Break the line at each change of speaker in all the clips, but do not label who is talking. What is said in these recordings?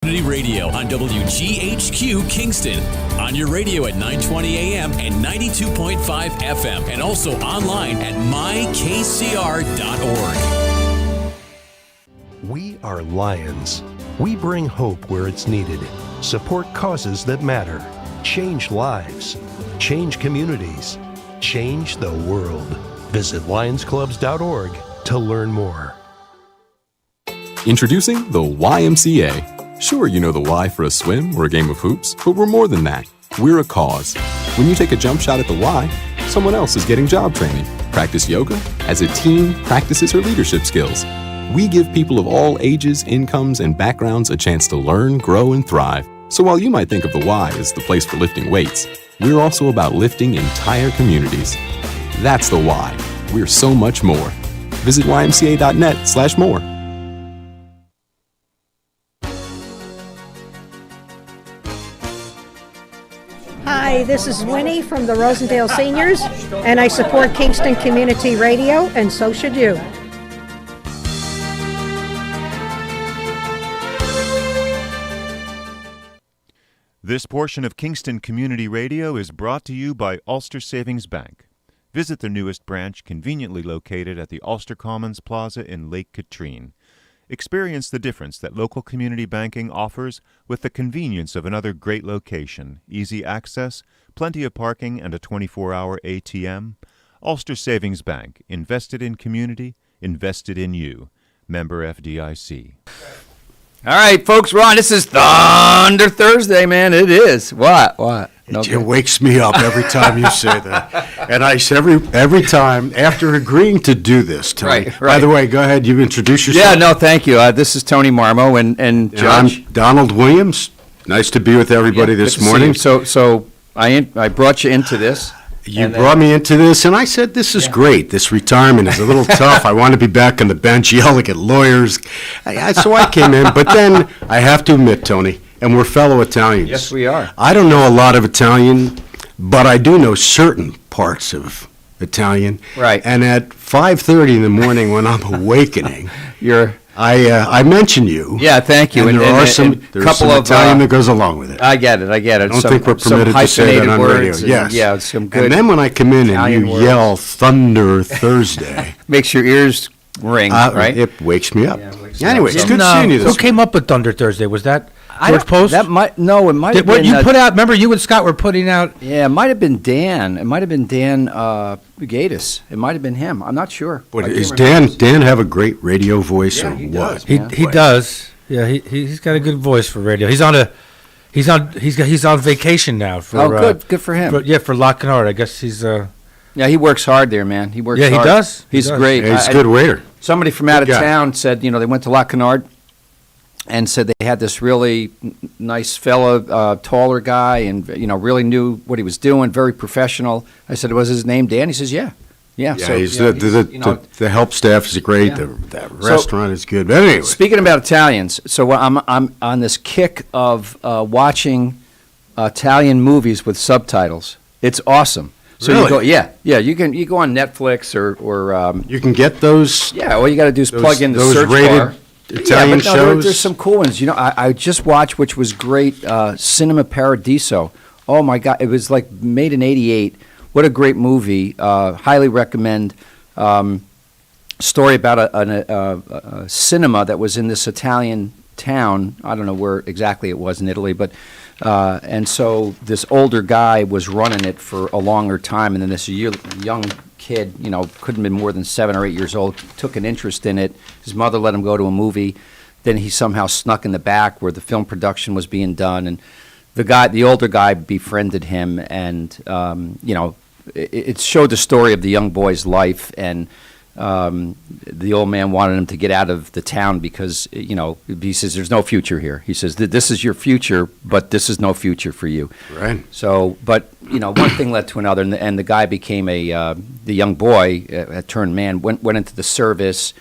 Radio on WGHQ Kingston. On your radio at 920 AM and 92.5 FM. And also online at mykcr.org.
We are Lions. We bring hope where it's needed. Support causes that matter. Change lives. Change communities. Change the world. Visit lionsclubs.org to learn more.
Introducing the YMCA. Sure, you know the Y for a swim or a game of hoops, but we're more than that. We're a cause. When you take a jump shot at the Y, someone else is getting job training. Practice yoga as a team practices her leadership skills. We give people of all ages, incomes, and backgrounds a chance to learn, grow, and thrive. So while you might think of the Y as the place for lifting weights, we're also about lifting entire communities. That's the Y. We're so much more. Visit ymca.net/more.
Hi, this is Winnie from the Rosendale Seniors, and I support Kingston Community Radio, and so should you.
This portion of Kingston Community Radio is brought to you by Ulster Savings Bank. Visit their newest branch, conveniently located at the Ulster Commons Plaza in Lake Katrine. Experience the difference that local community banking offers with the convenience of another great location, easy access, plenty of parking, and a 24-hour ATM. Ulster Savings Bank, invested in community, invested in you. Member FDIC.
All right, folks, we're on. This is Thunder Thursday, man. It is. What?
No, it wakes me up every time you say that. And I every time after agreeing to do this, Tony.
Right.
By the way, go ahead. You introduce yourself.
Yeah, no, thank you. This is Tony Marmo and Judge.
I'm Donald Williams. Nice to be with everybody this morning.
So I brought you into this.
You brought me into this, and I said, this is great. This retirement is a little tough. I want to be back on the bench yelling at lawyers. So I came in. But then I have to admit, Tony, and we're fellow Italians.
Yes, we are.
I don't know a lot of Italian, but I do know certain parts of Italian.
Right.
And at 5:30 in the morning when I'm awakening, I mention you.
Yeah, thank you.
And there's some Italian that goes along with it.
I get it.
I don't think we're permitted to say that on radio. Yes.
Yeah, some good.
And then when I come in
Italian
and you
words.
yell Thunder Thursday.
Makes your ears ring, right?
It wakes me up.
Yeah, it wakes
Anyway,
me
it's
up.
good seeing you this
Who came up with Thunder Thursday? Was that George Post?
It might have
What
been.
you put out? Remember, you and Scott were putting out.
Yeah, it might have been Dan. It might have been Dan Gatiss. It might have been him. I'm not sure.
But
I
does
can't remember.
Dan have a great radio voice or
he
what?
does.
He
Yeah.
does. Yeah, he's got a good voice for radio. He's on vacation now.
Good for him.
For Lock and Hard. I guess he's.
Yeah, he works hard there, man. He works
Yeah, he
hard.
does. He
He's
does.
great.
Yeah, he's a good waiter.
Somebody from out of
Good guy.
town said, they went to Lock and Hard and said they had this really nice fella, taller guy, and, really knew what he was doing, very professional. I said, was his name Dan? He says, yeah. Yeah,
Yeah,
so,
he's the help staff is great.
Yeah.
The restaurant is good. But anyway,
Speaking about Italians, so I'm on this kick of watching Italian movies with subtitles. It's awesome. So
Really?
you go on Netflix or
you can get those.
yeah. All you got to do is plug in the
those
search
rated
bar.
Italian
but no,
shows.
there's some cool ones. I just watched, which was great, Cinema Paradiso. Oh my God, it was like made in '88. What a great movie! Highly recommend. Story about a cinema that was in this Italian town. I don't know where exactly it was in Italy, but and so this older guy was running it for a longer time, and then this young kid, couldn't have been more than 7 or 8 years old, took an interest in it. His mother let him go to a movie. Then he somehow snuck in the back where the film production was being done, and the older guy befriended him, and it showed the story of the young boy's life, and the old man wanted him to get out of the town because, he says, there's no future here. He says, this is your future, but this is no future for you.
Right.
So, but, one thing led to another, and the guy became the young boy, turned man, went into the service.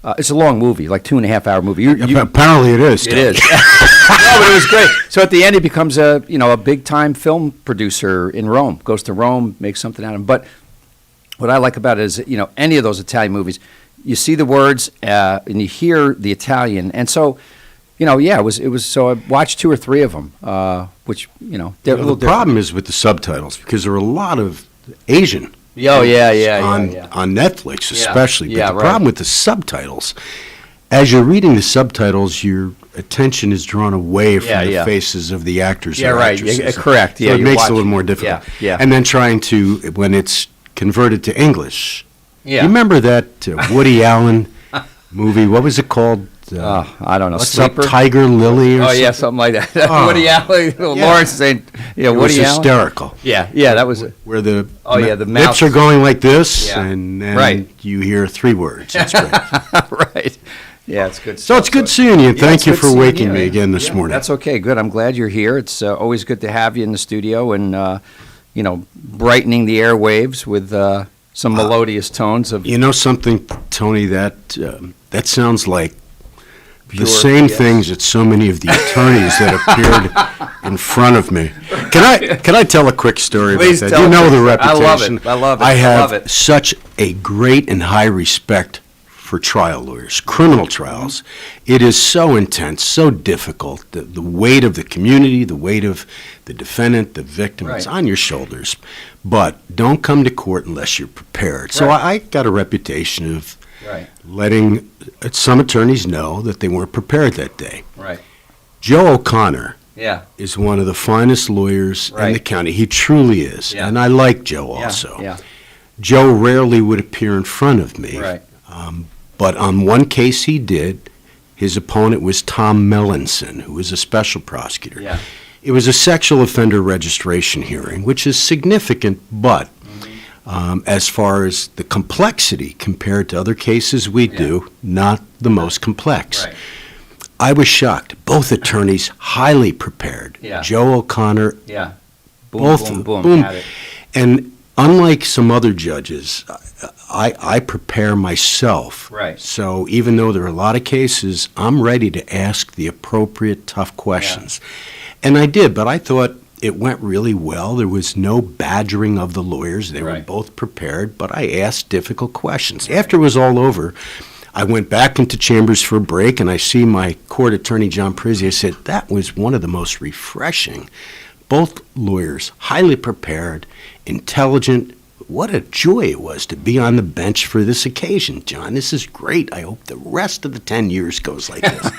It's a long movie, like 2.5-hour movie.
Apparently it is.
It is. No, but it was great. So at the end, he becomes a big-time film producer in Rome, goes to Rome, makes something out of him. But what I like about it is, any of those Italian movies, you see the words and you hear the Italian. And so Yeah, it was. So I watched 2 or 3 of them, which they're a little
the problem is with the subtitles because there are a lot of Asian.
Oh yeah,
on Netflix especially.
Yeah,
but the problem with the subtitles, as you're reading the subtitles, your attention is drawn away from the faces of the actors.
Yeah,
or
right.
actresses.
Correct.
So
Yeah,
it makes it a little more difficult.
Yeah.
And then trying to, when it's converted to English.
Yeah.
You remember that Woody Allen movie? What was it called?
I don't know.
What's Up,
Sleeper?
Tiger Lily? Or
Yeah, something like that.
Oh.
Woody Allen. Lawrence saying,
it was
Woody Allen.
hysterical.
Yeah, that was it.
Where the
the
lips
mouth.
are going like this,
Yeah.
and
Right.
you hear 3 words. That's great.
Right. Yeah, it's good.
So it's good seeing you. Thank you for waking me again this
Yeah,
morning.
That's okay. Good. I'm glad you're here. It's always good to have you in the studio and brightening the airwaves with some melodious tones of
You know something, Tony? That sounds like the
Pure,
same
yes.
things that so many of the attorneys that appeared in front of me. Can I tell a quick story
Please
about that?
tell
You know
us.
the
I love
reputation.
it. I love it.
I
I
have
love it.
such a great and high respect for trial lawyers, criminal trials. It is so intense, so difficult. The weight of the community, the weight of the defendant, the victim, it's
Right.
on your shoulders. But don't come to court unless you're prepared. So
Right.
I got a reputation of
Right.
letting some attorneys know that they weren't prepared that day.
Right.
Joe O'Connor
Yeah.
is one of the finest lawyers in the
Right.
county. He truly is.
Yeah.
And I like Joe
Yeah.
also.
Yeah.
Joe rarely would appear in front of me.
Right.
But on one case he did. His opponent was Tom Mellinson, who was a special prosecutor.
Yeah.
It was a sexual offender registration hearing, which is significant, but as far as the complexity compared to other cases we do, not the most complex.
Right.
I was shocked. Both attorneys highly prepared.
Yeah.
Joe O'Connor,
Yeah. Boom,
both
boom, boom.
boom.
Had it.
And unlike some other judges, I prepare myself.
Right.
So even though there are a lot of cases, I'm ready to ask the appropriate tough questions. And I did, but I thought it went really well. There was no badgering of the lawyers. They were
Right.
both prepared, but I asked difficult questions. After it was all over, I went back into chambers for a break, and I see my court attorney, John Prizzi. I said, that was one of the most refreshing. Both lawyers, highly prepared, intelligent. What a joy it was to be on the bench for this occasion, John. This is great. I hope the rest of the 10 years goes like this.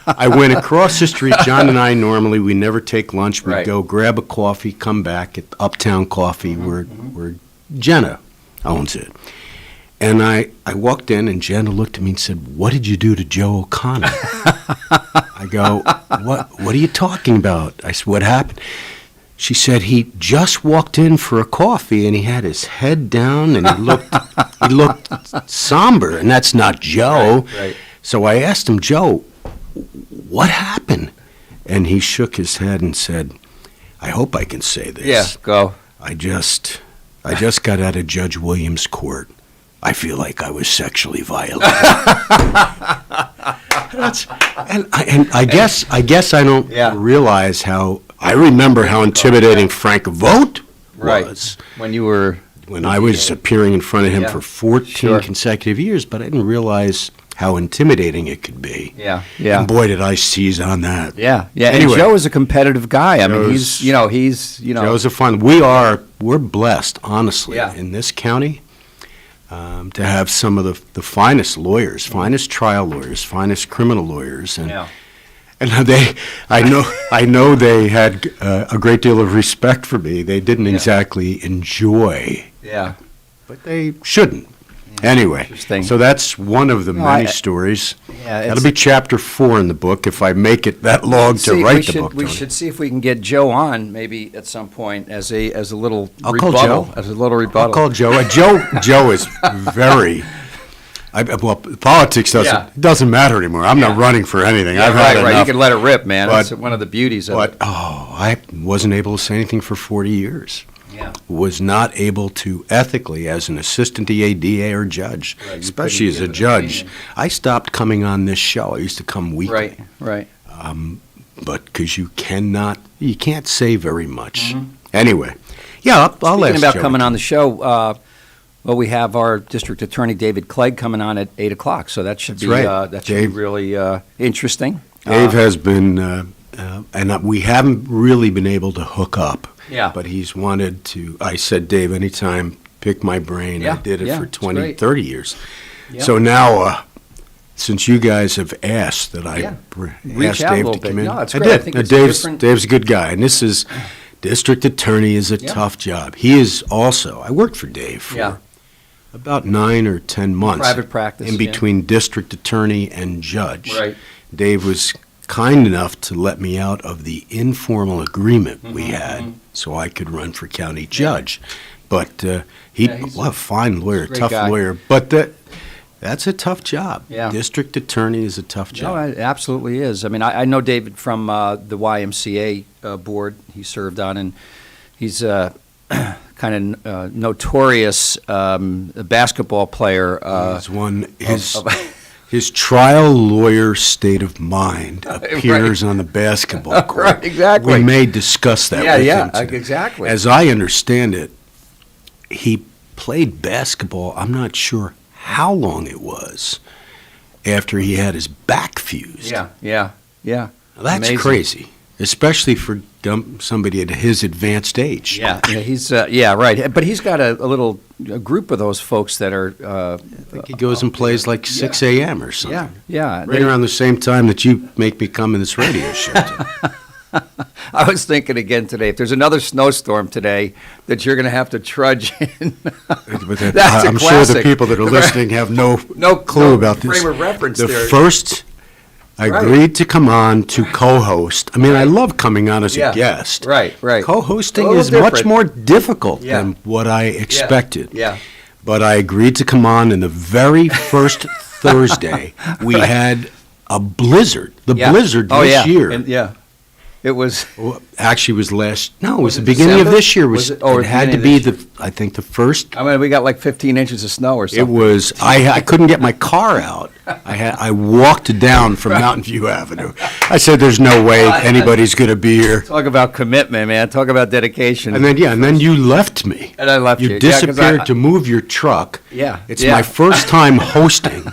I went across the street. John and I normally, we never take lunch. We'd
Right.
go grab a coffee, come back at Uptown Coffee where Jenna owns it. And I walked in, and Jenna looked at me and said, what did you do to Joe O'Connor? I go, what are you talking about? I said, what happened? She said he just walked in for a coffee and he had his head down and he looked somber, and that's not Joe.
Right.
So I asked him, Joe, what happened? And he shook his head and said, I hope I can say this.
Yeah, go.
I just got out of Judge Williams' court. I feel like I was sexually violated. And I guess I don't realize how. I remember how intimidating Frank Vogt was
When you were
when I was appearing in front of him
Yeah.
for 14
Sure.
consecutive years, but I didn't realize how intimidating it could be.
Yeah.
And boy, did I seize on that.
Yeah.
Anyway.
And Joe is a competitive guy. I mean,
Joe's-
he's
Joe's a fun. We're blessed, honestly,
Yeah.
in this county, to have some of the finest lawyers, finest trial lawyers, finest criminal lawyers, and
Yeah.
and I know they had a great deal of respect for me. They didn't exactly enjoy,
Yeah.
but they shouldn't. Anyway,
Interesting.
so that's one of the
No,
many
I-
stories.
Yeah,
That'll be chapter 4 in the book if I make it that long to write the book.
We
Tony.
should see if we can get Joe on maybe at some point as a little
I'll call
rebuttal.
Joe.
As a little rebuttal.
I'll call Joe. Joe is very. Well, politics doesn't matter anymore. I'm not running for anything.
Yeah,
I've had
right. You
enough.
can let it rip, man.
But-
That's one of the beauties of
But
it.
I wasn't able to say anything for 40 years.
Yeah.
Was not able to ethically, as an assistant DA, DA, or judge,
Right, you
especially as
couldn't
a
give an
judge.
opinion.
I stopped coming on this show. I used to come weekly.
Right.
But because you can't say very much. Anyway, yeah, I'll
Speaking
ask
about
Joe.
coming on the show, well, we have our district attorney David Clegg coming on at 8 o'clock, so that should
That's
be
right.
that should be
Dave.
really interesting.
Dave has been, and we haven't really been able to hook up.
Yeah.
But he's wanted to. I said, Dave, anytime, pick my brain.
Yeah,
I did it
yeah,
for
it's
20,
great.
30 years.
Yeah.
So now, since you guys have asked that I
Yeah. Reach
asked
out a
Dave
little
to come
bit.
in,
No, it's
I
great. I
did.
think
Now,
it's different.
Dave's a good guy, and this is district attorney is a tough job. He is also. I worked for Dave for about 9 or 10 months.
Private practice,
in
yeah.
between district attorney and judge.
Right.
Dave was kind enough to let me out of the informal agreement we had so I could run for county judge. But he's a fine lawyer,
great
tough
guy.
lawyer. But that's a tough job.
Yeah.
District attorney is a tough
No,
job.
it absolutely is. I mean, I know David from the YMCA board he served on, and he's kind of notorious basketball player.
He's one his trial lawyer state of mind appears on the basketball court.
Right, exactly.
We may discuss that with him today.
exactly.
As I understand it, he played basketball, I'm not sure how long it was, after he had his back fused.
Yeah.
Now, that's
Amazing.
crazy, especially for somebody at his advanced age.
He's right. But he's got a group of those folks that are.
I think he goes and plays like 6 a.m. or something.
Yeah.
Right around the same time that you make me come in this radio show.
I was thinking again today, if there's another snowstorm today, that you're going to have to trudge in. That's a
I'm sure the
classic.
people that are listening have no
No
clue about this.
frame of reference
The
there.
first, I agreed to come on to co-host. I mean, I love coming on as a guest.
Right.
Co-hosting
A little
is much
different.
more difficult
Yeah.
than what I expected.
Yeah.
But I agreed to come on, and the very first Thursday, we had a blizzard. The blizzard this year.
And, it was.
Well, actually, it was it was
it
the beginning
December?
of this year.
Was it- or
it had to
beginning
be
of this
I think the first.
I mean, we got like 15 inches of snow or
It
something.
was, I couldn't get my car out. I walked down from Mountain View Avenue. I said, there's no way anybody's going to be here.
Talk about commitment, man. Talk about dedication.
And then you left me.
And I left you.
You
Yeah, 'cause
disappeared to move your truck.
Yeah.
It's
Yeah.
my first time hosting.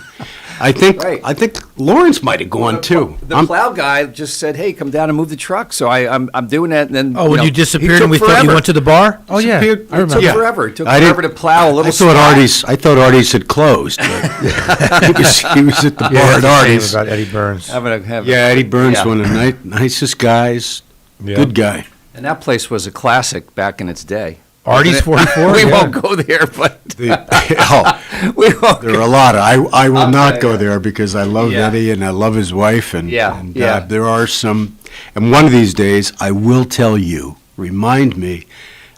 I think
Right.
Lawrence might have gone too.
The plow guy just said, "Hey, come down and move the truck." So I'm doing that, and then
when you
he
disappeared
took
and we thought you
forever.
went to the bar? Oh, yeah.
Disappeared.
I remember.
It took
Yeah.
forever. It took
I didn't-
forever to plow a little.
I thought Artie's had closed. But he was at the bar at Artie's.
about Eddie Burns.
Yeah, Eddie Burns,
Yeah.
one of the nicest guys.
Yeah.
Good guy.
And that place was a classic back in its day.
Artie's 44?
We
Yeah.
won't go there, but we won't.
There are a lot. I will not go
yeah.
there because I love
Yeah.
Eddie and I love his wife. And
Yeah.
there are some. And one of these days, I will tell you. Remind me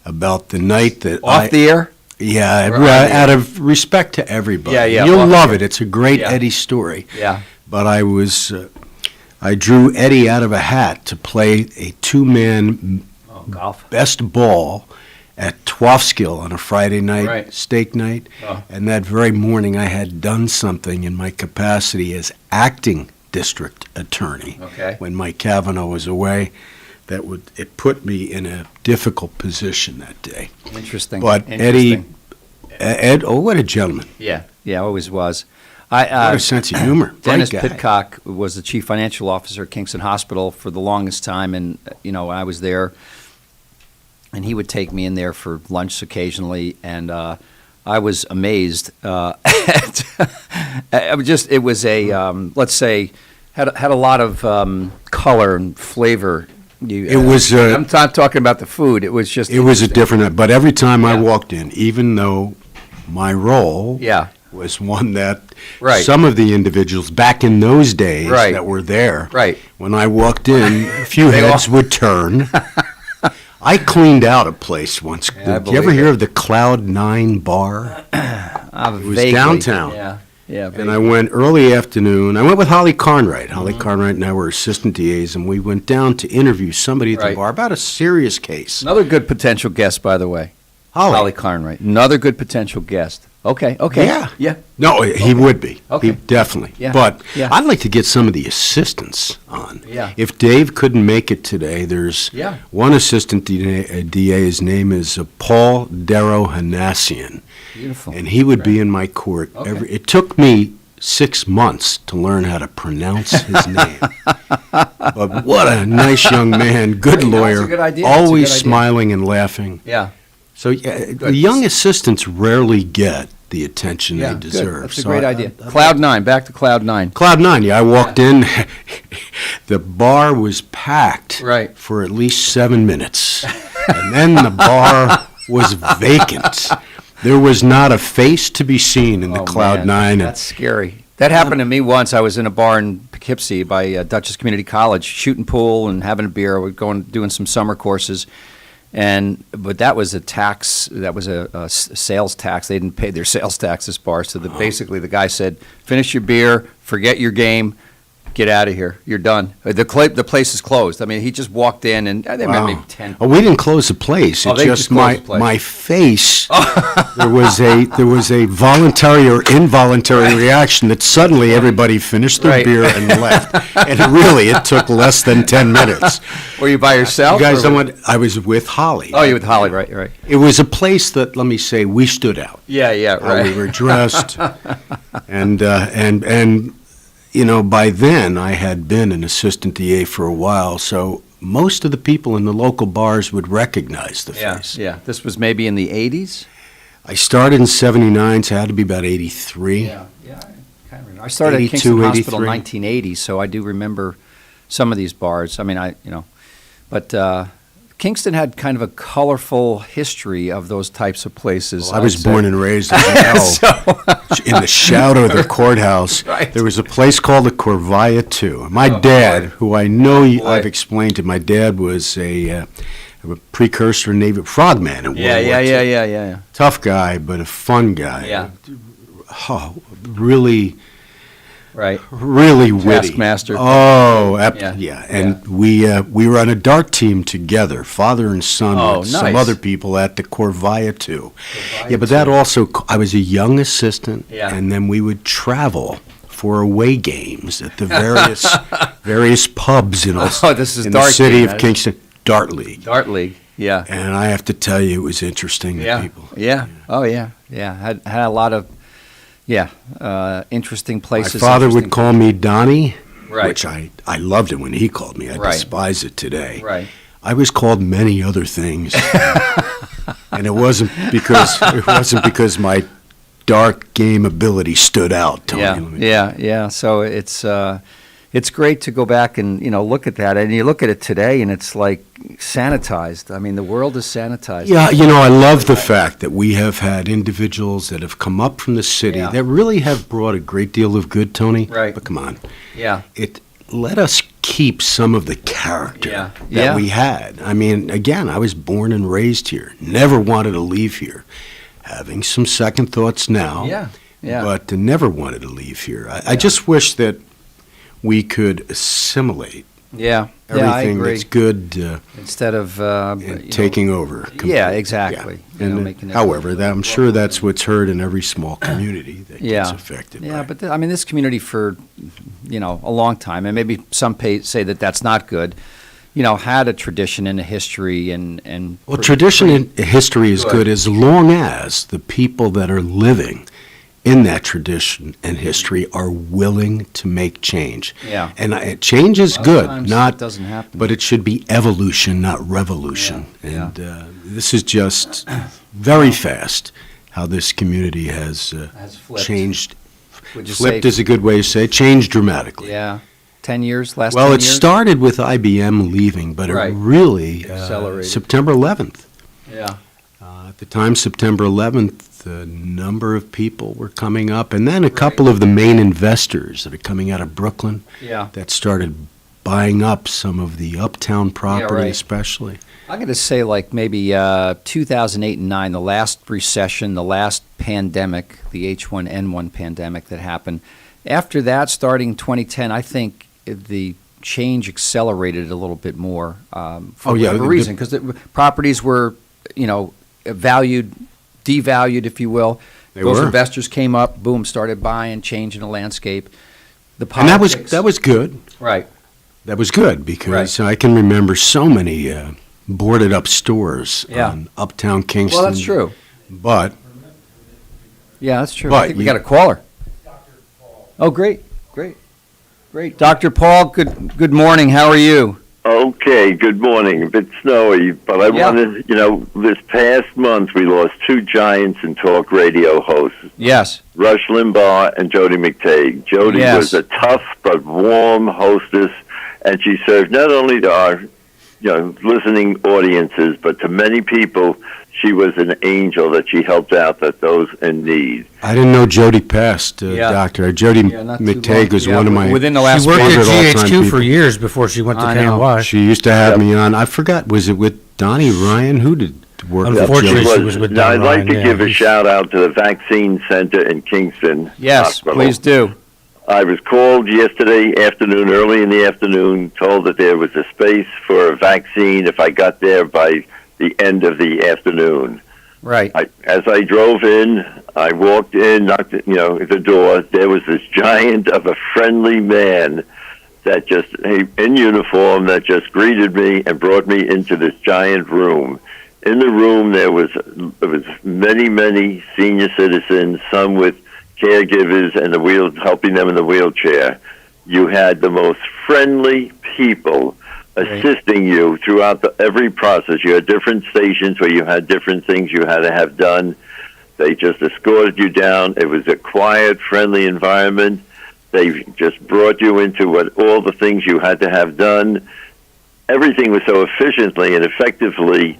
about the night that
Off the air.
Yeah,
Or on the air.
out of respect to everybody.
Yeah,
You'll
off
love
the
it. It's a great
Yeah.
Eddie story.
Yeah.
But I drew Eddie out of a hat to play a two-man
Golf.
best ball at Twofskill on a Friday night,
Right.
steak night.
Oh.
And that very morning, I had done something in my capacity as acting district attorney.
Okay.
When Mike Cavanaugh was away, it put me in a difficult position that day.
Interesting.
But
Interesting.
Ed, what a gentleman.
Yeah, always was.
What a sense of humor.
Dennis
Great guy.
Pitcock was the chief financial officer at Kingston Hospital for the longest time, and I was there, and he would take me in there for lunch occasionally, and I was amazed. It was a let's say had a lot of color and flavor.
It was.
I'm not talking about the food. It was just.
It was a
interesting.
different. But every time I
Yeah.
walked in, even though my role
Yeah.
was one that
Right.
some of the individuals back in those days
Right.
that were there,
Right.
when I walked in, a few
They all-
heads would turn. I cleaned out a place once.
Yeah, I
Did you ever
believe
hear
it.
of the Cloud 9 bar?
It
was downtown.
Yeah.
And I went early afternoon. I went with Holly Carnwright. Holly Carnwright and I were assistant DAs, and we went down to interview somebody at
Right.
the bar about a serious case.
Another good potential guest, by the way. Holly Carnwright. Another good potential guest. Okay.
Yeah. No, he would be.
Okay.
He definitely.
Yeah.
But
Yeah.
I'd like to get some of the assistants on.
Yeah.
If Dave couldn't make it today, there's
Yeah.
one assistant DA. His name is Paul Darrow Hanassian.
Beautiful.
And he would be in my court.
Okay.
It took me 6 months to learn how to pronounce his name. But what a nice young man, good
That's a
lawyer,
good idea. That's a
always
good idea.
smiling and laughing.
Yeah.
So the young assistants rarely get the attention
Yeah,
they
good.
deserve.
That's a
So
great
I-
idea. Cloud 9, back to Cloud 9.
Cloud 9, yeah, I walked in, the bar was packed
Right.
for at least 7 minutes. And then the bar was vacant. There was not a face to be seen in the
Oh,
Cloud
man,
9.
That's scary. That happened to me once. I was in a bar in Poughkeepsie by Dutchess Community College, shooting pool and having a beer. We're doing some summer courses. But that was a tax, that was a sales tax. They didn't pay their sales tax this bar. So basically the guy said, finish your beer, forget your game, get out of here. You're done. The place is closed. I mean, he just walked in and they met maybe 10.
Oh, we didn't close the place.
Oh,
It
they
just
just closed the place.
my face. There was a voluntary or involuntary reaction that suddenly everybody finished their
Right.
beer and left. And it took less than 10 minutes.
Were you by yourself?
You guys
or-
don't want, I was with Holly.
Oh, you with Holly, right.
It was a place that, let me say, we stood out.
Yeah,
How we
right.
were dressed. and you know, by then I had been an assistant DA for a while, so most of the people in the local bars would recognize the
Yeah,
face.
yeah. This was maybe in the 80s?
I started in 79, so it had to be about 83.
Yeah, I kind of remember. I started at
82,
Kingston Hospital in
83.
1980, so I do remember some of these bars. I mean, but Kingston had kind of a colorful history of those types of places.
Well, I was born and raised, as you know, in the shadow of the courthouse.
Right.
There was a place called the Corvia 2. My
Oh,
dad,
boy.
who I know
Boy.
I've explained to, my dad was a precursor Navy frogman in World War II.
Yeah.
Tough guy, but a fun guy.
Yeah.
Oh, really,
Right.
really witty.
Taskmaster.
Oh,
Yeah.
yeah. And we were on a dart team together, father and son,
Oh,
with some
nice.
other people at the Corvia 2. Yeah, but that also, I was a young assistant,
Yeah.
and then we would travel for away games at the various pubs in,
Oh, this is
in the
dart
city
game,
of
that is.
Kingston. Dart League.
Dart League. Yeah.
And I have to tell you, it was interesting to
Yeah.
people.
Yeah. Oh, yeah. Yeah. Had a lot of, interesting
My
places.
father would
interesting-
call me Donnie,
Right.
which I loved it when he called me. I
Right.
despise it today.
Right.
I was called many other things, and it wasn't because my dark game ability stood out, Tony.
Yeah. So it's great to go back and look at that, and you look at it today, and it's like sanitized. I mean, the world is sanitized.
Yeah, I love the fact that we have had individuals that have come up from the city
Yeah.
that really have brought a great deal of good, Tony.
Right.
But come on,
Yeah.
let us keep some of the character
Yeah.
that
Yeah.
we had. I mean, again, I was born and raised here, never wanted to leave here. Having some second thoughts now,
Yeah.
but never wanted to leave here. I just wish that we could assimilate
Yeah. I
everything
agree.
that's good
Instead of
and taking over.
Yeah, exactly.
Yeah. And,
making it-
however, I'm sure that's what's heard in every small community that gets affected.
Yeah,
by it.
but this community for a long time, and maybe some say that that's not good. Had a tradition and a history and
Well, tradition and history is
Good.
good as long as the people that are living in that tradition and history are willing to make change.
Yeah.
And change is good,
Sometimes
not
it doesn't happen.
but it should be evolution, not revolution.
Yeah.
And this is just very fast how this community has
Has flipped.
changed.
Would you
Flipped
say,
is a good way to say it. Changed dramatically.
yeah, 10 years, last
Well,
10
it
years?
started with IBM leaving, but
Right.
it really
Accelerated.
September 11th.
Yeah,
At the time, September 11th, a number of people were coming up, and then a couple of the main investors that are coming out of Brooklyn
yeah.
that started buying up some of the uptown property,
right.
especially.
I'm going to say like maybe 2008 and 9, the last recession, the last pandemic, the H1N1 pandemic that happened. After that, starting 2010, I think the change accelerated a little bit more for whatever reason, because the properties were, valued, devalued, if you will. Those
were.
investors came up, boom, started buying, changing the landscape. The
And
politics,
that was good.
right.
That was good because I can remember so many boarded up stores
Yeah.
on uptown Kingston.
Well, that's true.
But
Yeah, that's true.
But
I think we
you-
got a caller. Oh, great. Dr. Paul, good morning. How are you?
Okay, good morning. A bit snowy, but I wanted, this past month we lost two giants in talk radio hosts.
Yes.
Rush Limbaugh and Jody McTague. Jody was a tough but warm hostess, and she served not only to our listening audiences, but to many people. She was an angel that she helped out those in need.
I didn't know Jody passed, Doctor. Jody McTague was one of my
within the last.
She worked at GHQ
people.
for years before she went to KNY.
She used to have me on. I forgot. Was it with Donnie Ryan? Who did work?
Unfortunately, she was with
Now,
Donnie
I'd like
Ryan,
to give a shout out to the Vaccine Center in Kingston.
Yes,
Hospital.
please do.
I was called yesterday afternoon, early in the afternoon, told that there was a space for a vaccine if I got there by the end of the afternoon.
Right.
As I drove in, I walked in, knocked at the door. There was this giant of a friendly man that in uniform, that just greeted me and brought me into this giant room. In the room, there was many senior citizens, some with caregivers and helping them in the wheelchair. You had the most friendly people assisting you throughout every process. You had different stations where you had different things you had to have done. They just escorted you down. It was a quiet, friendly environment. They just brought you into all the things you had to have done. Everything was so efficiently and effectively,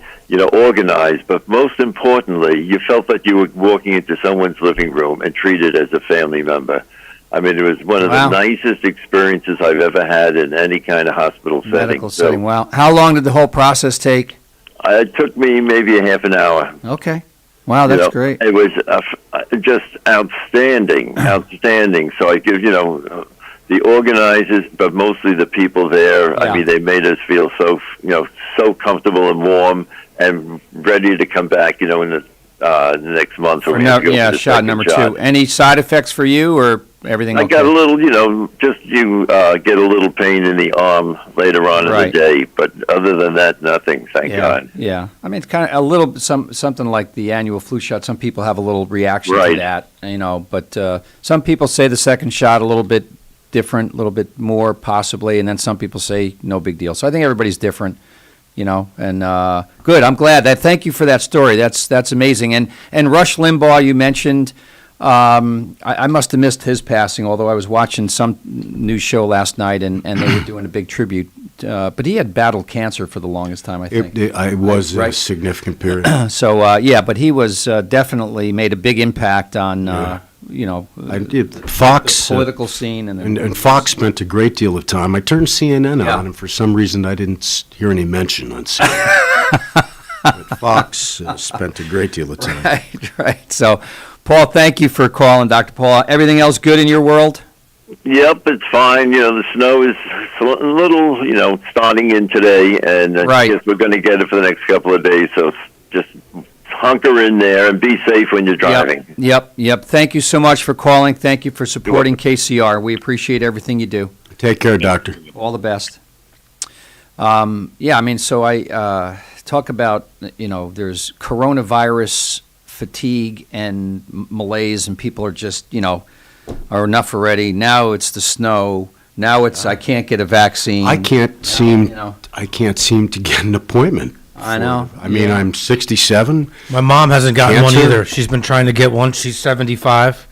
organized. But most importantly, you felt that you were walking into someone's living room and treated as a family member. I mean, it was one of the nicest experiences I've ever had in any kind of hospital setting.
Medical setting, wow. How long did the whole process take?
It took me maybe a half an hour.
Okay. Wow, that's great.
It was just outstanding. So I give, the organizers, but mostly the people there.
Yeah.
I mean, they made us feel so, so comfortable and warm and ready to come back, in the next month.
Shot number 2. Any side effects for you or everything okay?
I got a little, get a little pain in the arm later on in the day, but other than that, nothing, thank God.
Yeah, I mean, it's kind of a little, something like the annual flu shot. Some people have a little reaction to that, but some people say the second shot a little bit different, a little bit more possibly, and then some people say no big deal. So I think everybody's different. And good. I'm glad. Thank you for that story. That's amazing. And Rush Limbaugh, you mentioned. I must have missed his passing, although I was watching some news show last night, and they were doing a big tribute. But he had battled cancer for the longest time, I think.
It was a significant period.
But he was definitely made a big impact on.
Fox
the political scene,
and Fox spent a great deal of time. I turned CNN on, and for some reason I didn't hear any mention on CNN. But Fox spent a great deal of time.
Right. So, Paul, thank you for calling, Dr. Paul. Everything else good in your world?
Yep, it's fine. The snow is a little, starting in today, and I guess we're going to get it for the next couple of days. So just hunker in there and be safe when you're driving.
Yep. Thank you so much for calling. Thank you for supporting KCR. We appreciate everything you do.
Take care, Doctor.
All the best. So I talk about, there's coronavirus fatigue and malaise, and people are just, are enough already. Now it's the snow. Now it's I can't get a vaccine.
I can't seem to get an appointment.
I know.
I mean, I'm 67.
My mom hasn't gotten one either. She's been trying to get one. She's 75.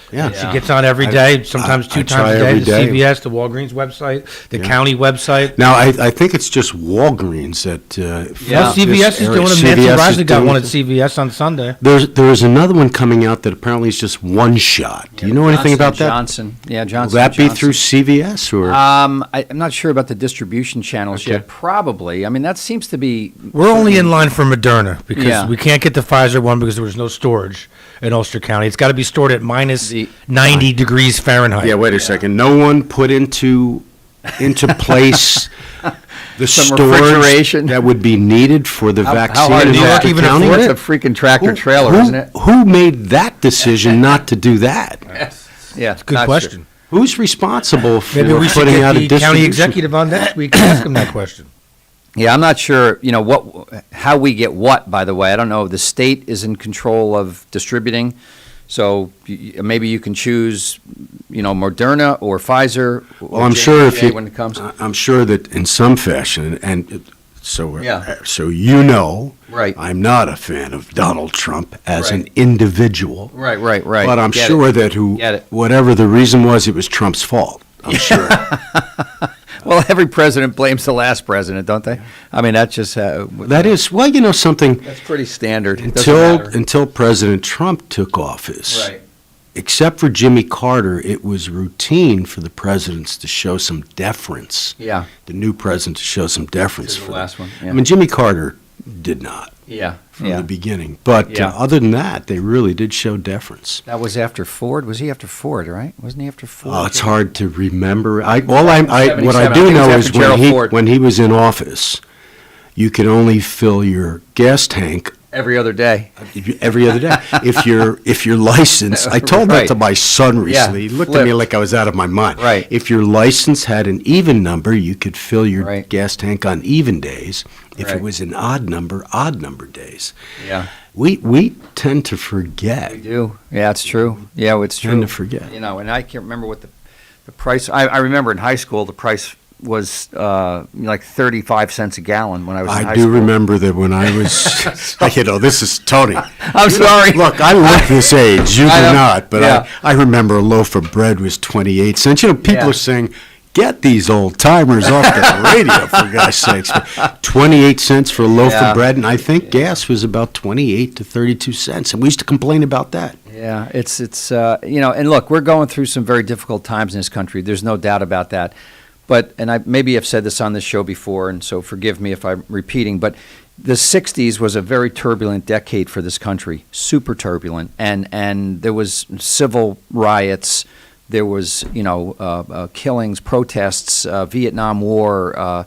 Yeah.
She gets on every day, sometimes two times a day, the CVS, the Walgreens website, the county website.
Now, I think it's just Walgreens that...
CVS is doing them. Nancy Risley got one at CVS on Sunday.
There's another one coming out that apparently is just one shot. Do you know anything about that?
Johnson.
Will that be through CVS? Or?
I'm not sure about the distribution channels yet. Probably. I mean, that seems to be...
We're only in line for Moderna because we can't get the Pfizer one because there was no storage in Ulster County. It's got to be stored at minus 90 degrees Fahrenheit.
Yeah, wait a second. No one put into place the storage that would be needed for the vaccine.
How hard
in
do you
Ulster
even
County?
afford it? It's a freaking tractor trailer, isn't it?
Who made that decision not to do that?
Yeah,
it's a good question.
Who's responsible for
Maybe we should
putting
get
out a
the
distribution?
county executive on next week and ask him that question.
Yeah, I'm not sure, how we get what, by the way. I don't know. The state is in control of distributing. So maybe you can choose, Moderna or Pfizer.
Well, I'm sure
when it comes.
I'm sure that in some fashion, and so
Right.
I'm not a fan of Donald Trump as an individual.
Right.
But I'm sure that whatever the reason was, it was Trump's fault. I'm sure.
Well, every president blames the last president, don't they? I mean, that's just
that is something.
That's pretty standard.
Until President Trump took office,
right?
Except for Jimmy Carter, it was routine for the presidents to show some deference.
Yeah.
The new president to show some deference
to the
for
last one. Yeah.
I mean, Jimmy Carter did not.
Yeah.
From the beginning. But other than that, they really did show deference.
That was after Ford. Was he after Ford, right? Wasn't he after Ford?
Oh, it's hard to remember. What I do know is when he was in office, you could only fill your gas tank
every other day.
If your license, I told that to my son recently. He looked at me like I was out of my mind.
Right.
If your license had an even number, you could fill your gas tank on even days. If it was an odd number days.
Yeah.
We tend to forget.
We do. Yeah, it's true. Yeah, it's true.
Tend to forget.
And I can't remember what the price. I remember in high school the price was like 35 cents a gallon when I was in high school.
I do remember that when I was, this is Tony.
I'm sorry.
Look, I look this age. You do not, but I remember a loaf of bread was 28 cents. People are saying, get these old timers off the radio, for God's sakes. 28 cents for a loaf of bread, and I think gas was about 28 to 32 cents, and we used to complain about that.
Yeah, it's and look, we're going through some very difficult times in this country. There's no doubt about that. But, and I maybe have said this on this show before, and so forgive me if I'm repeating, but the 60s was a very turbulent decade for this country, super turbulent, and there was civil riots, there was, killings, protests, Vietnam War,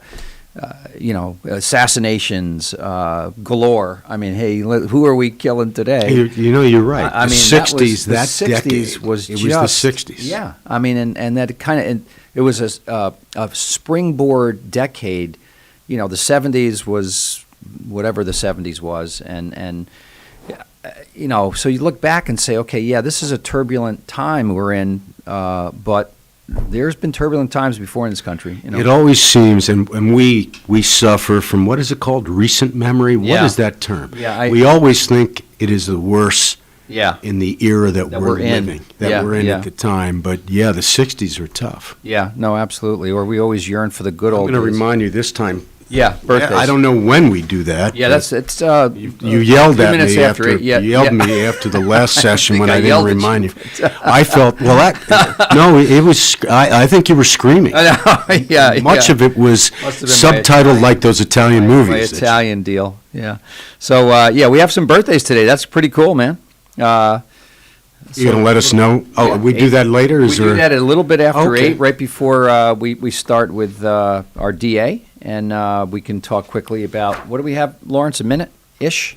assassinations galore. I mean, hey, who are we killing today?
You're right.
I mean,
the 60s,
the 60s
decade,
was
it was the 60s.
Yeah, I mean, and that kind of, it was a springboard decade. The 70s was whatever the 70s was, and so you look back and say, okay, yeah, this is a turbulent time we're in, but there's been turbulent times before in this country.
It always seems, and we suffer from, what is it called, recent memory? What is that term?
Yeah,
we always think it is the worst in the era that we're living, we're in at the time. But, the 60s are tough.
Yeah, no, absolutely. Or we always yearn for the good old days.
I'm going to remind you this time.
Yeah, birthdays.
I don't know when we do that.
Yeah, it's.
You yelled at me after me after the last session when I didn't remind you. I felt it was. I think you were screaming.
I know.
Much of it was subtitled like those Italian movies.
My Italian deal. Yeah. So we have some birthdays today. That's pretty cool, man.
You're gonna let us know? Oh, we do that later.
We do that a little bit after 8, right before we start with our DA. And we can talk quickly about, what do we have, Lawrence, a minute-ish?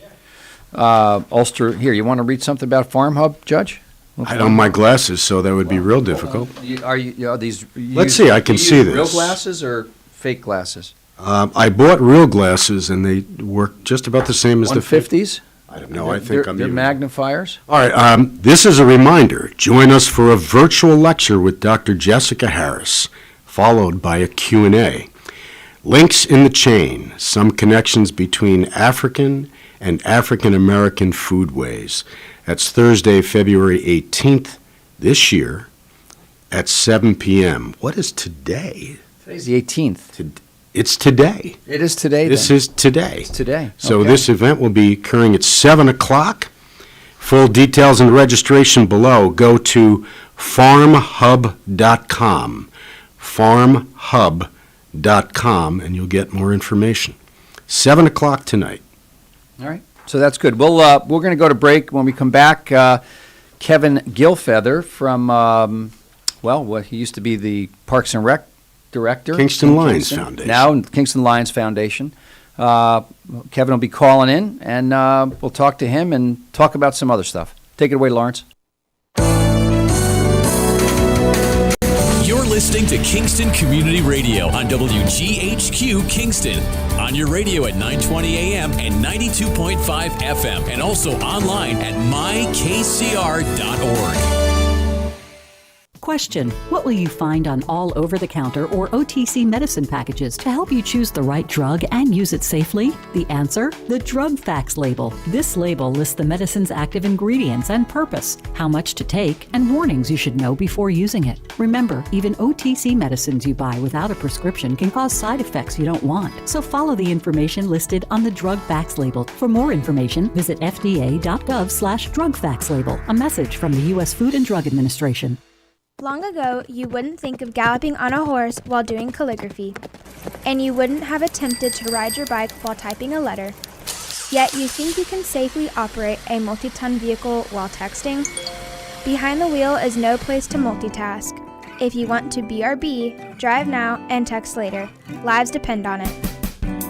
Ulster, here, you want to read something about Farm Hub, Judge?
I don't have my glasses, so that would be real difficult.
Are these?
Let's see, I can see this.
Real glasses or fake glasses?
I bought real glasses, and they work just about the same as the
150s?
I don't know, I think
they're magnifiers?
All right, this is a reminder. Join us for a virtual lecture with Dr. Jessica Harris, followed by a Q&A. Links in the chain, some connections between African and African American foodways. That's Thursday, February 18th this year at 7 p.m. What is today?
Today's the 18th.
It's today.
It is today.
This is today.
It's today.
So this event will be occurring at 7 o'clock. Full details and registration below. Go to farmhub.com. farmhub.com, and you'll get more information. 7 o'clock tonight.
All right. So that's good. We're going to go to break. When we come back, Kevin Gilfeather from, he used to be the Parks and Rec director.
Kingston Lions Foundation.
Now Kingston Lions Foundation. Kevin will be calling in, and we'll talk to him and talk about some other stuff. Take it away, Lawrence.
listening to Kingston Community Radio on WGHQ Kingston. On your radio at 920 AM and 92.5 FM, and also online at mykcr.org.
Question: what will you find on all over-the-counter or OTC medicine packages to help you choose the right drug and use it safely? The answer: the drug facts label. This label lists the medicine's active ingredients and purpose, how much to take, and warnings you should know before using it. Remember, even OTC medicines you buy without a prescription can cause side effects you don't want. So follow the information listed on the drug facts label. For more information, visit fda.gov/drug facts label. A message from the U.S. Food and Drug Administration.
Long ago, you wouldn't think of galloping on a horse while doing calligraphy, and you wouldn't have attempted to ride your bike while typing a letter. Yet you think you can safely operate a multi-ton vehicle while texting? Behind the wheel is no place to multitask. If you want to BRB, drive now and text later. Lives depend on it.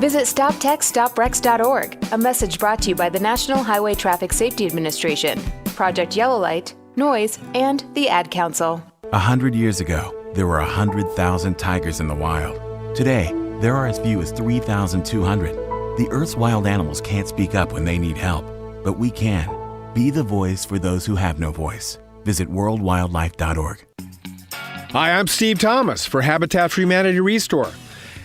Visit StopTextStopWrecks.org, a message brought to you by the National Highway Traffic Safety Administration, Project Yellow Light, Noise, and the Ad Council.
100 years ago, there were 100,000 tigers in the wild. Today, there are as few as 3,200. The Earth's wild animals can't speak up when they need help, but we can. Be the voice for those who have no voice. Visit worldwildlife.org.
Hi, I'm Steve Thomas for Habitat for Humanity Restore.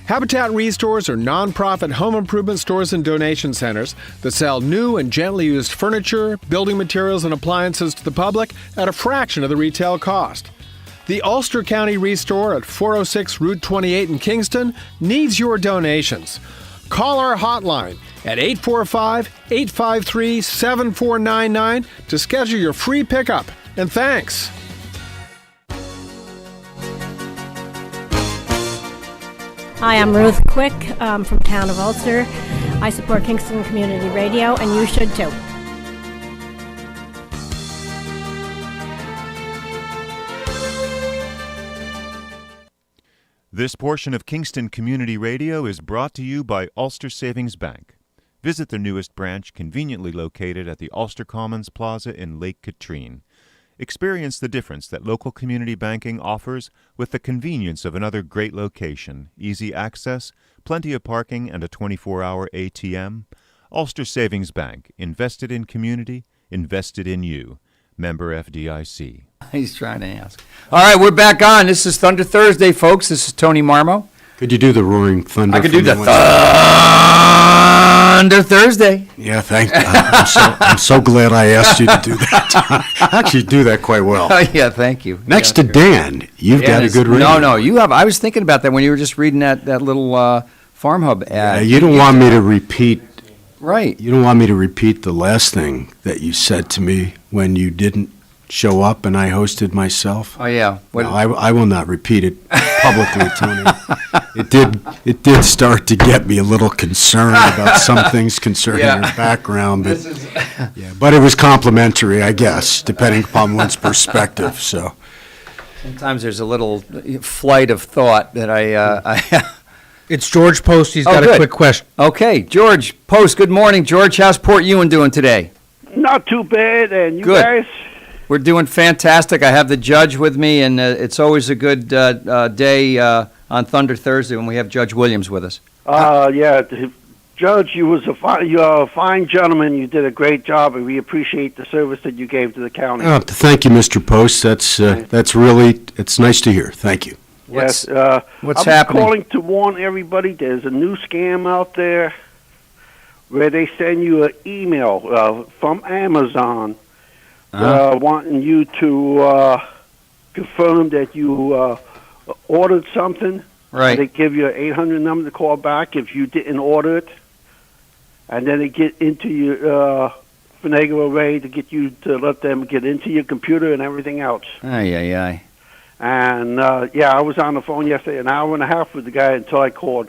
Habitat Restores are nonprofit home improvement stores and donation centers that sell new and gently used furniture, building materials, and appliances to the public at a fraction of the retail cost. The Ulster County Restore at 406 Route 28 in Kingston needs your donations. Call our hotline at 845-853-7499 to schedule your free pickup. And thanks.
Hi, I'm Ruth Quick from town of Ulster. I support Kingston Community Radio, and you should too.
This portion of Kingston Community Radio is brought to you by Ulster Savings Bank. Visit their newest branch, conveniently located at the Ulster Commons Plaza in Lake Katrine. Experience the difference that local community banking offers with the convenience of another great location, easy access, plenty of parking, and a 24-hour ATM. Ulster Savings Bank, invested in community, invested in you. Member FDIC.
He's trying to ask. All right, we're back on. This is Thunder Thursday, folks. This is Tony Marmo.
Could you do the roaring thunder?
I could do the Thunder Thursday.
Yeah, thank you. I'm so glad I asked you to do that. I actually do that quite well.
Oh, yeah, thank you.
Next to Dan, you've got a good radio.
No, you have. I was thinking about that when you were just reading that little Farm Hub ad.
Yeah, you don't want me to repeat.
Right.
You don't want me to repeat the last thing that you said to me when you didn't show up and I hosted myself.
Oh, yeah.
No, I will not repeat it publicly, Tony. It did start to get me a little concerned about some things concerning your background, but but it was complimentary, I guess, depending upon one's perspective. So
sometimes there's a little flight of thought that I
It's George Post. He's got a quick question.
Okay, George Post. Good morning, George. How's Port Ewan doing today?
Not too bad, and you
Good.
guys?
We're doing fantastic. I have the judge with me, and it's always a good day on Thunder Thursday when we have Judge Williams with us.
Yeah, Judge, you was you're a fine gentleman. You did a great job, and we appreciate the service that you gave to the county.
Thank you, Mr. Post. That's really, it's nice to hear. Thank you.
What's
I'm
happening?
calling to warn everybody there's a new scam out there where they send you an email from Amazon wanting you to confirm that you ordered something.
Right.
They give you an 800 number to call back if you didn't order it. And then they get into your finagle array to get you to let them get into your computer and everything else.
Aye.
And, I was on the phone yesterday, an hour and a half with the guy until I called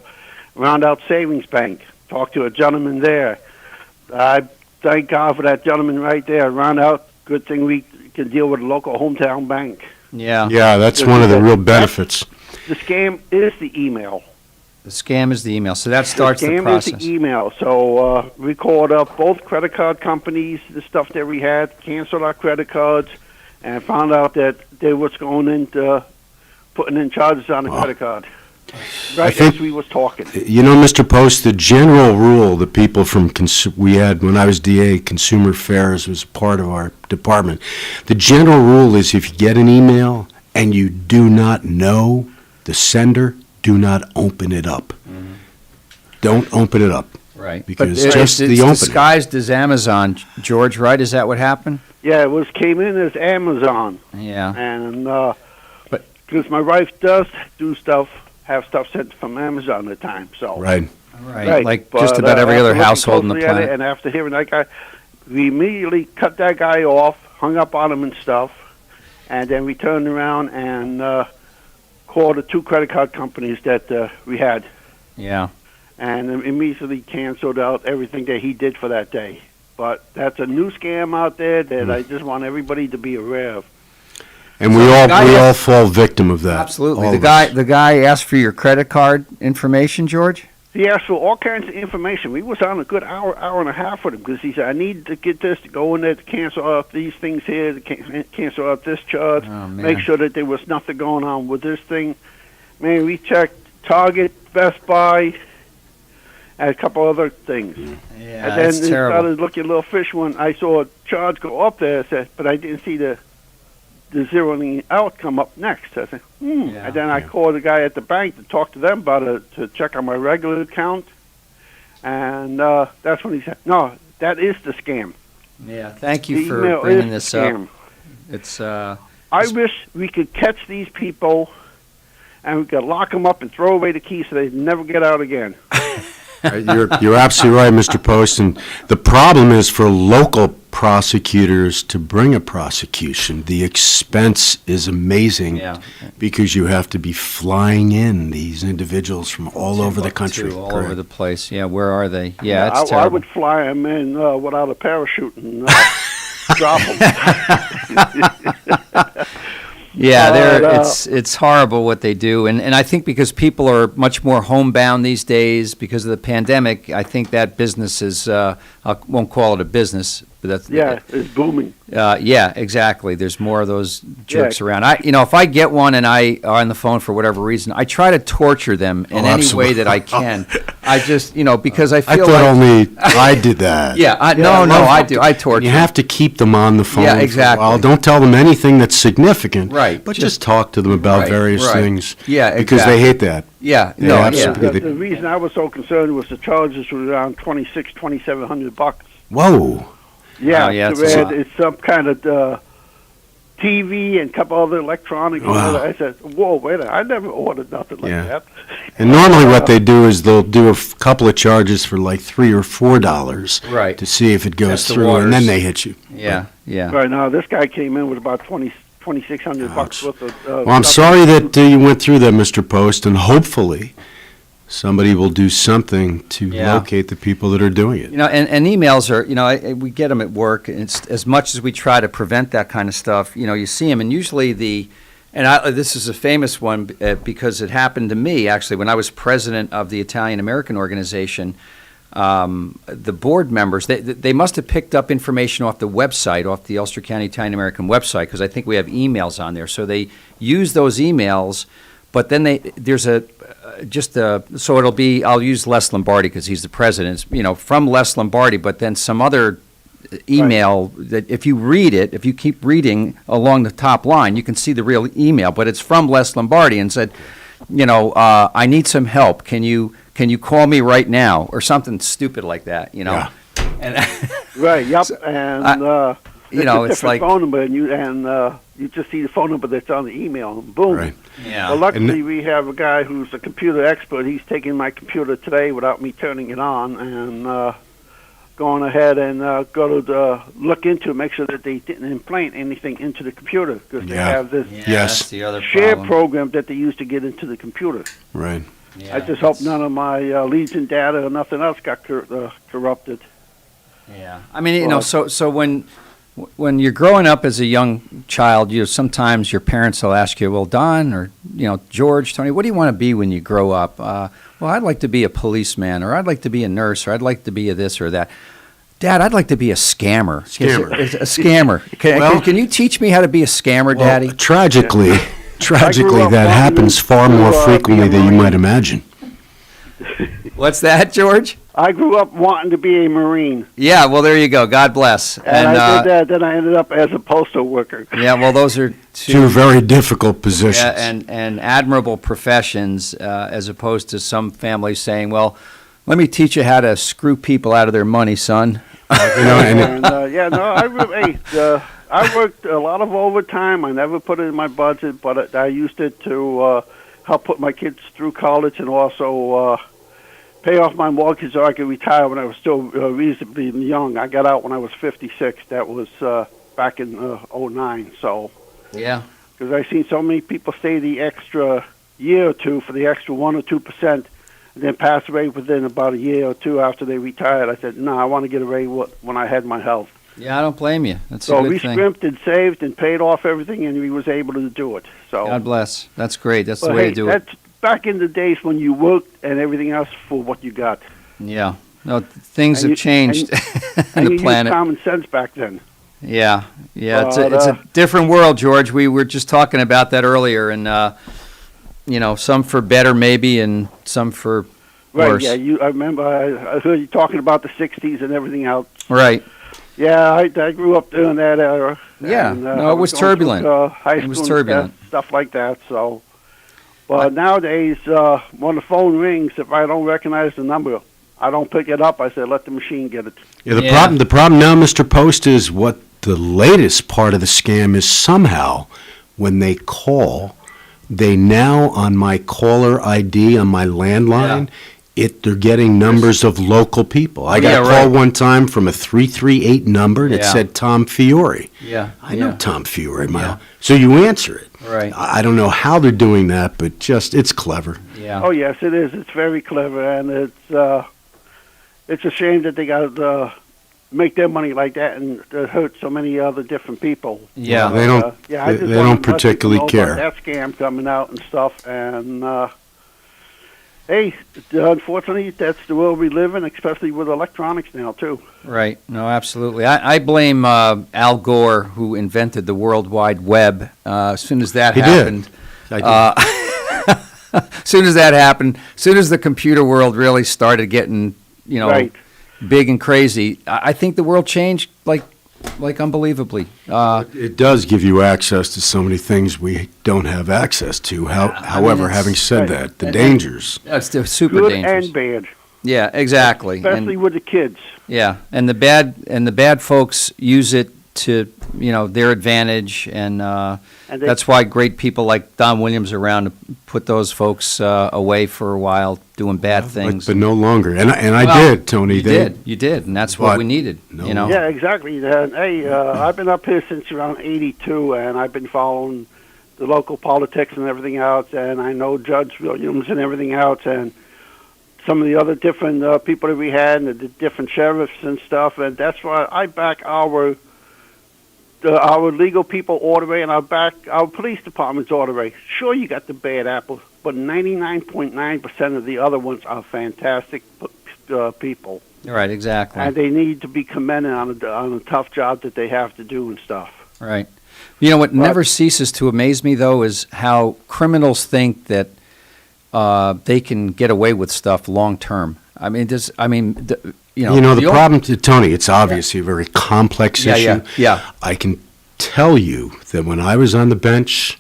Roundout Savings Bank, talked to a gentleman there. I thank God for that gentleman right there. Roundout, good thing we can deal with a local hometown bank.
Yeah.
Yeah, that's one of the real benefits.
The scam is the email.
The scam is the email, so that starts the process.
The scam is the email. So we called up both credit card companies, the stuff that we had, canceled our credit cards, and found out that they was going into putting in charges on the credit card.
I
Right
think-
as we was talking.
You know, Mr. Post, the general rule that people from, we had, when I was DA, Consumer Affairs was part of our department. The general rule is if you get an email and you do not know the sender, do not open it up. Don't open it up.
Right.
Because
But
just
it's
the opening.
disguised as Amazon, George, right? Is that what happened?
Yeah, it came in as Amazon.
Yeah.
And because my wife does have stuff sent from Amazon at times. So
Right.
Right. Like just about every
after
other
looking
household on the
closely at it,
planet.
and after hearing that guy, we immediately cut that guy off, hung up on him and stuff, and then we turned around and called the 2 credit card companies that we had,
Yeah.
and immediately canceled out everything that he did for that day. But that's a new scam out there that I just want everybody to be aware of.
And we all fall victim of that.
Absolutely.
All
The
of us.
guy asked for your credit card information, George?
He asked for all kinds of information. We was on a good hour and a half with him because he said, I need to get this to go in there to cancel out these things here, to cancel out this charge, make sure that there was nothing going on with this thing. Man, we checked Target, Best Buy, and a couple other things.
Yeah,
and then
that's
it
terrible.
started looking a little fish when I saw a charge go up there, but I didn't see the zeroing out come up next. I said, and then I called the guy at the bank to talk to them about it, to check on my regular account. And that's when he said, no, that is the scam.
Yeah, thank you
The
for
email
bringing
is
this
scam.
up. It's
I wish we could catch these people and we could lock them up and throw away the key so they never get out again.
You're absolutely right, Mr. Post. And the problem is for local prosecutors to bring a prosecution. The expense is amazing because you have to be flying in these individuals from all over the country.
all over the place. Yeah, where are they? Yeah,
Yeah,
it's
I
terrible.
would fly them in without a parachute and drop them.
Yeah, it's horrible what they do, and I think because people are much more homebound these days because of the pandemic, I think that business is I won't call it a business, but that's
it's booming.
Yeah, exactly. There's more of those jerks
Yeah.
around. If I get one and I are on the phone for whatever reason, I try to torture them in any way that I can. I just because I feel
I thought
like
only I did that.
Yeah, I do. I torture.
You have to keep them on the phone.
Yeah,
for a
exactly.
while. Don't tell them anything that's significant.
Right.
But just talk to them about various
right.
things.
Yeah,
Because
exactly.
they hate that.
Yeah,
They
no,
absolutely.
The reason I was so concerned was the charges were around $2,700.
Whoa.
Yeah,
Oh, yeah,
so
it's a lot.
it's some kind of TV and a couple other electronics.
Wow.
I said, whoa, wait a minute, I never ordered nothing like
Yeah.
that.
And normally what they do is they'll do a couple of charges for like $3 or $4
Right.
to see if it goes
Test the
through, and then
waters.
they hit you.
Yeah.
Right now, this guy came in with about $2,600 worth of.
Well, I'm
stuff.
sorry that you went through that, Mr. Post, and hopefully somebody will do something to
Yeah.
locate the people that are doing it.
And emails are, we get them at work. And it's, as much as we try to prevent that kind of stuff, you see them, and usually this is a famous one because it happened to me actually when I was president of the Italian American organization. The board members, they must have picked up information off the website, off the Ulster County Italian American website, because I think we have emails on there. So they use those emails, but then so it'll be, I'll use Les Lombardi because he's the president, from Les Lombardi, but then some other email that if you keep reading along the top line, you can see the real email, but it's from Les Lombardi and said, I need some help. Can you call me right now, or something stupid like that? And
Right. Yep. And
it's
a different
like
phone number, and you just see the phone number that's on the email, and boom.
Right.
Yeah.
Well, luckily we have a guy who's a computer expert. He's taking my computer today without me turning it on, and going ahead and go to look into it, make sure that they didn't implant anything into the computer, because they have this
that's the other
share
problem.
program that they use to get into the computer.
Right.
Yeah,
I just hope none of my Legion data or nothing else got corrupted.
Yeah, I mean, so when you're growing up as a young child, sometimes your parents will ask you, well, Don, or George, Tony, what do you want to be when you grow up? Well, I'd like to be a policeman, or I'd like to be a nurse, or I'd like to be a this or that. Dad, I'd like to be a scammer. A scammer. Can you teach me how to be a scammer, Daddy?
Tragically, Tragically, that happens far more frequently than you might imagine.
What's that, George?
I grew up wanting to be a Marine.
Yeah, well, there you go. God bless.
And I did that. Then I ended up as a postal worker.
Yeah, well, those are
two very difficult positions.
Yeah, and admirable professions, as opposed to some families saying, well, let me teach you how to screw people out of their money, son.
I worked a lot of overtime. I never put it in my budget, but I used it to help put my kids through college and also pay off my mortgage so I could retire when I was still reasonably young. I got out when I was 56. That was back in 09. So
yeah,
because I seen so many people stay the extra year or two for the extra 1 or 2%, and then pass away within about a year or two after they retired. I said, no, I want to get away when I had my health.
Yeah, I don't blame you. That's a
so
good
we
thing.
scrimped and saved and paid off everything, and we was able to do it. So
God bless. That's great. That's the way to do it.
That's back in the days when you worked and everything else for what you got.
Yeah. No, things have changed
and
the
you
planet.
Used common sense back then.
Yeah. It's a different world, George. We were just talking about that earlier, and some for better maybe, and some for worse.
Right. Yeah. I remember. I heard you talking about the '60s and everything else.
Right.
Yeah, I grew up during that era.
Yeah,
and,
no, it was turbulent.
High school
it was turbulent.
Stuff like that. So, but nowadays, when the phone rings, if I don't recognize the number, I don't pick it up. I say, let the machine get it.
Yeah, the problem now, Mr. Post, is what the latest part of the scam is. Somehow, when they call, they now on my caller ID on my landline. They're getting numbers of local people. I got a call one time from a 338 number that said Tom Fiore.
Yeah.
I know Tom Fiore. So you answer it.
Right.
I don't know how they're doing that, but it's clever.
Yeah.
Oh, yes, it is. It's very clever, and it's a shame that they got to make their money like that and hurt so many other different people.
Yeah.
They don't. They don't particularly care.
That scam coming out and stuff, and hey, unfortunately, that's the world we live in, especially with electronics now, too.
Right. No, absolutely. I blame Al Gore, who invented the World Wide Web. As soon as that happened, as soon as the computer world really started getting, big and crazy, I think the world changed like unbelievably.
It does give you access to so many things we don't have access to. However, having said that, the dangers.
That's super
good
dangerous.
and bad.
Yeah, exactly.
Especially with the kids.
Yeah, and the bad folks use it to their advantage, and that's why great people like Don Williams are around to put those folks away for a while doing bad things.
But no longer, and I did, Tony.
You did, and that's what we needed.
Yeah, exactly. Hey, I've been up here since around '82, and I've been following the local politics and everything else, and I know Judge Williams and everything else, and some of the other different people that we had, and the different sheriffs and stuff, and that's why I back our legal people all the way, and our police departments all the way. Sure, you got the bad apples, but 99.9% of the other ones are fantastic people.
Right, exactly.
And they need to be commended on a tough job that they have to do and stuff.
Right. You know what never ceases to amaze me, though, is how criminals think that they can get away with stuff long term. I mean,
the problem, Tony, it's obviously a very complex issue.
Yeah.
I can tell you that when I was on the bench,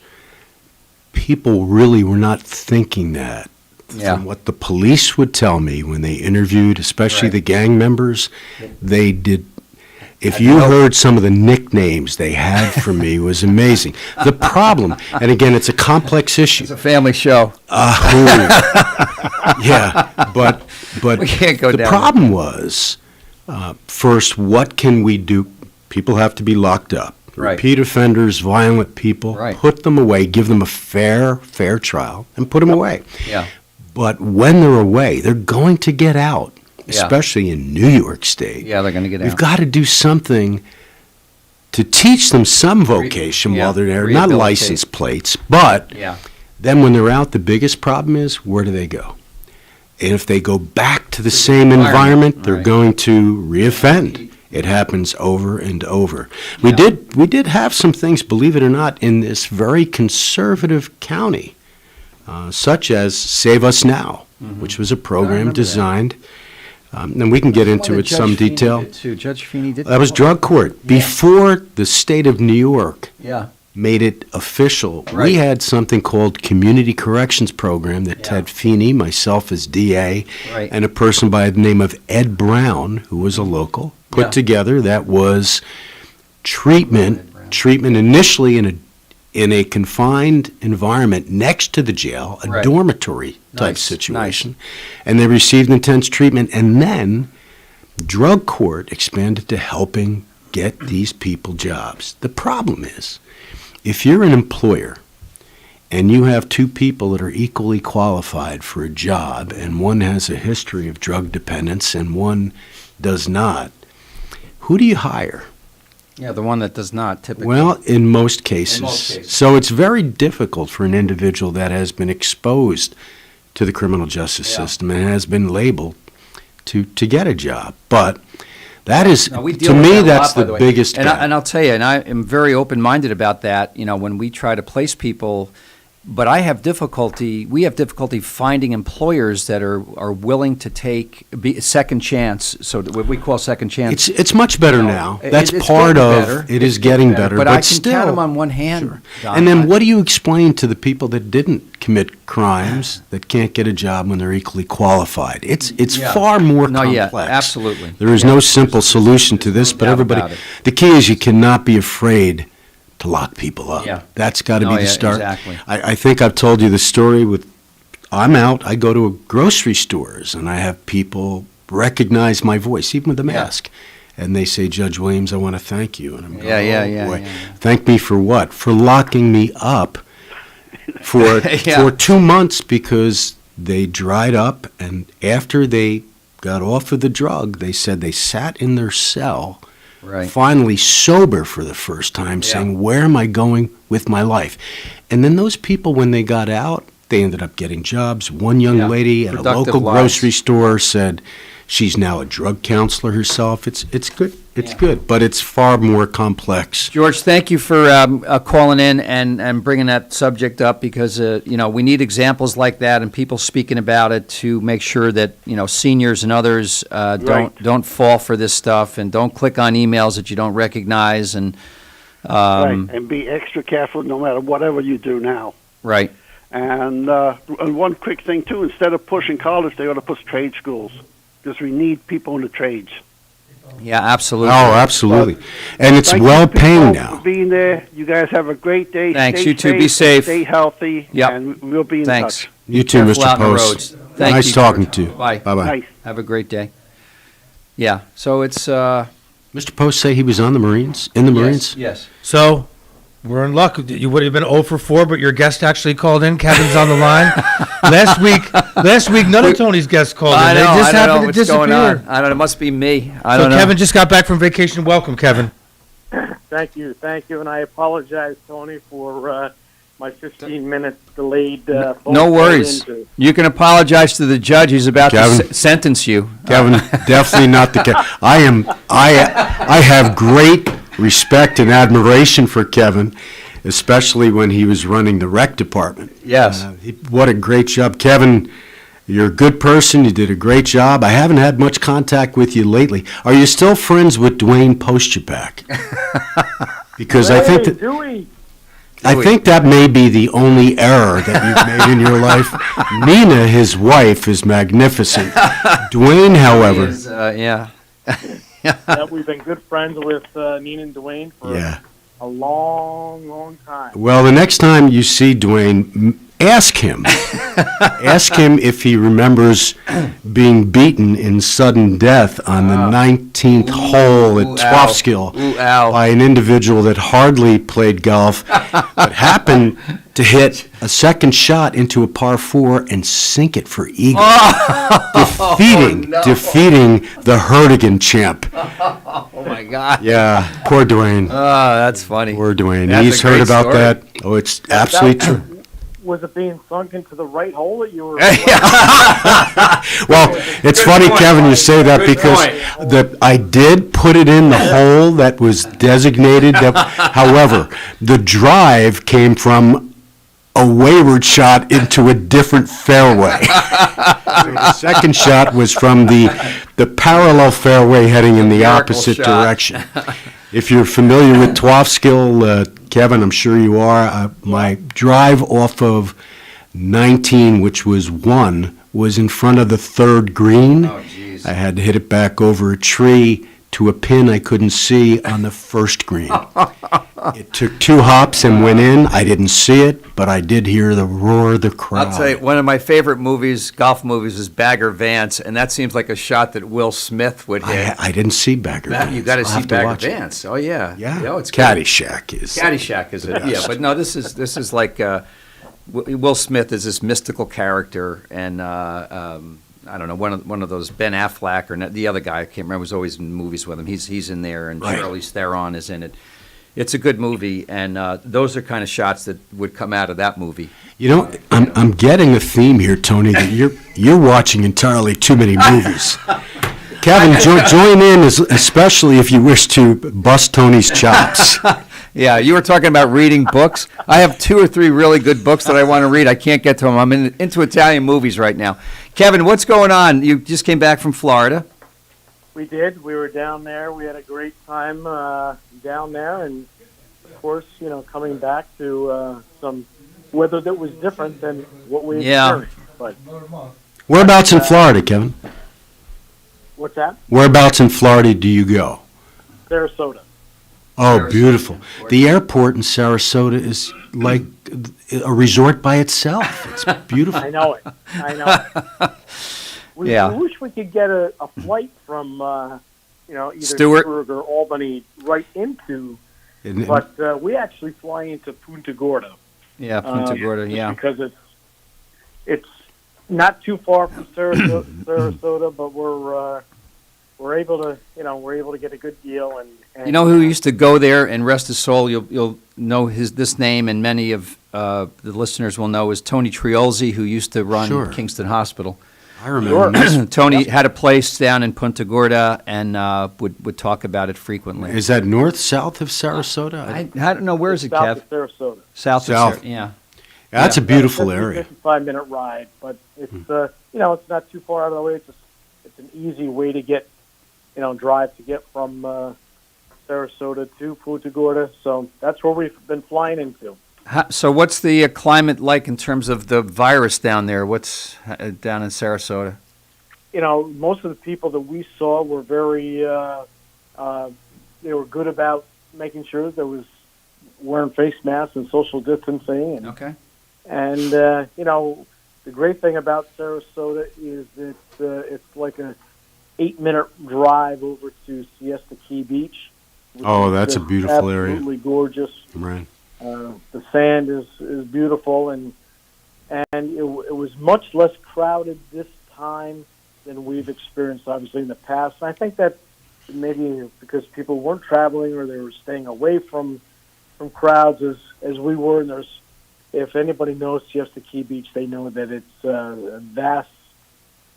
people really were not thinking that.
Yeah.
From what the police would tell me when they interviewed, especially the gang members, they did. If you heard some of the nicknames they had for me, it was amazing. The problem, and again, it's a complex issue.
It's a family show.
Yeah, but
we can't go
the
down
problem was, first, what can we do? People have to be locked up.
Right.
Repeat offenders, violent people, put them away, give them a fair trial, and put them away.
Yeah.
But when they're away, they're going to get out, especially in New York State.
Yeah, they're going to get out.
We've got to do something to teach them some vocation while they're there, not license plates. But then when they're out, the biggest problem is, where do they go? And if they go back to the same environment, they're going to reoffend. It happens over and over. We did have some things, believe it or not, in this very conservative county, such as Save Us Now, which was a program designed, and we can get into it some detail.
Judge Feeney did.
That was drug court. Before the state of New York made it official, we had something called Community Corrections Program that Ted Feeney, myself as DA, and a person by the name of Ed Brown, who was a local, put together. That was treatment initially in a confined environment next to the jail, a dormitory type situation, and they received intense treatment, and then drug court expanded to helping get these people jobs. The problem is, if you're an employer and you have two people that are equally qualified for a job, and one has a history of drug dependence and one does not, who do you hire?
Yeah, the one that does not typically.
Well, in most cases. So it's very difficult for an individual that has been exposed to the criminal justice system and has been labeled to get a job. But that is, to me, that's the biggest.
And I'll tell you, and I am very open-minded about that, when we try to place people. But we have difficulty finding employers that are willing to take a second chance, so what we call second chance.
It's much better now. That's part of it. Is getting better,
but I can
still,
count them on one hand.
Sure. And then what do you explain to the people that didn't commit crimes that can't get a job when they're equally qualified? It's far more complex.
Absolutely.
There is no simple solution to this, but everybody. The key is you cannot be afraid to lock people up.
Yeah.
That's got to be the start.
Exactly.
I think I've told you the story with, I'm out, I go to grocery stores, and I have people recognize my voice, even with a mask. And they say, Judge Williams, I want to thank you. And I'm going, boy. Thank me for what? For locking me up for 2 months because they dried up, and after they got off of the drug, they said they sat in their cell finally sober for the first time, saying, where am I going with my life? And then those people, when they got out, they ended up getting jobs. One young lady at a local grocery store said she's now a drug counselor herself. It's good. It's good, but it's far more complex.
George, thank you for calling in and bringing that subject up, because we need examples like that and people speaking about it to make sure that seniors and others don't fall for this stuff, and don't click on emails that you don't recognize, and
and be extra careful no matter whatever you do now.
Right.
And one quick thing too: instead of pushing college, they ought to push trade schools, because we need people in the trades.
Yeah, absolutely.
Oh, absolutely. And it's well paying now.
For being there. You guys have a great day.
Thanks.
Stay
you too. Be safe.
Stay healthy.
Yep.
And we'll be in touch.
You too, Mr. Post. Nice
you,
talking
George.
to you.
Bye.
Bye-bye.
Nice.
Have a great day. Yeah. So it's.
Mr. Post say he was on the Marines? In the Marines?
Yes.
So we're in luck. You would have been 0 for 4, but your guest actually called in. Kevin's on the line. Last week, none of Tony's guests called in. They just happened to disappear.
I don't know. It must be me.
So Kevin just got back from vacation. Welcome, Kevin.
Thank you, and I apologize, Tony, for my 15 minutes delayed. Phone
no worries. You can apologize to the judge. He's about to sentence you.
Kevin, definitely not the case. I have great respect and admiration for Kevin, especially when he was running the rec department.
Yes.
What a great job. Kevin, you're a good person. You did a great job. I haven't had much contact with you lately. Are you still friends with Dwayne Postyapak? Because I think that may be the only error that you've made in your life. Nina, his wife, is magnificent. Dwayne, however.
We've been good friends with Nina and Dwayne for a long, long time.
Well, the next time you see Dwayne, ask him. Ask him if he remembers being beaten in sudden death on the 19th hole at Swafskill by an individual that hardly played golf, but happened to hit a second shot into a par 4 and sink it for eagle, defeating the Hertigan champ.
Oh my God!
Yeah, poor Dwayne.
Oh, that's funny.
Poor Dwayne.
That's
He's heard about that. Oh, it's absolutely true.
Was it being sunk into the right hole that you were?
Well, it's funny, Kevin, you say that because I did put it in the hole that was designated. However, the drive came from a wayward shot into a different fairway. So the second shot was from the parallel fairway heading in the opposite direction. If you're familiar with Twofskill, Kevin, I'm sure you are, my drive off of 19, which was 1, was in front of the third green.
Oh, geez.
I had to hit it back over a tree to a pin I couldn't see on the first green. It took 2 hops and went in. I didn't see it, but I did hear the roar of the crowd.
I'll tell you, one of my favorite movies, golf movies, is Bagger Vance, and that seems like a shot that Will Smith would hit.
I didn't see Bagger Vance.
You got to see
have to
Bagger
watch it.
Vance. Oh yeah,
Yeah.
Oh, it's
Caddyshack is.
Caddyshack is it? Yeah, but no, this is like Will Smith is this mystical character, and I don't know, one of those Ben Affleck or the other guy I can't remember, was always in movies with him. He's in there, and
Right.
Charlize Theron is in it. It's a good movie, and those are kind of shots that would come out of that movie.
You know, I'm getting a theme here, Tony, that you're watching entirely too many movies. Kevin, join in, especially if you wish to bust Tony's chops.
Yeah, you were talking about reading books. I have 2 or 3 really good books that I want to read. I can't get to them. I'm into Italian movies right now. Kevin, what's going on? You just came back from Florida.
We did. We were down there. We had a great time down there, and of course, coming back to some weather that was different than what we experienced. But
Whereabouts in Florida, Kevin?
what's that?
Whereabouts in Florida do you go?
Sarasota.
Oh, beautiful. The airport in Sarasota is like a resort by itself. It's beautiful.
I know it. We wish we could get a flight from either
Stewart
Pittsburgh or Albany right into, but we actually fly into Punta Gorda.
Yeah, Punta Gorda.
Just because it's not too far from Sarasota, but we're able to get a good deal. And
you know who used to go there, and rest his soul, you'll know this name, and many of the listeners will know, is Tony Triolzi, who used to run Kingston Hospital.
I remember.
Tony had a place down in Punta Gorda and would talk about it frequently.
Is that north, south of Sarasota?
I don't know. Where is it,
south
Kev?
of Sarasota.
South. Yeah.
That's a beautiful area.
It's a 55-minute ride, but it's it's not too far out of the way. It's an easy way to get drive to get from Sarasota to Punta Gorda. So that's where we've been flying into.
So what's the climate like in terms of the virus down there? What's down in Sarasota?
Most of the people that we saw were very, they were good about making sure that there was wearing face masks and social distancing. And,
okay.
And, the great thing about Sarasota is that it's like a 8-minute drive over to Siesta Key Beach.
Oh, that's a beautiful area.
Absolutely gorgeous.
Right.
The sand is beautiful, and it was much less crowded this time than we've experienced, obviously, in the past. And I think that maybe because people weren't traveling or they were staying away from crowds as we were. And if anybody knows Siesta Key Beach, they know that it's vast,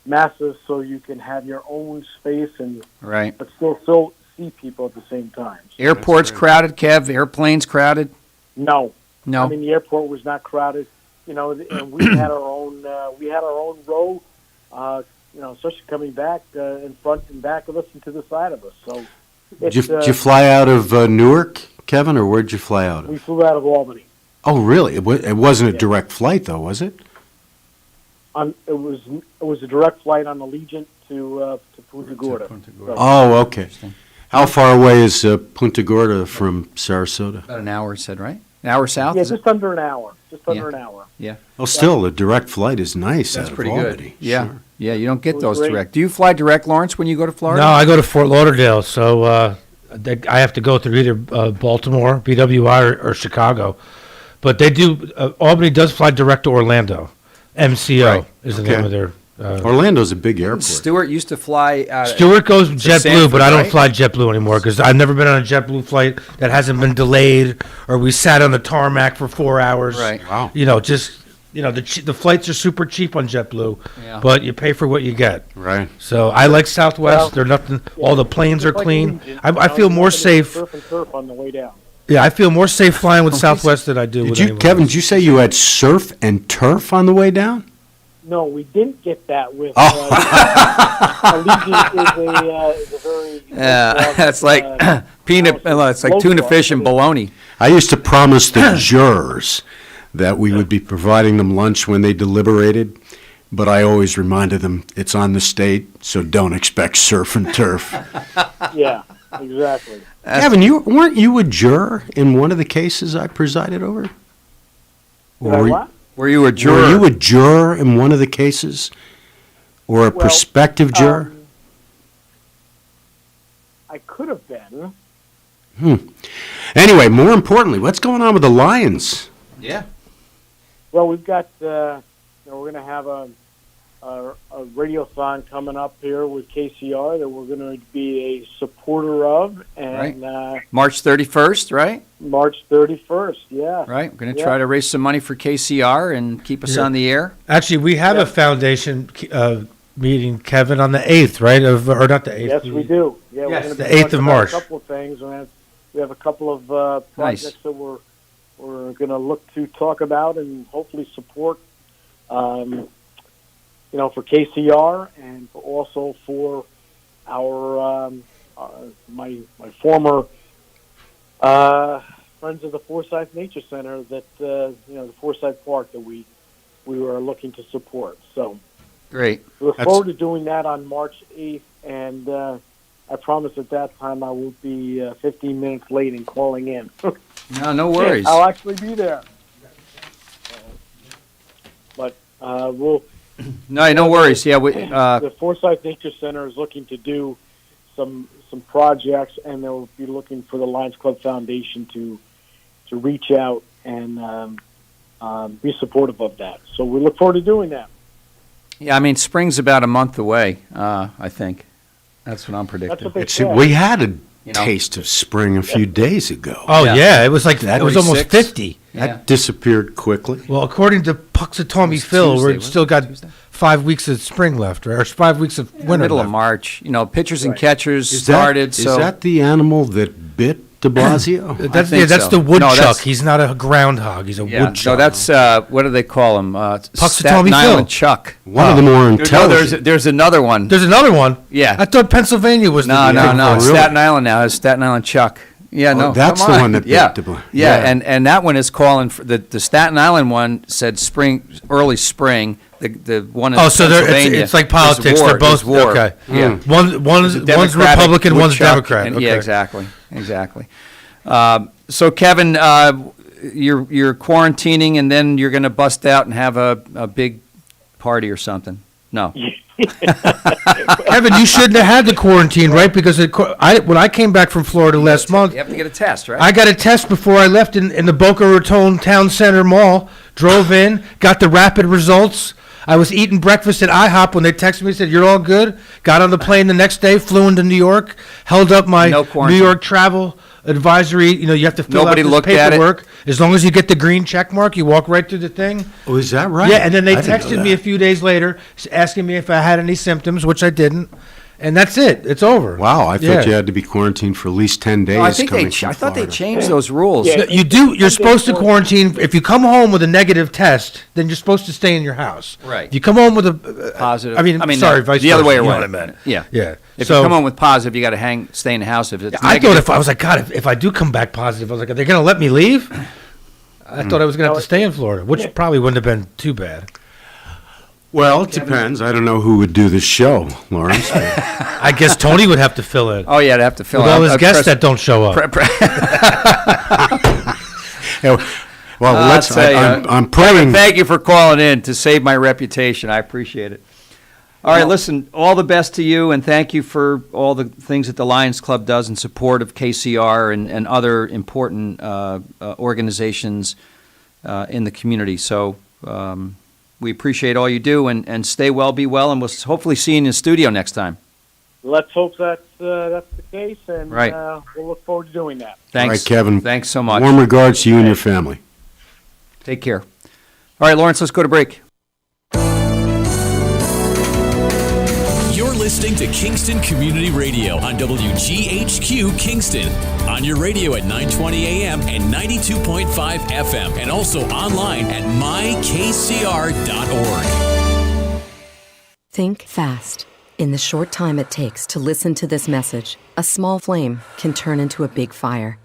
massive, so you can have your own space but still see people at the same time.
Airport's crowded, Kev? Airplanes crowded?
No.
No.
I mean, the airport was not crowded, and we had our own row, especially coming back in front and back of us and to the side of us. So,
Did you fly out of Newark, Kevin, or where'd you fly out of?
We flew out of Albany.
Oh, really? It wasn't a direct flight, though, was it?
It was a direct flight on Allegiant to Punta Gorda.
Oh, okay. How far away is Punta Gorda from Sarasota?
About an hour, it said, right? An hour south?
Yeah, just under an hour. An hour.
Yeah.
Well, still, a direct flight is nice.
That's
out
pretty
of
good.
Albany.
Yeah.
Sure.
Yeah, you don't get those
great.
direct. Do you fly direct, Lawrence, when you go to Florida?
No, I go to Fort Lauderdale, so I have to go through either Baltimore, BWI, or Chicago. But they do. Albany does fly direct to Orlando. MCO is the name of their.
Orlando's a big airport.
Stewart used to fly.
Stewart goes JetBlue,
Sanford,
but I don't
right?
fly JetBlue anymore because I've never been on a JetBlue flight that hasn't been delayed or we sat on the tarmac for 4 hours.
Right.
Wow.
the flights are super cheap on JetBlue,
Yeah.
but you pay for what you get.
Right.
So I like Southwest. They're nothing. All the planes are clean. I feel more safe.
Surf and turf on the way down.
Yeah, I feel more safe flying with Southwest than I do with anyone
Kevin,
else.
did you say you had surf and turf on the way down?
No, we didn't get that with.
Oh.
Allegiant is a very.
That's like peanut. It's like tuna fish and bologna.
I used to promise the jurors that we would be providing them lunch when they deliberated, but I always reminded them it's on the state, so don't expect surf and turf.
Yeah, exactly.
Kevin, weren't you a juror in one of the cases I presided over?
Were you a juror?
Were you a juror in one of the cases, or a prospective juror?
I could have been.
Anyway, more importantly, what's going on with the Lions?
Yeah.
Well, we've got. We're going to have a radiothon coming up here with KCR that we're going to be a supporter of, and
March 31st, right?
March 31st, yeah.
Right. We're going to try to raise some money for KCR and keep us on the air.
Actually, we have a foundation meeting, Kevin, on the 8th, right? Or not the 8th.
Yes, we do. Yeah,
Yes,
we're
the
going to
8th of March.
A couple of things. We have a couple of projects that we're going to look to talk about and hopefully support. For KCR and also for our my former friends of the Forsyth Nature Center that the Forsyth Park that we were looking to support. So
great.
We look forward to doing that on March 8th, and I promise at that time I will be 15 minutes late in calling in.
No worries.
I'll actually be there. But we'll.
No worries. Yeah,
the Forsyth Nature Center is looking to do some projects, and they'll be looking for the Lions Club Foundation to reach out and be supportive of that. So we look forward to doing that.
Yeah, I mean, spring's about a month away. I think that's what I'm predicting.
We had a taste of spring a few days ago.
Oh yeah, it was like it was almost 50.
That disappeared quickly.
Well, according to Puxatomi Phil, we've still got 5 weeks of spring left, right? Or 5 weeks of winter
Middle
left.
of March. Pitchers and catchers started.
Is that the animal that bit de Blasio?
That's the woodchuck. He's not a groundhog. He's a woodchuck.
No, that's what do they call him?
Puxatomi
Staten
Phil.
Island Chuck.
One of the more intelligent.
No, there's another one.
There's another one.
Yeah.
I thought Pennsylvania was
No.
Really?
Staten Island now is Staten Island Chuck. Yeah, no,
that's
come
the
on.
one that
yeah.
bit de Blasio.
Yeah, and that one is calling for the Staten Island one said early spring. The one in Pennsylvania.
It's like politics. They're both
war.
Okay.
Yeah.
One's Republican, one's Democrat.
And,
okay.
Yeah, exactly. So Kevin, you're quarantining, and then you're going to bust out and have a big party or something. No.
Kevin, you shouldn't have had the quarantine, right? Because when I came back from Florida last month,
you have to get a test, right?
I got a test before I left in the Boca Raton Town Center Mall. Drove in, got the rapid results. I was eating breakfast at IHOP when they texted me and said, "You're all good." Got on the plane the next day, flew into New York, held up my New York travel advisory. You have to fill out this paperwork. As long as you get the green check mark, you walk right through the thing.
Oh, is that right?
Yeah, and then they texted me a few days later asking me if I had any symptoms, which I didn't. And that's it. It's over.
Wow, I thought you had to be quarantined for at least 10 days.
No, I think
I
thought they changed those rules.
Yeah, you do. You're supposed to quarantine. If you come home with a negative test, then you're supposed to stay in your house.
Right.
If you come home with a
positive.
I mean, sorry, vice
the other
versa,
way
you know
around.
what I meant.
Yeah.
Yeah.
If you come home with positive, you got to stay in the house. If it's
I
negative,
thought I was like, God, if I do come back positive, I was like, are they going to let me leave? I thought I was going to have to stay in Florida, which probably wouldn't have been too bad.
Well, it depends. I don't know who would do this show, Lawrence.
I guess Tony would have to fill in.
Oh, yeah, I'd have to fill in.
With all his guests that don't show up.
I'm praying.
Thank you for calling in to save my reputation. I appreciate it. All right, listen, all the best to you, and thank you for all the things that the Lions Club does in support of KCR and other important organizations in the community. So we appreciate all you do, and stay well, be well, and we'll hopefully see you in the studio next time.
Let's hope that's the case, and
Right.
We'll look forward to doing that.
Thanks,
All right, Kevin.
Thanks so much.
Warm regards to you and your family.
Take care. All right, Lawrence, let's go to break.
You're listening to Kingston Community Radio on WGHQ Kingston. On your radio at 920 AM and 92.5 FM, and also online at mykcr.org.
Think fast. In the short time it takes to listen to this message, a small flame can turn into a big fire.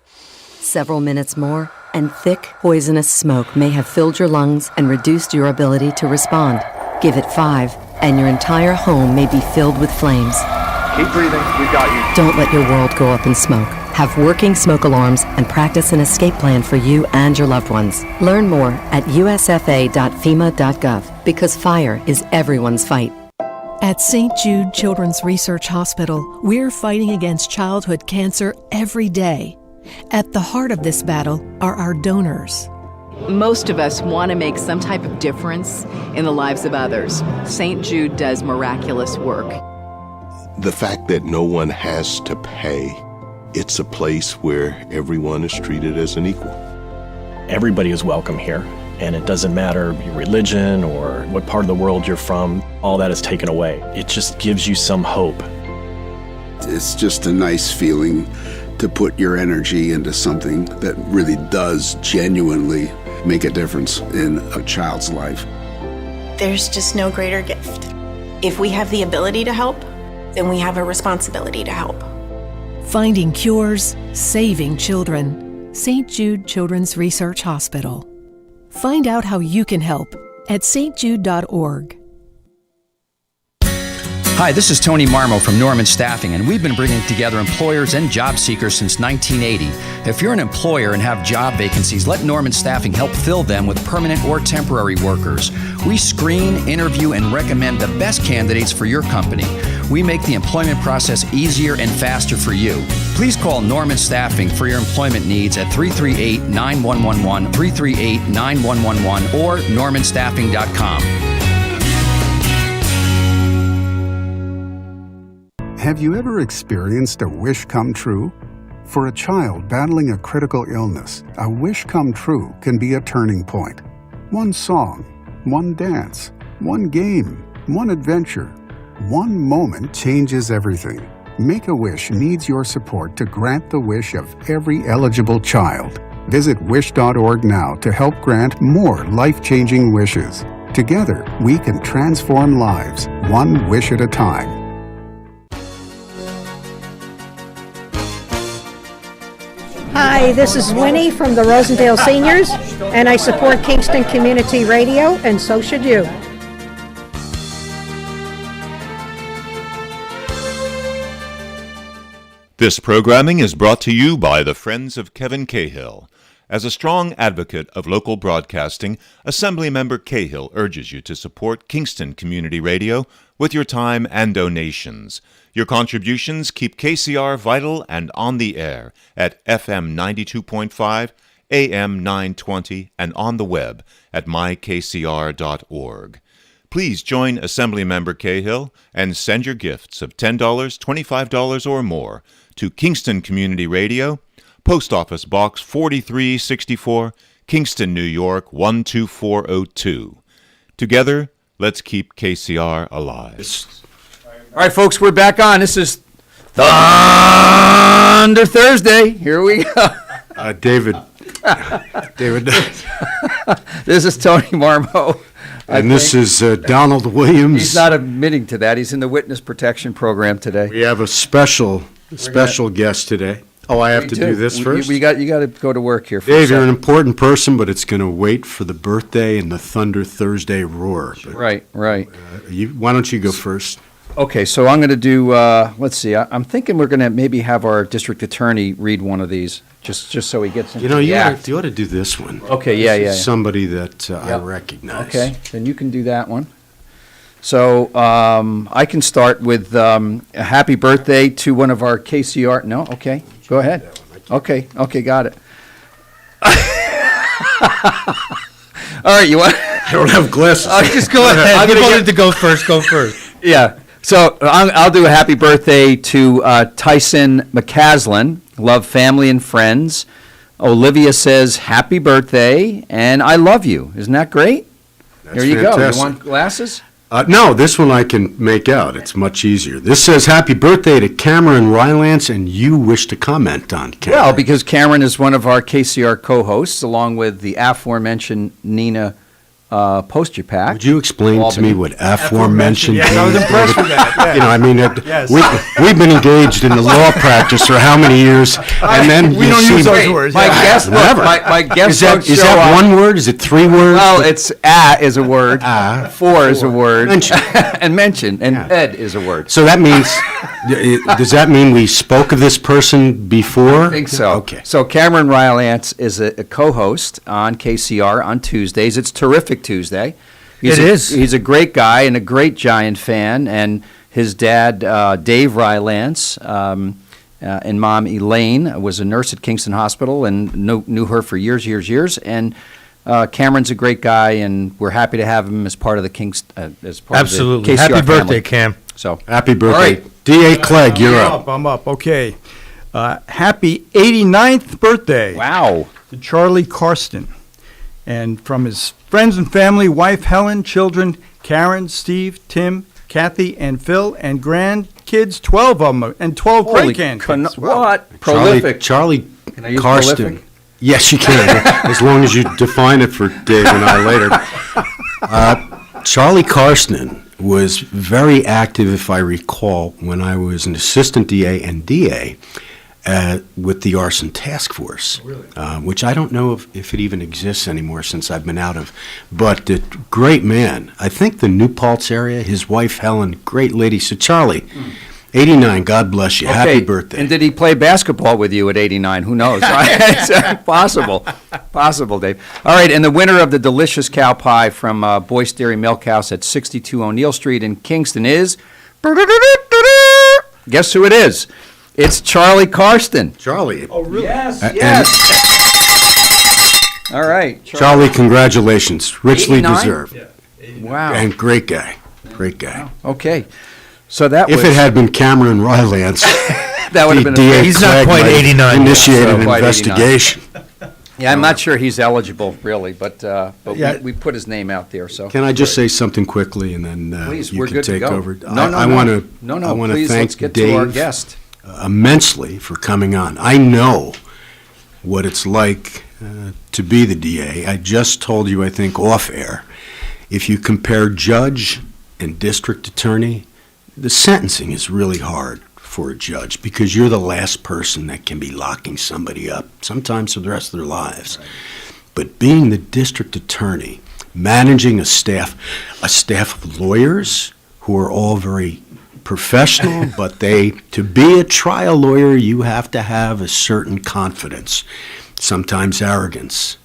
Several minutes more, and thick, poisonous smoke may have filled your lungs and reduced your ability to respond. Give it 5, and your entire home may be filled with flames.
Keep breathing. We got you.
Don't let your world go up in smoke. Have working smoke alarms and practice an escape plan for you and your loved ones. Learn more at usfa.fema.gov, because fire is everyone's fight.
At St. Jude Children's Research Hospital, we're fighting against childhood cancer every day. At the heart of this battle are our donors.
Most of us want to make some type of difference in the lives of others. St. Jude does miraculous work.
The fact that no one has to pay, it's a place where everyone is treated as an equal.
Everybody is welcome here, and it doesn't matter your religion or what part of the world you're from. All that is taken away. It just gives you some hope.
It's just a nice feeling to put your energy into something that really does genuinely make a difference in a child's life.
There's just no greater gift. If we have the ability to help, then we have a responsibility to help.
Finding cures, saving children. St. Jude Children's Research Hospital. Find out how you can help at stjude.org.
Hi, this is Tony Marmo from Norman Staffing, and we've been bringing together employers and job seekers since 1980. If you're an employer and have job vacancies, let Norman Staffing help fill them with permanent or temporary workers. We screen, interview, and recommend the best candidates for your company. We make the employment process easier and faster for you. Please call Norman Staffing for your employment needs at 338-9111, 338-9111, or normanstaffing.com.
Have you ever experienced a wish come true? For a child battling a critical illness, a wish come true can be a turning point. One song, one dance, one game, one adventure, one moment changes everything. Make-A-Wish needs your support to grant the wish of every eligible child. Visit wish.org now to help grant more life-changing wishes. Together, we can transform lives, one wish at a time.
Hi, this is Winnie from the Rosendale Seniors, and I support Kingston Community Radio, and so should you.
This programming is brought to you by the Friends of Kevin Cahill. As a strong advocate of local broadcasting, Assemblymember Cahill urges you to support Kingston Community Radio with your time and donations. Your contributions keep KCR vital and on the air at FM 92.5, AM 920, and on the web at mykcr.org. Please join Assemblymember Cahill and send your gifts of $10, $25, or more to Kingston Community Radio, Post Office Box 4364, Kingston, New York 12402. Together, let's keep KCR alive.
All right, folks, we're back on. This is Thunder Thursday. Here we go.
David.
This is Tony Marmo.
And this is Donald Williams.
He's not admitting to that. He's in the witness protection program today.
We have a special guest today. Oh, I have to do this first?
You got to go to work here.
Dave, you're an important person, but it's going to wait for the birthday and the Thunder Thursday roar. But,
right.
Why don't you go first?
Okay, so I'm going to do, let's see, I'm thinking we're going to maybe have our district attorney read one of these, just so he gets into the act.
You ought to do this one.
Okay,
This
yeah.
is somebody that I recognize.
Okay, then you can do that one. So I can start with a happy birthday to one of our KCR, no? Okay, go ahead. Okay, got it. All right, you want?
I don't have glasses.
Just go ahead. You wanted to go first. Go first.
Yeah. So I'll do a happy birthday to Tyson McCaslin. Love family and friends. Olivia says happy birthday and I love you. Isn't that great? There you go.
fantastic.
You want glasses?
No, this one I can make out. It's much easier. This says, "Happy birthday to Cameron Rylance," and you wish to comment on Cameron.
Well, because Cameron is one of our KCR co-hosts, along with the aforementioned Nina Posterpak.
Would you explain to me what aforementioned
Yes, I was
means,
impressed
David?
with that, yeah.
You know, I mean,
Yes.
we've been engaged in the law practice for how many years, and then
We
you
don't
see
use those words.
My
yeah.
guest,
Never.
my guest
Is that one word? Is it 3 words?
Well, it's is a word, four is a word, and mention, and ed is a word.
So that means, does that mean we spoke of this person before?
I think so.
Okay.
So Cameron Rylance is a co-host on KCR on Tuesdays. It's Terrific Tuesday. He's a great guy and a great Giant fan, and his dad, Dave Rylance, and mom, Elaine, was a nurse at Kingston Hospital and knew her for years. And Cameron's a great guy, and we're happy to have him as part of the
Absolutely.
Of the KCR
Happy birthday,
family.
Cam.
So
happy birthday.
All right.
D.A. Clegg, you're up.
I'm up. Okay. Happy 89th birthday.
Wow.
To Charlie Karsten. And from his friends and family, wife Helen, children Karen, Steve, Tim, Kathy, and Phil, and grandkids, 12 of them, and 12
Holy
great-grandkids.
what? Prolific.
Charlie
Can I use
Karsten.
prolific?
Yes, you can, as long as you define it for Dave and I later. Charlie Karsten was very active, if I recall, when I was an assistant DA and DA with the arson task force, which I don't know if it even exists anymore since I've been out of. But a great man. I think the New Paltz area, his wife Helen, great lady. So Charlie, 89, God bless you. Happy birthday.
And did he play basketball with you at 89? Who knows? It's possible. Possible, Dave. All right, and the winner of the delicious cow pie from Boyce Dairy Milk House at 62 O'Neill Street in Kingston is... Guess who it is? It's Charlie Karsten.
Charlie.
Oh, really?
Yes,
And-
All right.
Charlie, congratulations. Richly
89?
deserved.
Wow.
And great guy. Great guy.
Okay. So that
If
was...
it had been Cameron Rylance,
that would have been...
DA
He's not
Clegg
quite
might
89 yet,
initiate
so
an
quite 89.
investigation.
Yeah, I'm not sure he's eligible, really, but
Yeah.
we put his name out there, so...
Can I just say something quickly, and then
Please,
you
we're
can
good to
take
go.
over?
No,
I want to
please,
thank
let's get
Dave
to our guest.
immensely for coming on. I know what it's like to be the DA. I just told you, I think, off air, if you compare judge and district attorney, the sentencing is really hard for a judge because you're the last person that can be locking somebody up, sometimes for the rest of their lives. Right. But being the district attorney, managing a staff of lawyers who are all very professional, but to be a trial lawyer, you have to have a certain confidence, sometimes arrogance.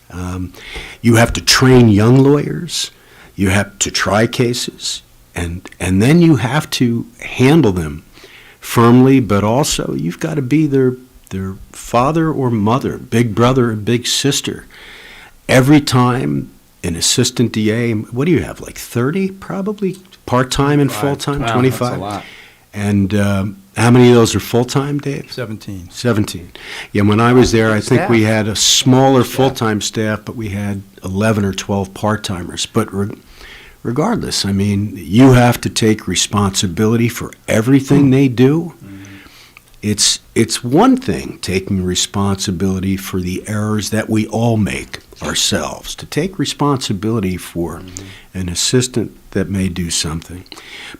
You have to train young lawyers. You have to try cases, and then you have to handle them firmly, but also you've got to be their father or mother, big brother or big sister. Every time an assistant DA, what do you have, like 30 probably? Part-time and full-time,
Wow,
25?
that's a lot.
And how many of those are full-time, Dave?
17.
17. Yeah, when I was there, I think
Staff.
we had a smaller full-time staff, but we had 11 or 12 part-timers. But regardless, I mean, you have to take responsibility for everything they do. It's one thing taking responsibility for the errors that we all make ourselves, to take responsibility for an assistant that may do something.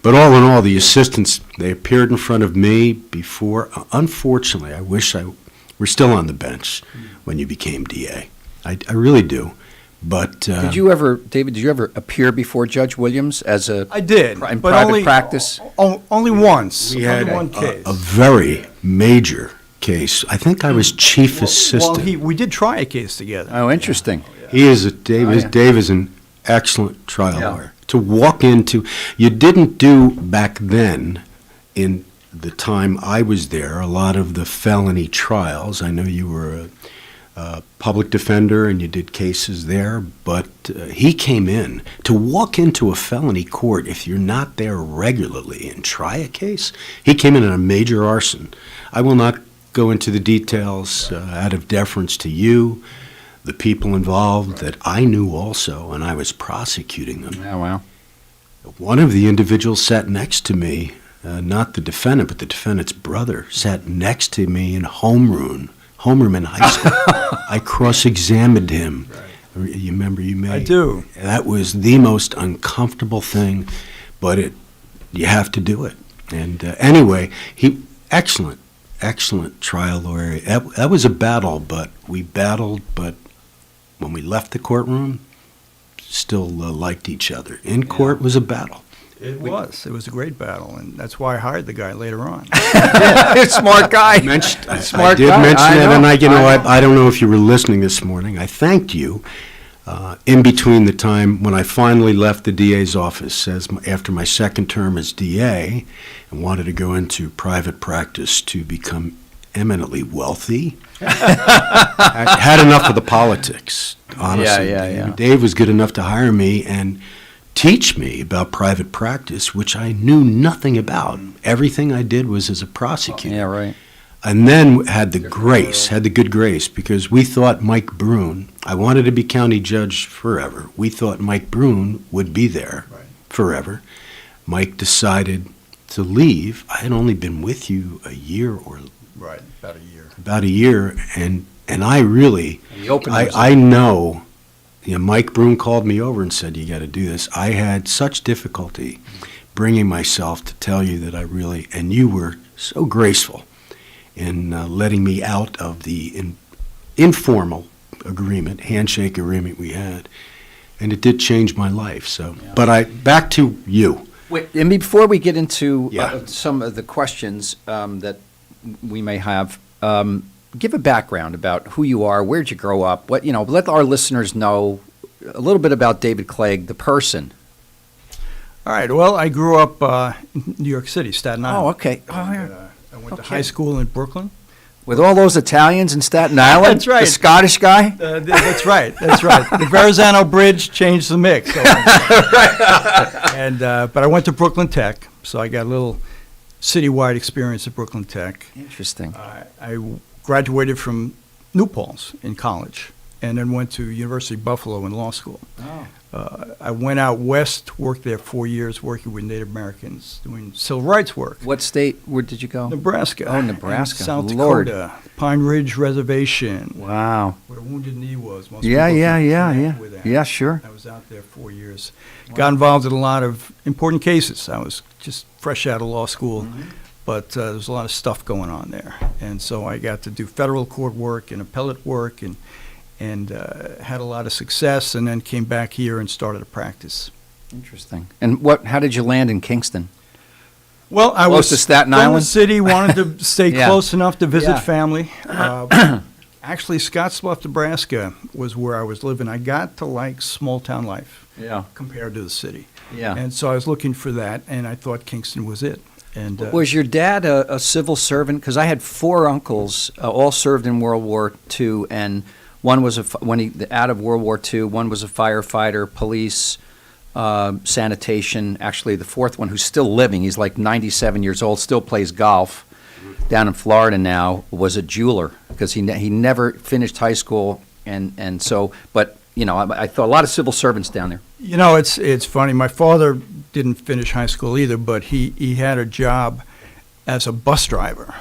But all in all, the assistants, they appeared in front of me before. Unfortunately, I wish I were still on the bench when you became DA. I really do. But
Did you ever, David, did you ever appear before Judge Williams as a...
I did.
In
but
private
only,
practice?
Only once.
we had
only one case.
a very major case. I think I was chief assistant.
Well, we did try a case together.
Oh, interesting.
He is Dave is an excellent trial lawyer. To walk into, you didn't do back then, in the time I was there, a lot of the felony trials. I know you were a public defender and you did cases there, but he came in. To walk into a felony court, if you're not there regularly and try a case, he came in on a major arson. I will not go into the details out of deference to you, the people involved that I knew also, and I was prosecuting them.
Oh, wow.
One of the individuals sat next to me, not the defendant, but the defendant's brother, sat next to me in homeroom in high school. I cross-examined him. Right. You remember you may?
I do.
That was the most uncomfortable thing, but you have to do it. And anyway, excellent trial lawyer. That was a battle, but we battled, but when we left the courtroom, still liked each other. In court was a battle.
It was a great battle, and that's why I hired the guy later on.
Smart guy.
I did mention it, and I don't know if you were listening this morning. I thanked you in between the time when I finally left the DA's office after my second term as DA and wanted to go into private practice to become eminently wealthy. I had enough of the politics, honestly.
Yeah.
Dave was good enough to hire me and teach me about private practice, which I knew nothing about. Everything I did was as a prosecutor.
Yeah, right.
And then had the good grace, because we thought Mike Brune, I wanted to be county judge forever. We thought Mike Brune would be there forever. Mike decided to leave. I had only been with you a year or...
Right, about a year.
About a year, and I really... I know... Mike Brune called me over and said, you got to do this. I had such difficulty bringing myself to tell you that I really, and you were so graceful in letting me out of the informal handshake agreement we had. And it did change my life. So, But back to you.
Wait, and before we get into some of the questions that we may have, give a background about who you are, where'd you grow up, let our listeners know a little bit about David Clegg, the person.
All right. Well, I grew up in New York City, Staten Island.
Oh, okay.
I went to high school in Brooklyn.
With all those Italians in Staten Island?
That's right.
The Scottish guy?
That's right. The Verrazano Bridge changed the mix. But I went to Brooklyn Tech, so I got a little citywide experience at Brooklyn Tech.
Interesting.
I graduated from New Paltz in college, and then went to University of Buffalo in law school.
Oh.
I went out west, worked there 4 years, working with Native Americans, doing civil rights work.
What state? Where did you go?
Nebraska.
Oh, Nebraska.
South
Lord.
Dakota, Pine Ridge Reservation.
Wow.
Where the Wounded Knee was. Most
Yeah.
with that.
Yeah, sure.
I was out there 4 years. Wow. Got involved in a lot of important cases. I was just fresh out of law school, but there was a lot of stuff going on there. And so I got to do federal court work and appellate work and had a lot of success, and then came back here and started a practice.
Interesting. And how did you land in Kingston?
Well, I
Close
was
to Staten
from
Island?
the city, wanted to stay
Yeah.
close enough to visit
Yeah.
family. Actually, Scottsbluff, Nebraska was where I was living. I got to like small town life compared to the city.
Yeah.
And so I was looking for that, and I thought Kingston was it. And
was your dad a civil servant? Because I had 4 uncles, all served in World War II, and one was out of World War II. One was a firefighter, police, sanitation. Actually, the 4th one, who's still living, he's like 97 years old, still plays golf down in Florida now, was a jeweler because he never finished high school, and so. But I thought a lot of civil servants down there.
It's funny. My father didn't finish high school either, but he had a job as a bus driver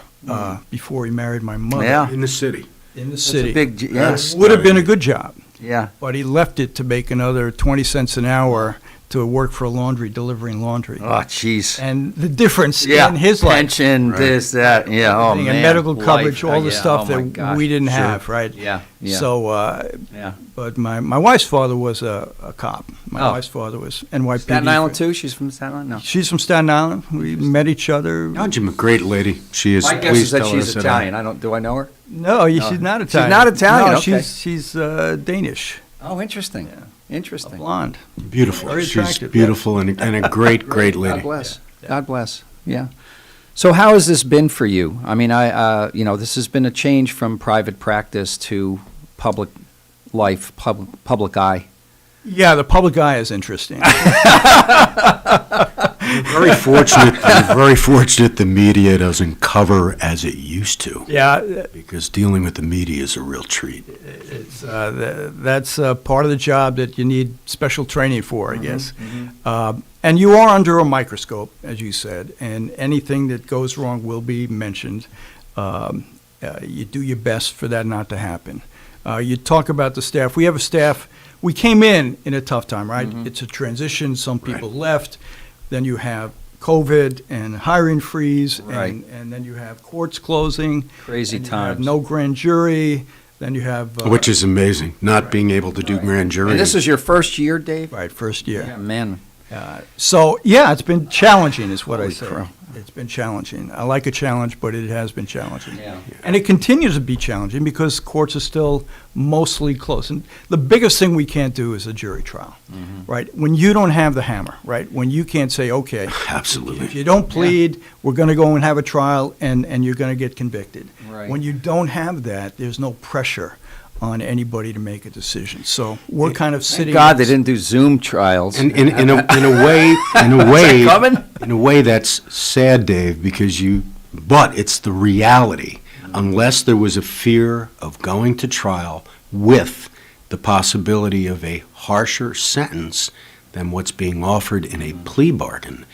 before he married my mother.
Yeah.
In the city.
In the city.
Yes.
Would have been a good job.
Yeah.
But he left it to make another 20 cents an hour to work for a laundry, delivering laundry.
Oh, jeez.
And the difference in his life.
Pension, this, that, yeah, oh, man.
And medical coverage,
Life,
all the stuff that
gosh.
we didn't
Sure.
have, right?
Yeah.
So, but my wife's father was a cop. My wife's father was NYPD.
Staten Island, too? She's from Staten Island? No.
She's from Staten Island. We met each other.
Oh, Jim, a great lady. She is.
My guess is that she's Italian. Do I know her?
No, she's not Italian.
She's not Italian,
No,
okay.
she's Danish.
Oh, interesting. Interesting.
A blonde.
Beautiful.
Very
She's
attractive.
beautiful and a great lady.
God bless. God bless. Yeah. So how has this been for you? I mean, this has been a change from private practice to public life, public eye.
Yeah, the public eye is interesting.
Very fortunate. Very fortunate the media doesn't cover as it used to.
Yeah.
Because dealing with the media is a real treat.
It's that's part of the job that you need special training for, I guess. And you are under a microscope, as you said, and anything that goes wrong will be mentioned. You do your best for that not to happen. You talk about the staff. We have a staff. We came in a tough time, right? It's a transition. Some people left. Then you have COVID and hiring freeze, and then you have courts closing.
Crazy
and you
times.
have no grand jury. Then you have
Which is amazing, not being able to do grand jury.
And this is your first year, Dave?
Right, first year.
Yeah, man.
So, yeah, it's been challenging is what I
Holy
say.
crow.
It's been challenging. I like a challenge, but it has been challenging.
Yeah.
And it continues to be challenging because courts are still mostly closed. And the biggest thing we can't do is a jury trial, right? When you don't have the hammer, right? When you can't say, okay,
absolutely.
If you don't plead, we're going to go and have a trial and you're going to get convicted.
Right.
When you don't have that, there's no pressure on anybody to make a decision. So we're kind of sitting.
Thank God they didn't do Zoom trials.
And in a way, in a way that's sad, Dave, but it's the reality. Unless there was a fear of going to trial with the possibility of a harsher sentence than what's being offered in a plea bargain,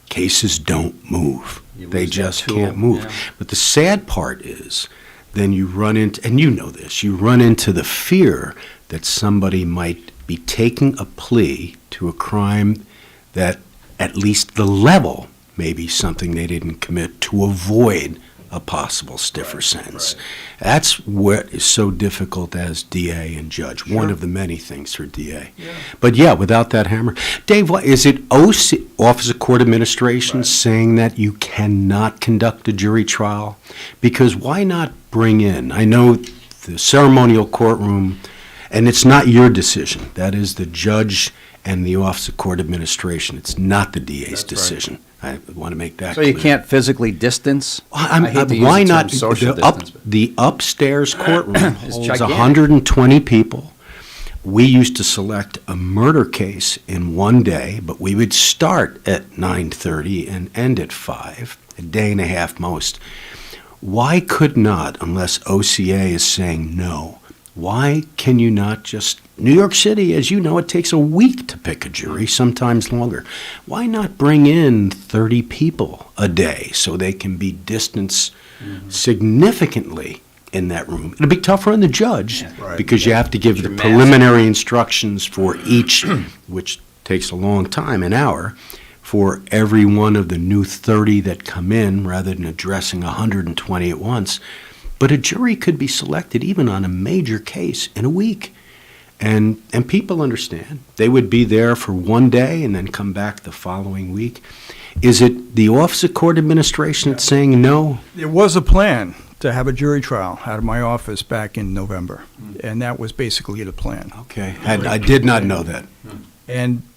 cases don't move. They just can't move.
Yeah.
But the sad part is, then you run into, and you know this, you run into the fear that somebody might be taking a plea to a crime that at least the level may be something they didn't commit to avoid a possible stiffer sentence. That's what is so difficult as DA and judge, one of the many things for DA. But yeah, without that hammer. Dave, what, is it Office of Court Administration saying that you cannot conduct a jury trial? Because why not bring in, I know the ceremonial courtroom, and it's not your decision, that is the judge and the Office of Court Administration. It's not the DA's decision. I want to make that
So
clear.
you can't physically distance?
I
hate to use
why
the term
not?
social distance, but-
The upstairs courtroom
It's
holds
gigantic.
120 people. We used to select a murder case in one day, but we would start at 9:30 and end at 5, a day and a half most. Why could not, unless OCA is saying no, why can you not just, New York City, as you know, it takes a week to pick a jury, sometimes longer. Why not bring in 30 people a day so they can be distanced significantly in that room? It'll be tougher on the judge because you have to give the preliminary instructions for each, which takes a long time, an hour, for every one of the new 30 that come in rather than addressing 120 at once. But a jury could be selected even on a major case in a week. And people understand. They would be there for one day and then come back the following week. Is it the Office of Court Administration that's saying no?
There was a plan to have a jury trial out of my office back in November, and that was basically the plan.
Okay, I did not know that.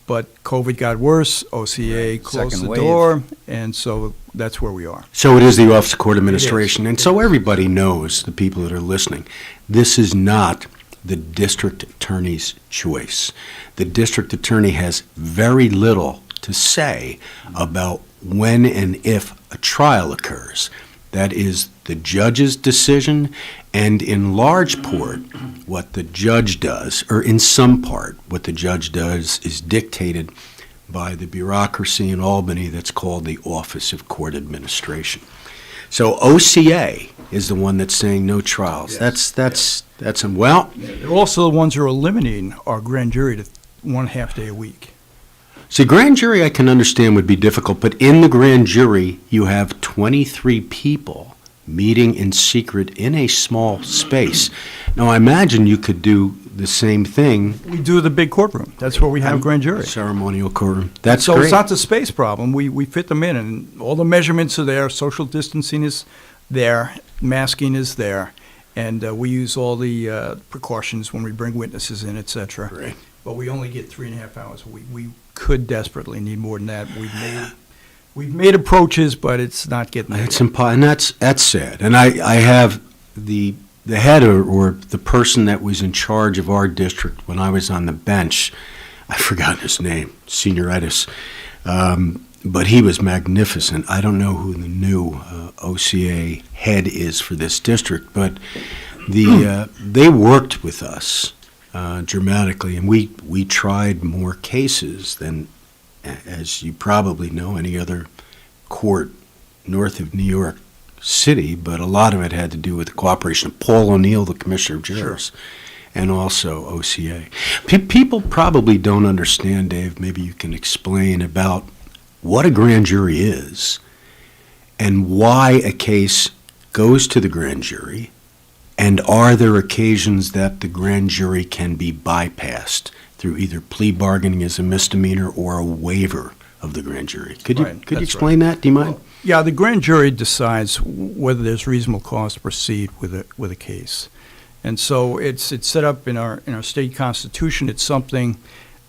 But COVID got worse, OCA closed
Second
the
wave.
door, and so that's where we are.
So it is the Office of Court Administration, and so everybody knows, the people that are listening, this is not the district attorney's choice. The district attorney has very little to say about when and if a trial occurs. That is the judge's decision, and in large part, what the judge does, or in some part, what the judge does is dictated by the bureaucracy in Albany that's called the Office of Court Administration. So OCA is the one that's saying no trials.
Yes.
That's well.
They're also the ones who are limiting our grand jury to 1.5 day a week.
See, grand jury I can understand would be difficult, but in the grand jury, you have 23 people meeting in secret in a small space. Now, I imagine you could do the same thing.
We do the big courtroom. That's where we have grand jury.
Ceremonial courtroom. That's
so
great.
it's not the space problem. We fit them in, and all the measurements are there. Social distancing is there. Masking is there. And we use all the precautions when we bring witnesses in, et cetera.
Right.
But we only get 3.5 hours a week. We could desperately need more than that. We've made approaches, but it's not getting there.
It's and that's sad. And I have the head or the person that was in charge of our district when I was on the bench. I've forgotten his name, senioritis. but he was magnificent. I don't know who the new OCA head is for this district, but they worked with us dramatically, and we tried more cases than, as you probably know, any other court north of New York City, but a lot of it had to do with the cooperation of Paul O'Neill, the Commissioner of Jurors, and also OCA. People probably don't understand, Dave, maybe you can explain about what a grand jury is and why a case goes to the grand jury, and are there occasions that the grand jury can be bypassed through either plea bargaining as a misdemeanor or a waiver of the grand jury? Could you explain that? Do you mind?
Yeah, the grand jury decides whether there's reasonable cause to proceed with a case. And so it's set up in our state constitution. It's something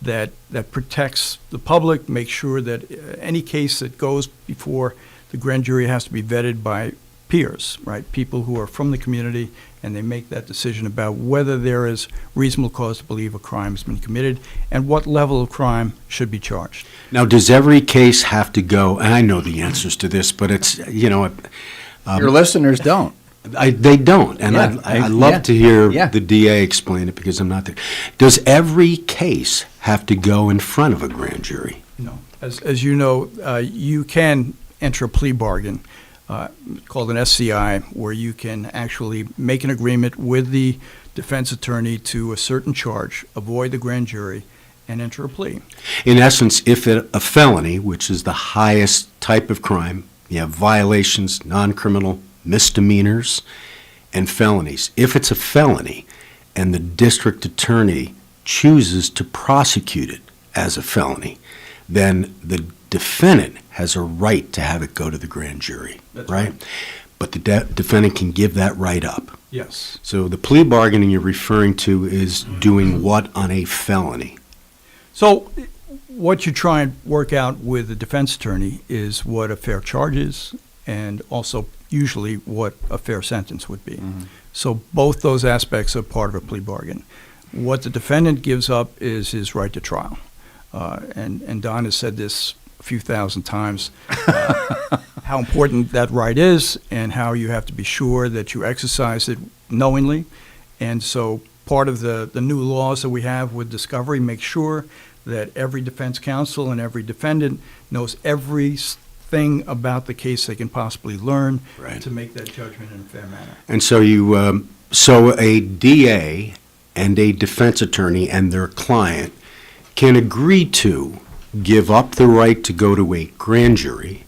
that protects the public, makes sure that any case that goes before the grand jury has to be vetted by peers, right? People who are from the community, and they make that decision about whether there is reasonable cause to believe a crime has been committed and what level of crime should be charged.
Now, does every case have to go, and I know the answers to this, but it's, your
listeners don't.
They don't, and I'd love to hear the DA explain it because I'm not there. Does every case have to go in front of a grand jury?
No. As you know, you can enter a plea bargain called an SCI, where you can actually make an agreement with the defense attorney to a certain charge, avoid the grand jury, and enter a plea.
In essence, if a felony, which is the highest type of crime, you have violations, non-criminal, misdemeanors, and felonies. If it's a felony and the district attorney chooses to prosecute it as a felony, then the defendant has a right to have it go to the grand jury, right? But the defendant can give that right up.
Yes.
So the plea bargaining you're referring to is doing what on a felony?
So what you try and work out with the defense attorney is what a fair charge is, and also usually what a fair sentence would be. Mm-hmm. So both those aspects are part of a plea bargain. What the defendant gives up is his right to trial. And Don has said this a few thousand times, how important that right is and how you have to be sure that you exercise it knowingly. And so part of the new laws that we have with discovery make sure that every defense counsel and every defendant knows everything about the case they can possibly learn to make that judgment in a fair manner.
And so so a DA and a defense attorney and their client can agree to give up the right to go to a grand jury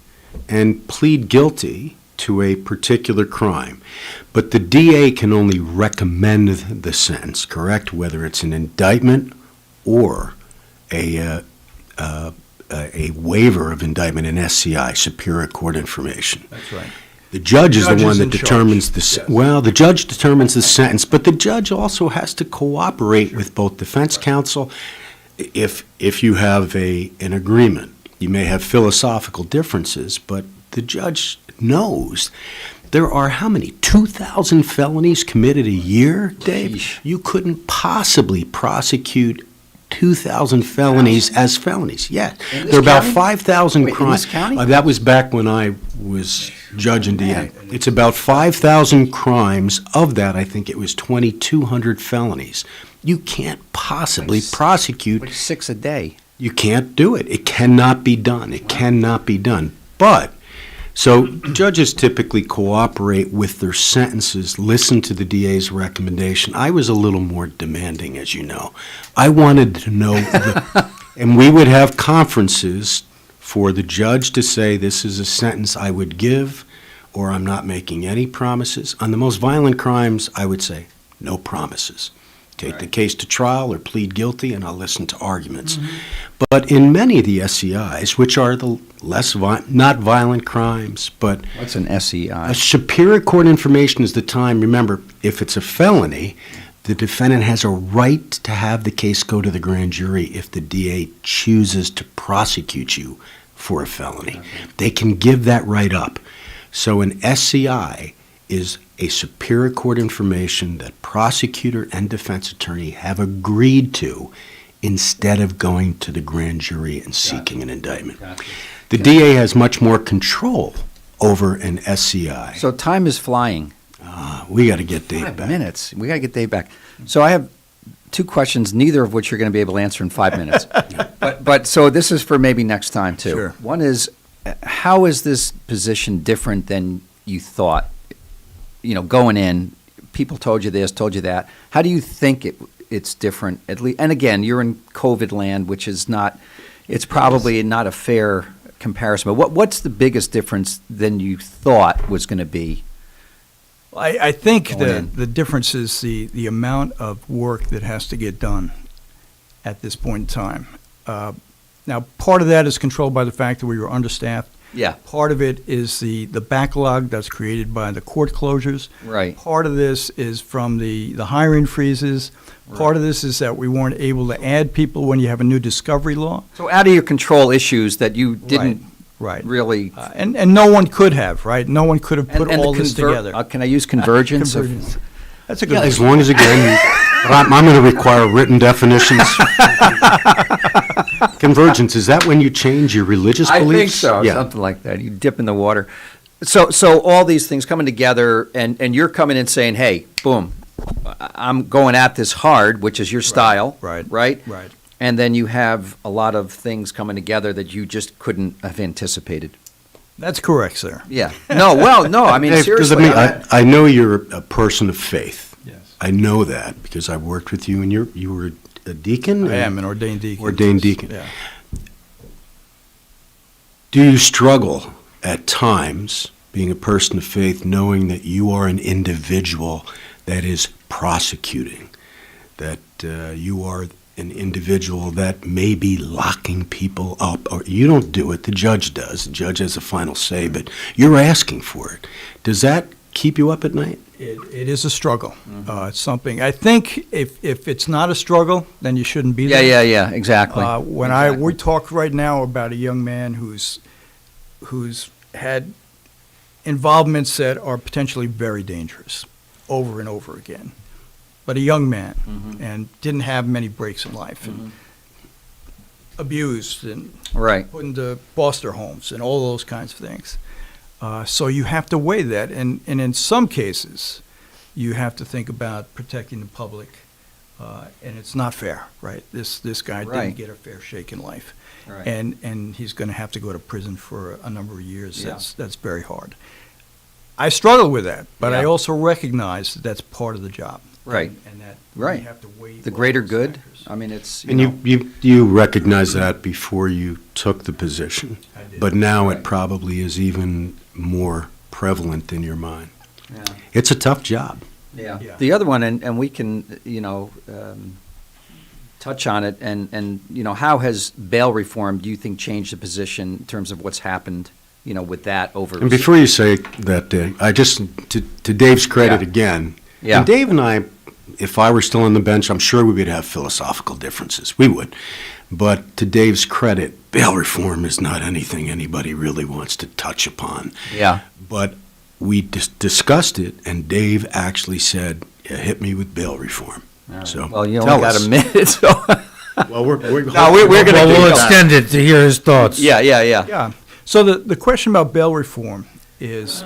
and plead guilty to a particular crime. But the DA can only recommend the sentence, correct? Whether it's an indictment or a waiver of indictment in SCI, Superior Court Information.
That's right.
The judge is the one that determines the judge determines the sentence, but the judge also has to cooperate with both defense counsel. If you have an agreement, you may have philosophical differences, but the judge knows there are how many? 2,000 felonies committed a year, Dave? Sheesh. You couldn't possibly prosecute 2,000 felonies as felonies. Yeah, there are about 5,000 crimes. That was back when I was judge and DA. It's about 5,000 crimes. Of that, I think it was 2,200 felonies. You can't possibly prosecute.
6 a day.
You can't do it. It cannot be done. It cannot be done. But, so judges typically cooperate with their sentences, listen to the DA's recommendation. I was a little more demanding, as you know. I wanted to know, and we would have conferences for the judge to say, this is a sentence I would give, or I'm not making any promises. On the most violent crimes, I would say, no promises. Take the case to trial or plead guilty, and I'll listen to arguments. Mm-hmm. But in many of the SCIs, which are the less not violent crimes, but
what's an SCI?
A Superior Court Information is the time. Remember, if it's a felony, the defendant has a right to have the case go to the grand jury if the DA chooses to prosecute you for a felony. Okay. They can give that right up. So an SCI is a Superior Court Information that prosecutor and defense attorney have agreed to instead of going to the grand jury and seeking an indictment. The DA has much more control over an SCI.
So time is flying.
We got to get Dave
5
back.
minutes. We got to get Dave back. So I have two questions, neither of which you're going to be able to answer in 5 minutes. But so this is for maybe next time too.
Sure.
One is, how is this position different than you thought? You know, going in, people told you this, told you that. How do you think it's different? At least, and again, you're in COVID land, which is not. It's probably not a fair comparison. But what's the biggest difference than you thought was going to be?
I think
Going
the
in.
the difference is the amount of work that has to get done at this point in time. Now, part of that is controlled by the fact that we were understaffed.
Yeah.
Part of it is the backlog that's created by the court closures.
Right.
Part of this is from the hiring freezes. Part of this is that we weren't able to add people when you have a new discovery law.
So out of your control issues that you didn't
Right.
really.
And no one could have, right? No one could have put all this together.
Can I use convergence?
Convergence. That's a good
Yeah,
one.
as long as, again, I'm going to require written definitions. Convergence, is that when you change your religious
I
beliefs?
think so,
Yeah.
something like that. You dip in the water. So all these things coming together, and you're coming in saying, hey, boom, I'm going at this hard, which is your style, right?
Right.
And then you have a lot of things coming together that you just couldn't have anticipated.
That's correct, sir.
Yeah. No, I mean,
Hey, 'cause
seriously.
I know you're a person of faith. Yes. I know that because I worked with you, and you were a deacon?
I am an ordained deacon.
Ordained deacon.
Yeah.
Do you struggle at times, being a person of faith, knowing that you are an individual that is prosecuting, that you are an individual that may be locking people up, or you don't do it, the judge does. The judge has the final say, but you're asking for it. Does that keep you up at night?
It is a struggle. It's something, I think if it's not a struggle, then you shouldn't be there.
Yeah, exactly.
We talk right now about a young man who's had involvements that are potentially very dangerous over and over again. But a young man, and didn't have many breaks in life, and abused and put into foster homes and all those kinds of things. So you have to weigh that, and in some cases, you have to think about protecting the public, and it's not fair, right? This guy didn't get a fair shake in life, and he's going to have to go to prison for a number of years.
Yeah.
That's very hard. I struggle with that, but I
Yeah.
also recognize that that's part of the job.
Right.
And that
Right.
we have to weigh
The
all
greater
those
good.
factors.
I mean, it's.
And you recognize that before you took the position, but now it probably is even more prevalent in your mind.
Yeah.
It's a tough job.
Yeah. The other one, and we can, touch on it, and how has bail reform, do you think, changed the position in terms of what's happened, with that over?
And before you say that, Dave, I just, to Dave's credit again,
Yeah.
and Dave and I, if I were still on the bench, I'm sure we would have philosophical differences. We would. But to Dave's credit, bail reform is not anything anybody really wants to touch upon.
Yeah.
But we discussed it, and Dave actually said, yeah, hit me with bail reform. So,
Well, you
tell
only got
us.
a minute, so.
Well, we're
No, we're gonna
Well, we'll
keep
extend it to hear his thoughts.
Yeah.
Yeah. So the question about bail reform is,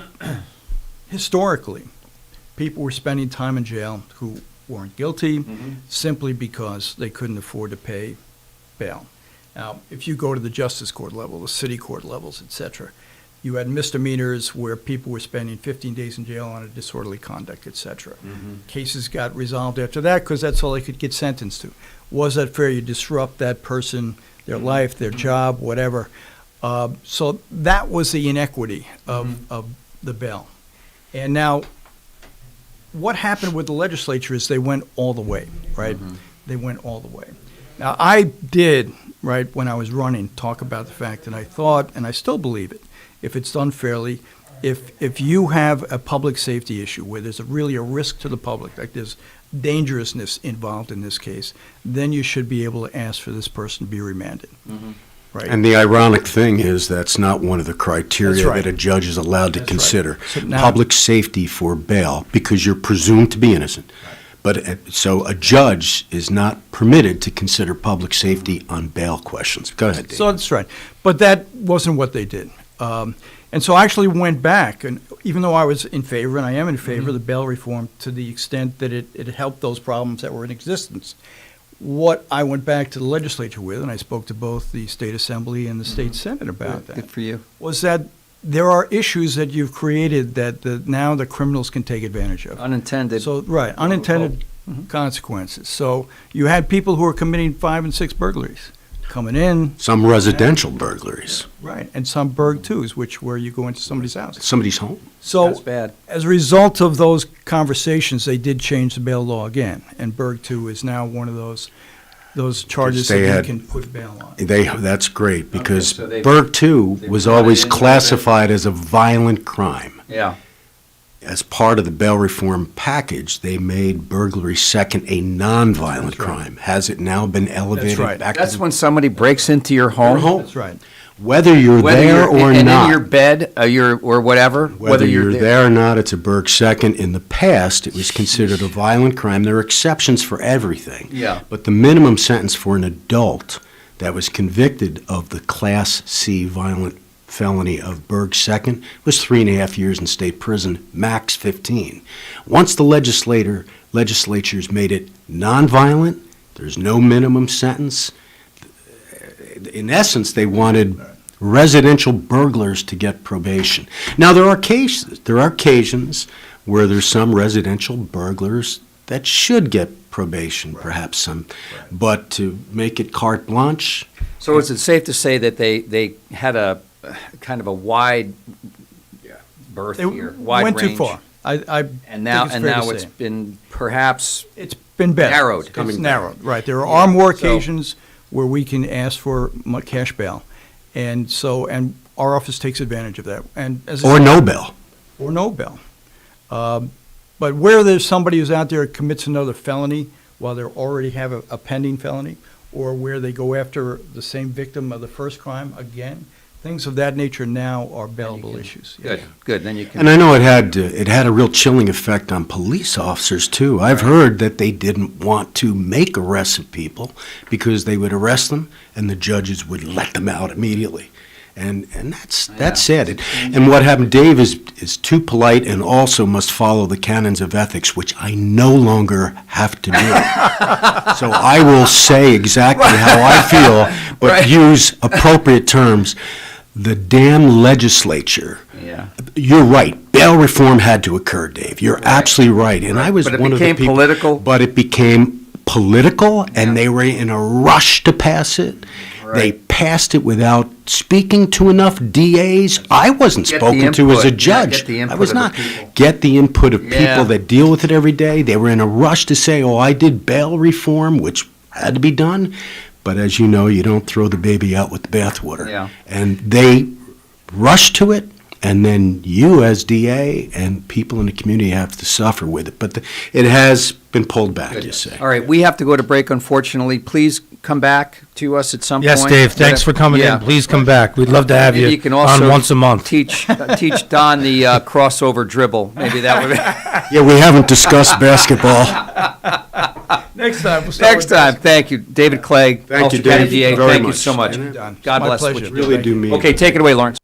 historically, people were spending time in jail who weren't guilty simply because they couldn't afford to pay bail. Now, if you go to the justice court level, the city court levels, et cetera, you had misdemeanors where people were spending 15 days in jail on a disorderly conduct, et cetera. Cases got resolved after that because that's all they could get sentenced to. Was that fair? You disrupt that person, their life, their job, whatever. So that was the inequity of the bail. And now, what happened with the legislature is they went all the way, right? They went all the way. Now, I did, right, when I was running, talk about the fact that I thought, and I still believe it, if it's done fairly, if you have a public safety issue where there's really a risk to the public, like there's dangerousness involved in this case, then you should be able to ask for this person to be remanded. Right.
And the ironic thing is that's not one of the criteria
That's right.
that a judge is allowed to
That's
consider.
right. So now-
Public safety for bail, because you're presumed to be innocent. But so a judge is not permitted to consider public safety on bail questions. Go ahead, Dave.
So that's right. But that wasn't what they did. And so I actually went back, and even though I was in favor, and I am in favor of the bail reform to the extent that it helped those problems that were in existence, what I went back to the legislature with, and I spoke to both the state assembly and the state senate about that,
Good for you.
was that there are issues that you've created that now the criminals can take advantage of.
Unintended.
So, right, unintended consequences. So you had people who were committing 5 and 6 burglaries coming in.
Some residential burglaries.
Right, and some burg twos, where you go into somebody's house.
Somebody's home.
So
That's bad.
as a result of those conversations, they did change the bail law again, and burg two is now one of those charges that you can put bail on.
That's great, because
so they-
Burg 2
they
was
brought it
always
into
classified as a violent crime.
Yeah.
As part of the bail reform package, they made burglary second a non-violent crime. Has it now been elevated
right.
back
That's
to
when somebody breaks into your home.
That's right.
whether you're there or
and
not?
in your bed, or whatever.
Whether you're there or not, it's a burg second. In the past, it was considered a violent crime. There are exceptions for everything.
Yeah.
But the minimum sentence for an adult that was convicted of the Class C violent felony of burg second was 3.5 years in state prison, max 15. Once the legislatures made it nonviolent, there's no minimum sentence. In essence, they wanted residential burglars to get probation. Now, there are occasions where there's some residential burglars that should get probation, perhaps some, but to make it carte blanche.
So is it safe to say that they had a kind of a wide berth here, wide
went
range?
too far.
And now it's been perhaps
been better.
narrowed.
It's narrowed, right. There are more occasions where we can ask for cash bail. And our office takes advantage of that. And
Or no bail.
Or no bail. But where there's somebody who's out there who commits another felony while they already have a pending felony, or where they go after the same victim of the first crime again, things of that nature now are bailable issues.
Good. Then you can.
And I know it had a real chilling effect on police officers too. I've heard that they didn't want to make arrests of people because they would arrest them and the judges would let them out immediately. And that's sad. And what happened, Dave is too polite and also must follow the canons of ethics, which I no longer have to do. So I will say exactly how I feel, but use appropriate terms. The damn legislature.
Yeah.
You're right. Bail reform had to occur, Dave. You're absolutely right. And I was one of the people.
Political.
But it became political, and they were in a rush to pass it.
Right.
They passed it without speaking to enough DAs. I wasn't spoken to as a judge. I was not. Get the input of people that deal with it every day. They were in a rush to say, I did bail reform, which had to be done. But as you know, you don't throw the baby out with the bathwater.
Yeah.
And they rush to it, and then you as DA and people in the community have to suffer with it. But it has been pulled back, you say.
All right, we have to go to break, unfortunately. Please come back to us at some point.
Yes, Dave, thanks for coming in. Please come back. We'd love to have you
can also
on once a month.
Teach Don the crossover dribble. Maybe that would.
Yeah, we haven't discussed basketball.
Next time.
Next time. Thank you, David Clegg.
Thank you,
Ulster County
Dave.
DA.
Very
Thank you
much.
so much. God
My
bless.
pleasure.
What you
Really do mean.
Okay, take it away, Lawrence.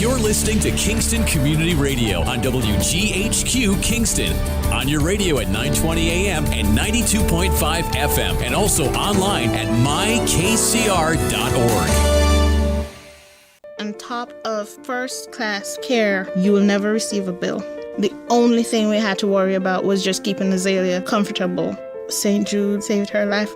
You're listening to Kingston Community Radio on WGHQ Kingston. On your radio at 920 AM and 92.5 FM, and also online at mykcr.org.
On top of first-class care, you will never receive a bill. The only thing we had to worry about was just keeping Azalea comfortable. St. Jude saved her life.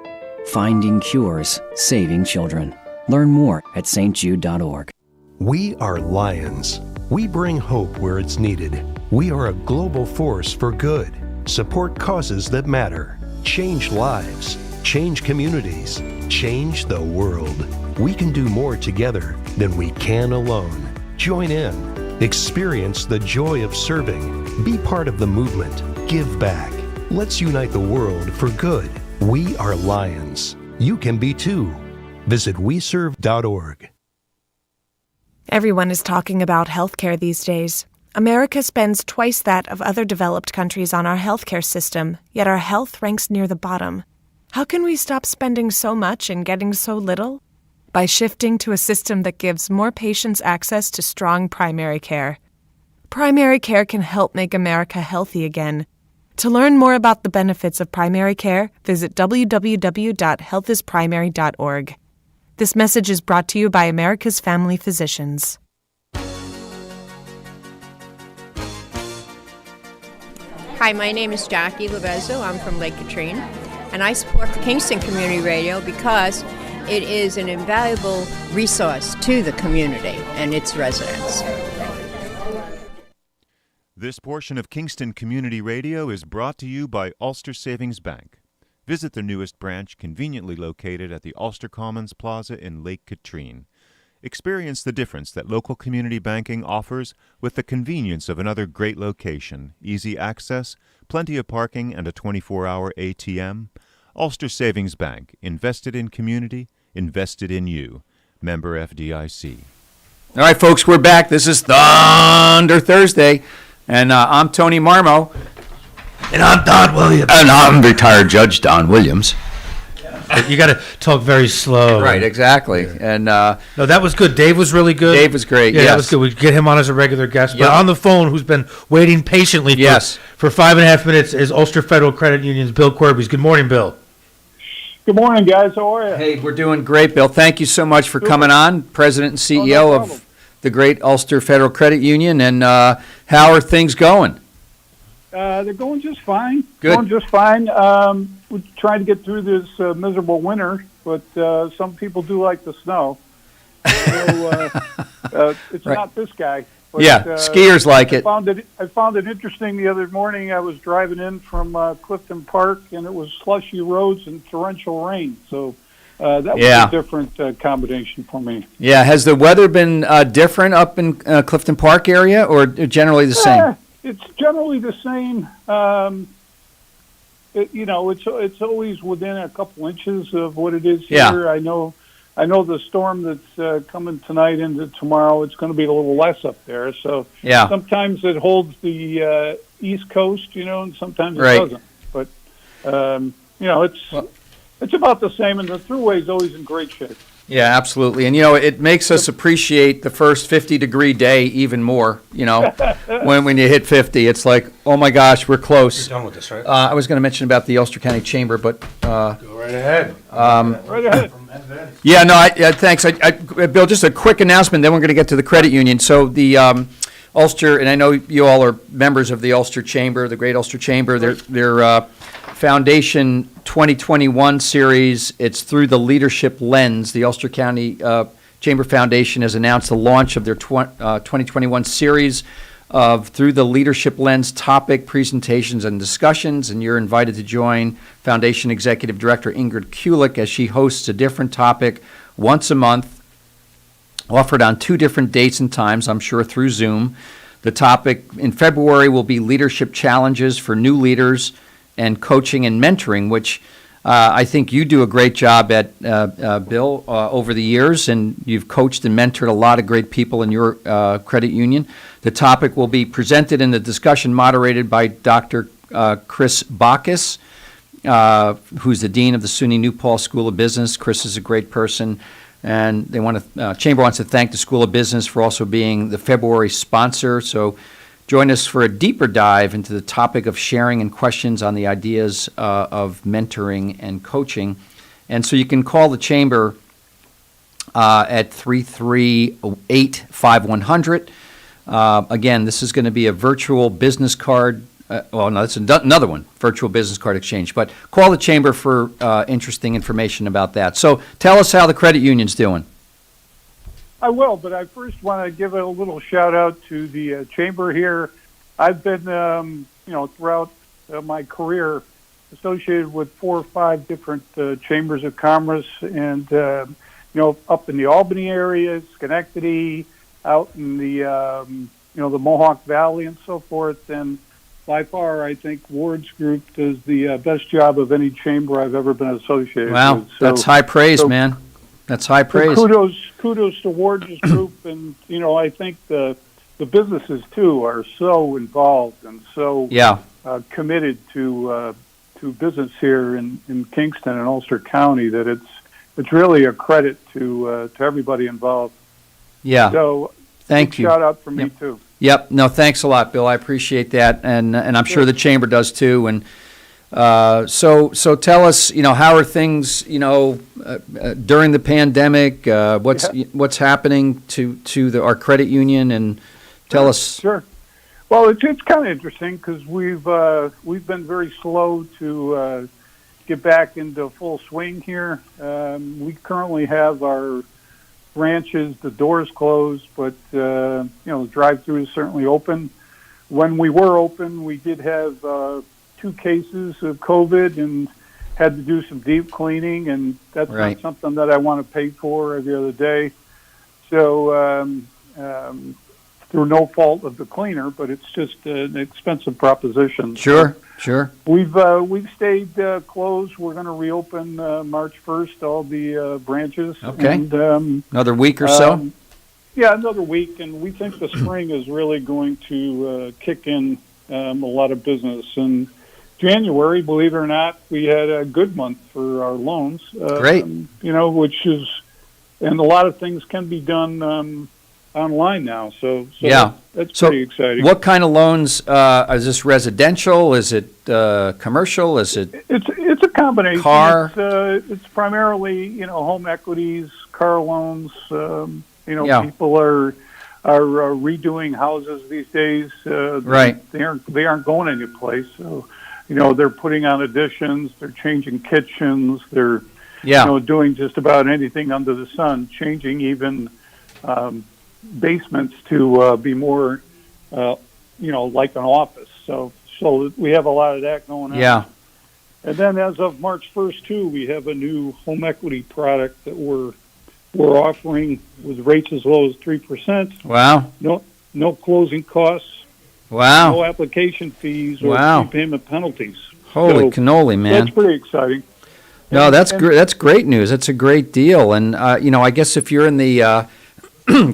Finding cures, saving children. Learn more at stjude.org.
We are Lions. We bring hope where it's needed. We are a global force for good. Support causes that matter. Change lives. Change communities. Change the world. We can do more together than we can alone. Join in. Experience the joy of serving. Be part of the movement. Give back. Let's unite the world for good. We are Lions. You can be too. Visit weserve.org.
Everyone is talking about healthcare these days. America spends twice that of other developed countries on our healthcare system, yet our health ranks near the bottom. How can we stop spending so much and getting so little? By shifting to a system that gives more patients access to strong primary care. Primary care can help make America healthy again. To learn more about the benefits of primary care, visit www.healthisprimary.org. This message is brought to you by America's Family Physicians.
Hi, my name is Jackie Levezzo. I'm from Lake Katrine, and I support the Kingston Community Radio because it is an invaluable resource to the community and its residents.
This portion of Kingston Community Radio is brought to you by Ulster Savings Bank. Visit their newest branch, conveniently located at the Ulster Commons Plaza in Lake Katrine. Experience the difference that local community banking offers with the convenience of another great location, easy access, plenty of parking, and a 24-hour ATM. Ulster Savings Bank, invested in community, invested in you. Member FDIC.
All right, folks, we're back. This is Thunder Thursday, and I'm Tony Marmo.
And I'm Don Williams.
And I'm retired Judge Don Williams.
You got to talk very slow.
Right, exactly. And
no, that was good. Dave was really good.
Dave was great.
Yeah,
yes.
that was good. We get him on as a regular guest.
Yep.
But on the phone, who's been waiting patiently for 5.5 minutes, is Ulster Federal Credit Union's Bill Quirbies. Good morning, Bill.
Good morning, guys. How are you?
Hey, we're doing great, Bill. Thank you so much for coming on, President and CEO of the great Ulster Federal Credit Union. And how are things going?
They're going just fine.
Good.
Going just fine. We're trying to get through this miserable winter, but some people do like the snow. So, it's
Right.
not this guy. But,
Yeah, skiers like it.
I found it interesting the other morning. I was driving in from Clifton Park, and it was slushy roads and torrential rain. So that was a different combination for me.
Yeah, has the weather been different up in Clifton Park area, or generally the same?
It's generally the same. It's always within a couple inches of what it is here.
Yeah.
I know the storm that's coming tonight into tomorrow, it's going to be a little less up there. So sometimes it holds the East Coast, and sometimes it doesn't. But it's about the same, and the thruway is always in great shape.
Yeah, absolutely. And, it makes us appreciate the first 50-degree day even more, when you hit 50. It's like, oh, my gosh, we're close.
You're done with this, right?
I was going to mention about the Ulster County Chamber, but...
Go right ahead.
Right ahead.
Yeah, no, thanks. Bill, just a quick announcement, then we're going to get to the credit union. So the Ulster, and I know you all are members of the Ulster Chamber, the Great Ulster Chamber, their Foundation 2021 series. It's through the Leadership Lens. The Ulster County Chamber Foundation has announced the launch of their 2021 series of Through the Leadership Lens topic presentations and discussions, and you're invited to join Foundation Executive Director Ingrid Kulik as she hosts a different topic once a month, offered on 2 different dates and times, I'm sure through Zoom. The topic in February will be leadership challenges for new leaders and coaching and mentoring, which I think you do a great job at, Bill, over the years, and you've coached and mentored a lot of great people in your credit union. The topic will be presented in the discussion moderated by Dr. Chris Bacchus, who's the Dean of the SUNY New Paltz School of Business. Chris is a great person, and Chamber wants to thank the School of Business for also being the February sponsor. So join us for a deeper dive into the topic of sharing and questions on the ideas of mentoring and coaching. And so you can call the Chamber at 338-5100. Again, this is going to be a virtual business card. That's another one, virtual business card exchange. But call the Chamber for interesting information about that. So tell us how the credit union's doing.
I will, but I first want to give a little shout out to the Chamber here. I've been, throughout my career associated with 4 or 5 different chambers of commerce, and up in the Albany area, Schenectady, out in the the Mohawk Valley and so forth. And by far, I think Ward's group does the best job of any chamber I've ever been associated with. So,
that's high praise, man. That's high praise.
Kudos to Ward's group, and I think the the businesses too are so involved and so committed to business here in Kingston and Ulster County that it's really a credit to everybody involved.
Yeah.
So
thank you.
Shout out from me too.
Yep. No, thanks a lot, Bill. I appreciate that, and I'm sure the chamber does too. And so tell us, how are things, during the pandemic? What's happening to our credit union, and tell us.
Sure. Well, it's kind of interesting because we've been very slow to get back into full swing here. We currently have our branches, the doors closed, but the drive-through is certainly open. When we were open, we did have 2 cases of COVID and had to do some deep cleaning, and that's not something that I want to pay for every other day. So through no fault of the cleaner, but it's just an expensive proposition.
Sure.
We've stayed closed. We're going to reopen March 1st, all the branches.
Okay.
And,
another week or so?
Yeah, another week. And we think the spring is really going to kick in a lot of business. And January, believe it or not, we had a good month for our loans.
Great.
Which is, and a lot of things can be done online now, so that's pretty exciting.
What kind of loans? Is this residential? Is it commercial? Is it?
It's a combination.
Car.
It's primarily home equities, car loans. People are redoing houses these days. They aren't going any place. So they're putting on additions. They're changing kitchens. They're doing just about anything under the sun. Changing even. Basements to be more, like an office. So we have a lot of that going on.
Yeah.
And then as of March 1st, too, we have a new home equity product that we're offering with rates as low as 3%.
Wow.
No closing costs.
Wow.
No application fees or prepayment penalties.
Holy cannoli, man.
That's pretty exciting.
No, that's great. That's great news. That's a great deal. And I guess if you're in the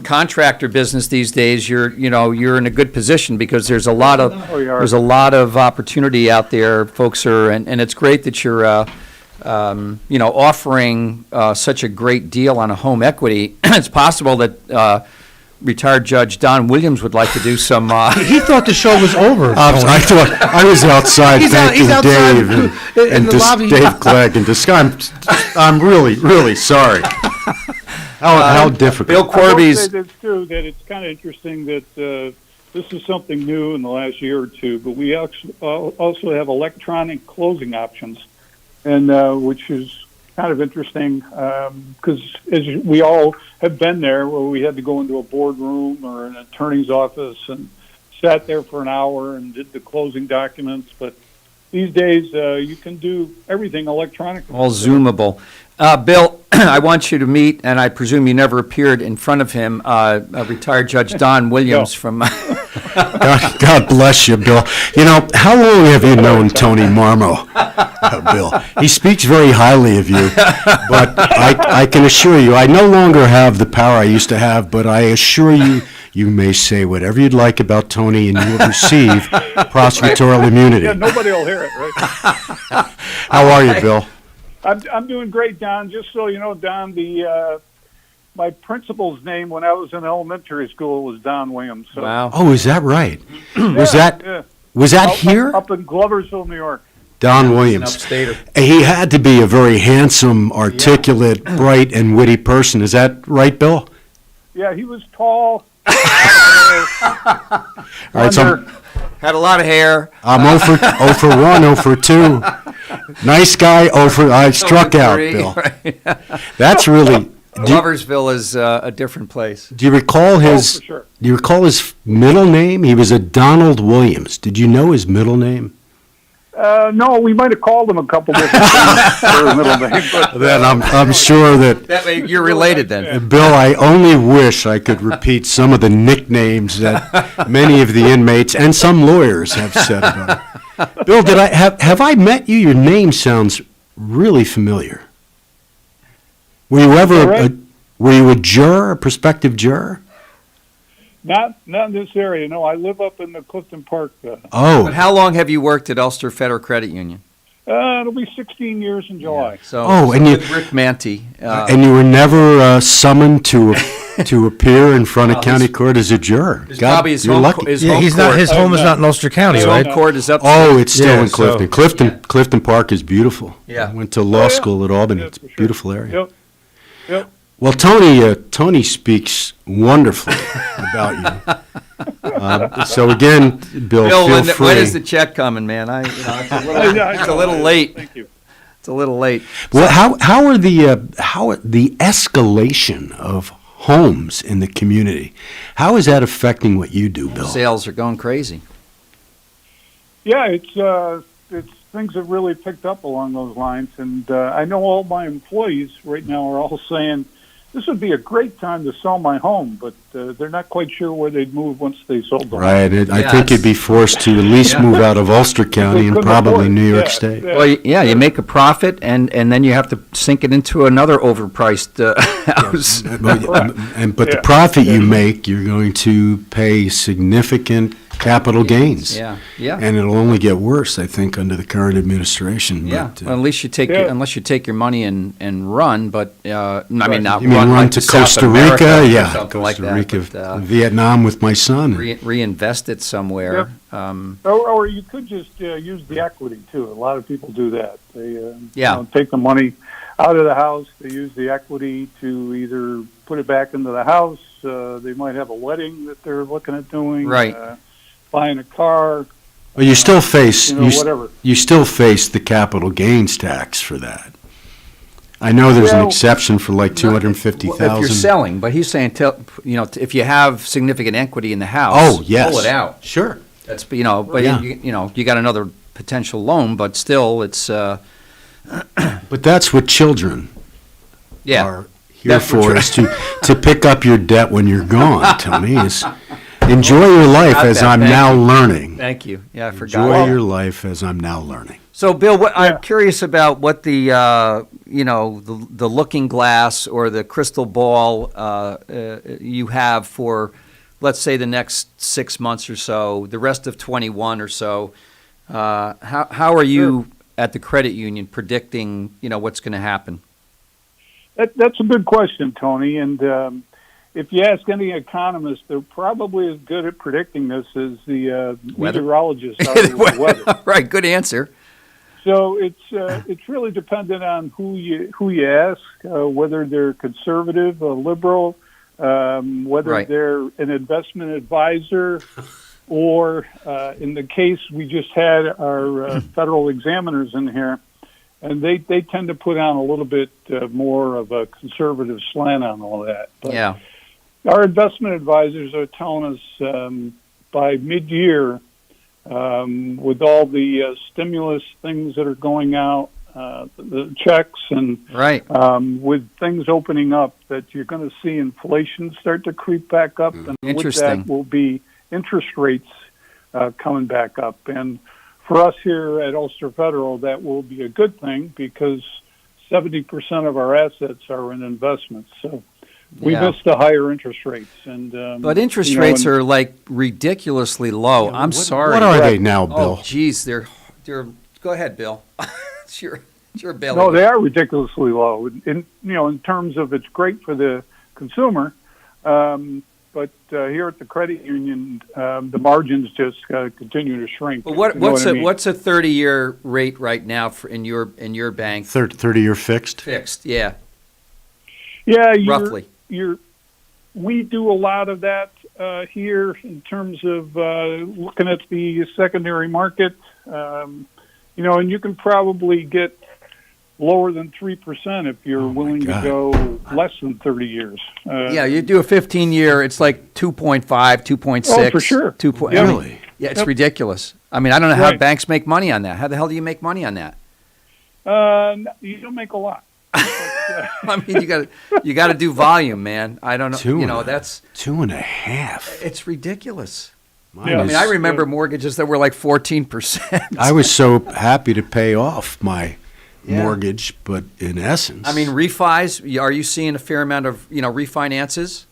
contractor business these days, you're in a good position because there's a lot of opportunity out there. Folks are, and it's great that you're offering such a great deal on a home equity. It's possible that retired Judge Don Williams would like to do some.
He thought the show was over.
I thought I was outside thanking Dave and Dave Clegg and I'm really, really sorry. How difficult.
Bill Corby's.
I will say this too, that it's kind of interesting that this is something new in the last year or two, but we also have electronic closing options, and which is kind of interesting because as we all have been there, where we had to go into a boardroom or an attorney's office and sat there for an hour and did the closing documents, but these days you can do everything electronically.
All Zoomable. Bill, I want you to meet, and I presume you never appeared in front of him, retired Judge Don Williams from...
God bless you, Bill. How long have you known Tony Marmo, Bill? He speaks very highly of you, but I can assure you, I no longer have the power I used to have, but I assure you, you may say whatever you'd like about Tony, and you will receive prosecutorial immunity.
Yeah, nobody will hear it, right?
How are you, Bill?
I'm doing great, Don. Just so you know, Don, my principal's name when I was in elementary school was Don Williams. So.
Wow.
Oh, is that right? Was that here?
Up in Gloversville, New York.
Don Williams.
Upstater.
He had to be a very handsome, articulate, bright, and witty person. Is that right, Bill?
Yeah, he was tall.
All right, so
had a lot of hair.
I'm 0 for 1, 0 for 2. Nice guy, I struck out, Bill.
Right.
That's really...
Gloversville is a different place.
Do you recall his...
for sure.
Do you recall his middle name? He was a Donald Williams. Did you know his middle name?
No, we might have called him a couple different things for his middle name. But,
then I'm sure that
you're related then.
Bill, I only wish I could repeat some of the nicknames that many of the inmates and some lawyers have said about it. Bill, have I met you? Your name sounds really familiar. Were you ever were you a juror, a prospective juror?
Not in this area. No, I live up in the Clifton Park.
Oh.
But how long have you worked at Ulster Federal Credit Union?
It'll be 16 years in July.
So,
and you,
with Rick Manti.
and you were never summoned to appear in front of county court as a juror.
Probably his
you're
home.
lucky.
His
Yeah,
home
he's
court.
not. His home is not in Ulster County,
His
right?
home court is up.
Oh, it's still
Yeah,
in Clifton.
so-
Clifton Park is beautiful.
Yeah.
I went to law
yeah.
school at Albany.
Yeah,
It's a
for sure.
beautiful area.
Yep.
Well, Tony speaks wonderfully about you. So again, Bill,
Bill,
feel free.
when is the check coming, man? It's a little late.
Thank you.
It's a little late.
Well, how are the escalation of homes in the community? How is that affecting what you do, Bill?
Sales are going crazy.
Yeah, it's things have really picked up along those lines, and I know all my employees right now are all saying this would be a great time to sell my home, but they're not quite sure where they'd move once they sold the home.
Right. I think you'd be forced to at least move out of Ulster County and probably New York State.
Well, you make a profit, and then you have to sink it into another overpriced house.
But the profit you make, you're going to pay significant capital gains.
Yeah.
And it'll only get worse, I think, under the current administration.
Yeah.
But,
Well, at least you take unless you take your money and run, but I mean not
you mean run
like
to
South
Costa
America
Rica?
or
Yeah,
something
Costa
like
Rica,
that. But,
Vietnam with my son.
reinvest it somewhere.
Or you could just use the equity too. A lot of people do that. They take the money out of the house. They use the equity to either put it back into the house. They might have a wedding that they're looking at doing.
Right.
Buying a car.
Well, you still face
whatever.
you still face the capital gains tax for that. I know there's an exception for like $250,000.
If you're selling, but he's saying, if you have significant equity in the house,
Oh, yes.
pull it out.
Sure.
That's but
Yeah.
you got another potential loan, but still, it's
But that's what children are here
That's what
for, is to pick up your debt when you're gone, Tony. Is enjoy your life
Forgot
as
that.
I'm
Thank
now
you.
learning.
Thank you. Yeah, I forgot.
Enjoy your life as I'm now learning.
So, Bill, I'm curious about what the the looking glass or the crystal ball you have for, let's say, the next 6 months or so, the rest of 21 or so. How are you at the credit union predicting, what's going to happen?
That's a good question, Tony. And if you ask any economist, they're probably as good at predicting this as the meteorologists are with the weather.
Right. Good answer.
So it's really dependent on who you ask, whether they're conservative, a liberal, whether they're an investment advisor, or in the case we just had our federal examiners in here, and they tend to put on a little bit more of a conservative slant on all that. But
yeah.
Our investment advisors are telling us by mid-year, with all the stimulus things that are going out, the checks, and with things opening up, that you're going to see inflation start to creep back up, and with that will be interest rates coming back up. And for us here at Ulster Federal, that will be a good thing because 70% of our assets are in investments. So we missed the higher interest rates.
But interest rates are like ridiculously low. I'm sorry.
What are they now, Bill?
Oh, geez, they're. Go ahead, Bill. it's your ability.
No, they are ridiculously low. In terms of it's great for the consumer, but here at the credit union, the margins just continue to shrink.
But what's a 30-year rate right now in your bank?
30-year fixed.
Fixed, yeah.
Yeah,
roughly.
We do a lot of that here in terms of looking at the secondary market. And you can probably get lower than 3% if you're willing to go less than 30 years.
Yeah, you do a 15-year, it's like 2.5, 2.6.
Oh, for sure.
Really? Yeah, it's ridiculous. I mean, I don't know how banks make money on that. How the hell do you make money on that?
You don't make a lot.
I mean, you got to do volume, man. I don't know. That's
2.5.
It's ridiculous.
I
mean, I remember mortgages that were like 14%.
I was so happy to pay off my mortgage, but in essence,
I mean, refis. Are you seeing a fair amount of refinances?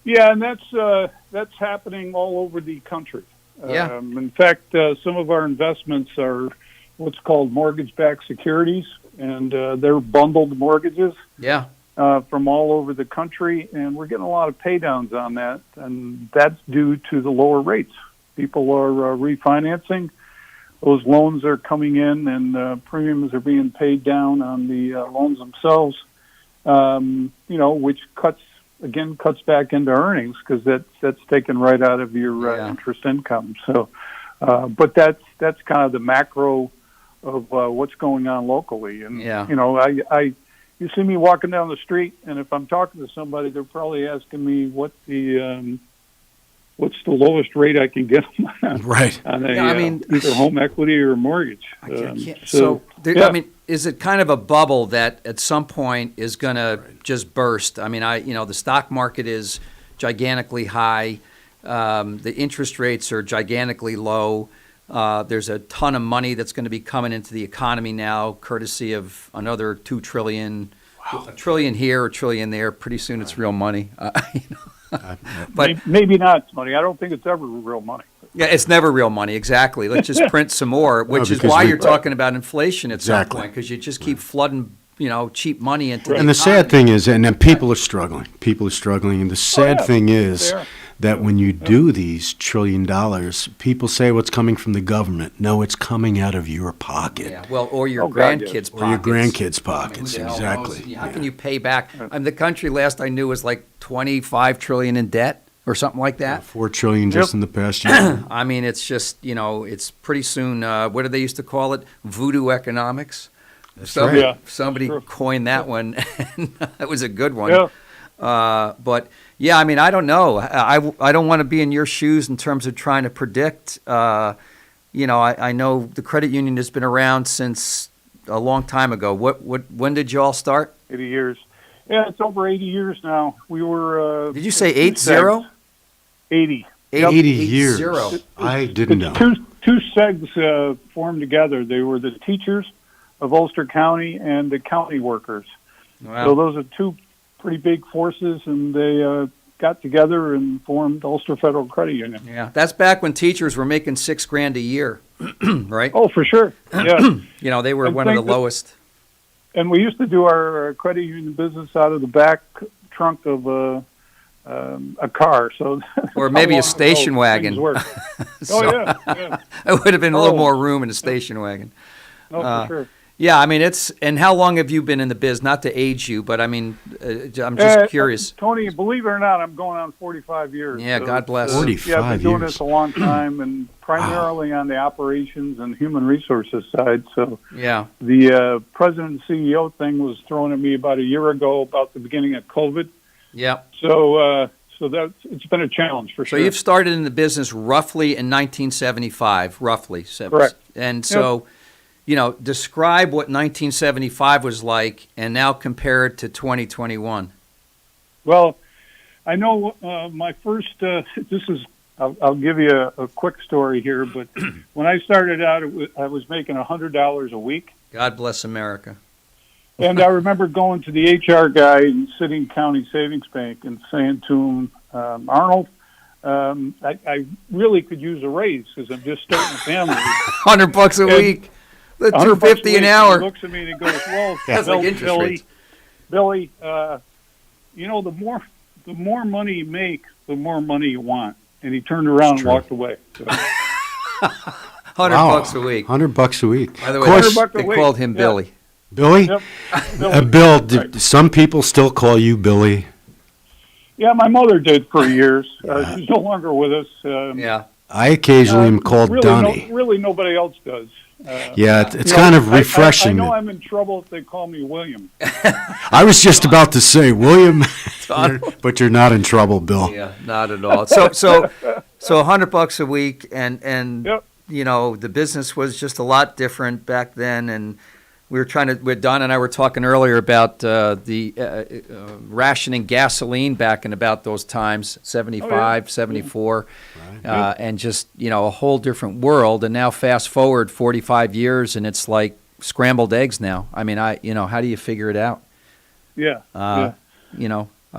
Yeah, and that's happening all over the country.
Yeah.
In fact, some of our investments are what's called mortgage-backed securities, and they're bundled mortgages.
Yeah.
From all over the country, and we're getting a lot of pay downs on that, and that's due to the lower rates. People are refinancing. Those loans are coming in, and premiums are being paid down on the loans themselves, which cuts back into earnings because that's taken right out of your interest income. So, but that's kind of the macro of what's going on locally. And, you see me walking down the street, and if I'm talking to somebody, they're probably asking me what's the lowest rate I can get them
right.
on either home equity or mortgage.
Is it kind of a bubble that at some point is going to just burst? I mean, the stock market is gigantically high. The interest rates are gigantically low. There's a ton of money that's going to be coming into the economy now, courtesy of another $2 trillion. Wow. A trillion here, a trillion there. Pretty soon it's real money.
But maybe not money. I don't think it's ever real money.
Yeah, it's never real money. Exactly. Let's just print some more, which is why you're talking about inflation at some point, because you just keep flooding, cheap money into the economy.
And the sad thing is, and then people are struggling. People are struggling, and the sad thing is that when you do these $1 trillion, people say what's coming from the government. No, it's coming out of your pocket.
Yeah, well, or your grandkids' pockets.
Or your grandkids' pockets, exactly.
How can you pay back? The country last I knew was like $25 trillion in debt or something like that.
$4 trillion just in the past year.
I mean, it's just, it's pretty soon, what do they used to call it? Voodoo economics. Somebody coined that one, and that was a good one. Yeah. But yeah, I mean, I don't know. I don't want to be in your shoes in terms of trying to predict. I know the credit union has been around since a long time ago. When did you all start?
80 years. Yeah, it's over 80 years now. We were.
Did you say 80?
80.
80 years. I didn't know.
Two segs formed together. They were the teachers of Ulster County and the county workers.
Wow.
So those are two pretty big forces, and they got together and formed Ulster Federal Credit Union.
Yeah, that's back when teachers were making $6,000 a year, right?
Oh, for sure. Yeah.
They were one of the lowest.
And we used to do our credit union business out of the back trunk of a car, so
or maybe a station wagon.
Yeah.
It would have been a little more room in a station wagon.
No, for sure.
Yeah, I mean, and how long have you been in the biz? Not to age you, but I mean, I'm just curious.
Tony, believe it or not, I'm going on 45 years.
Yeah, so God bless.
45 years.
I've been doing this a long time, and primarily on the operations and human resources side. So
yeah,
the president and CEO thing was thrown at me about a year ago, about the beginning of COVID.
Yeah.
So it's been a challenge for sure.
So you've started in the business roughly in 1975, roughly.
Correct.
And so, describe what 1975 was like, and now compare it to 2021.
Well, I know my first. I'll give you a quick story here, but when I started out, I was making $100 a week.
God bless America.
And I remember going to the HR guy in Sitting County Savings Bank and saying to him, Arnold, I really could use a raise because I'm just starting a family.
$100 a week. That's $250 an hour.
He looks at me and he goes, well,
that's like interest rates.
Billy, the more money you make, the more money you want. And he turned around and walked away. So.
$100 a week.
$100 a week.
By the way, they called him Billy.
Billy?
Yep.
Bill, some people still call you Billy.
Yeah, my mother did for years. She's no longer with us.
Yeah.
I occasionally am called Donnie.
Really, nobody else does.
It's kind of refreshing.
I know I'm in trouble if they call me William.
I was just about to say William, but you're not in trouble, Bill.
Yeah, not at all. So $100 a week, and the business was just a lot different back then, and Don and I were talking earlier about the rationing gasoline back in about those times, 75, 74, and just, a whole different world. And now fast forward 45 years and it's like scrambled eggs now. I mean, how do you figure it out?
Yeah.
I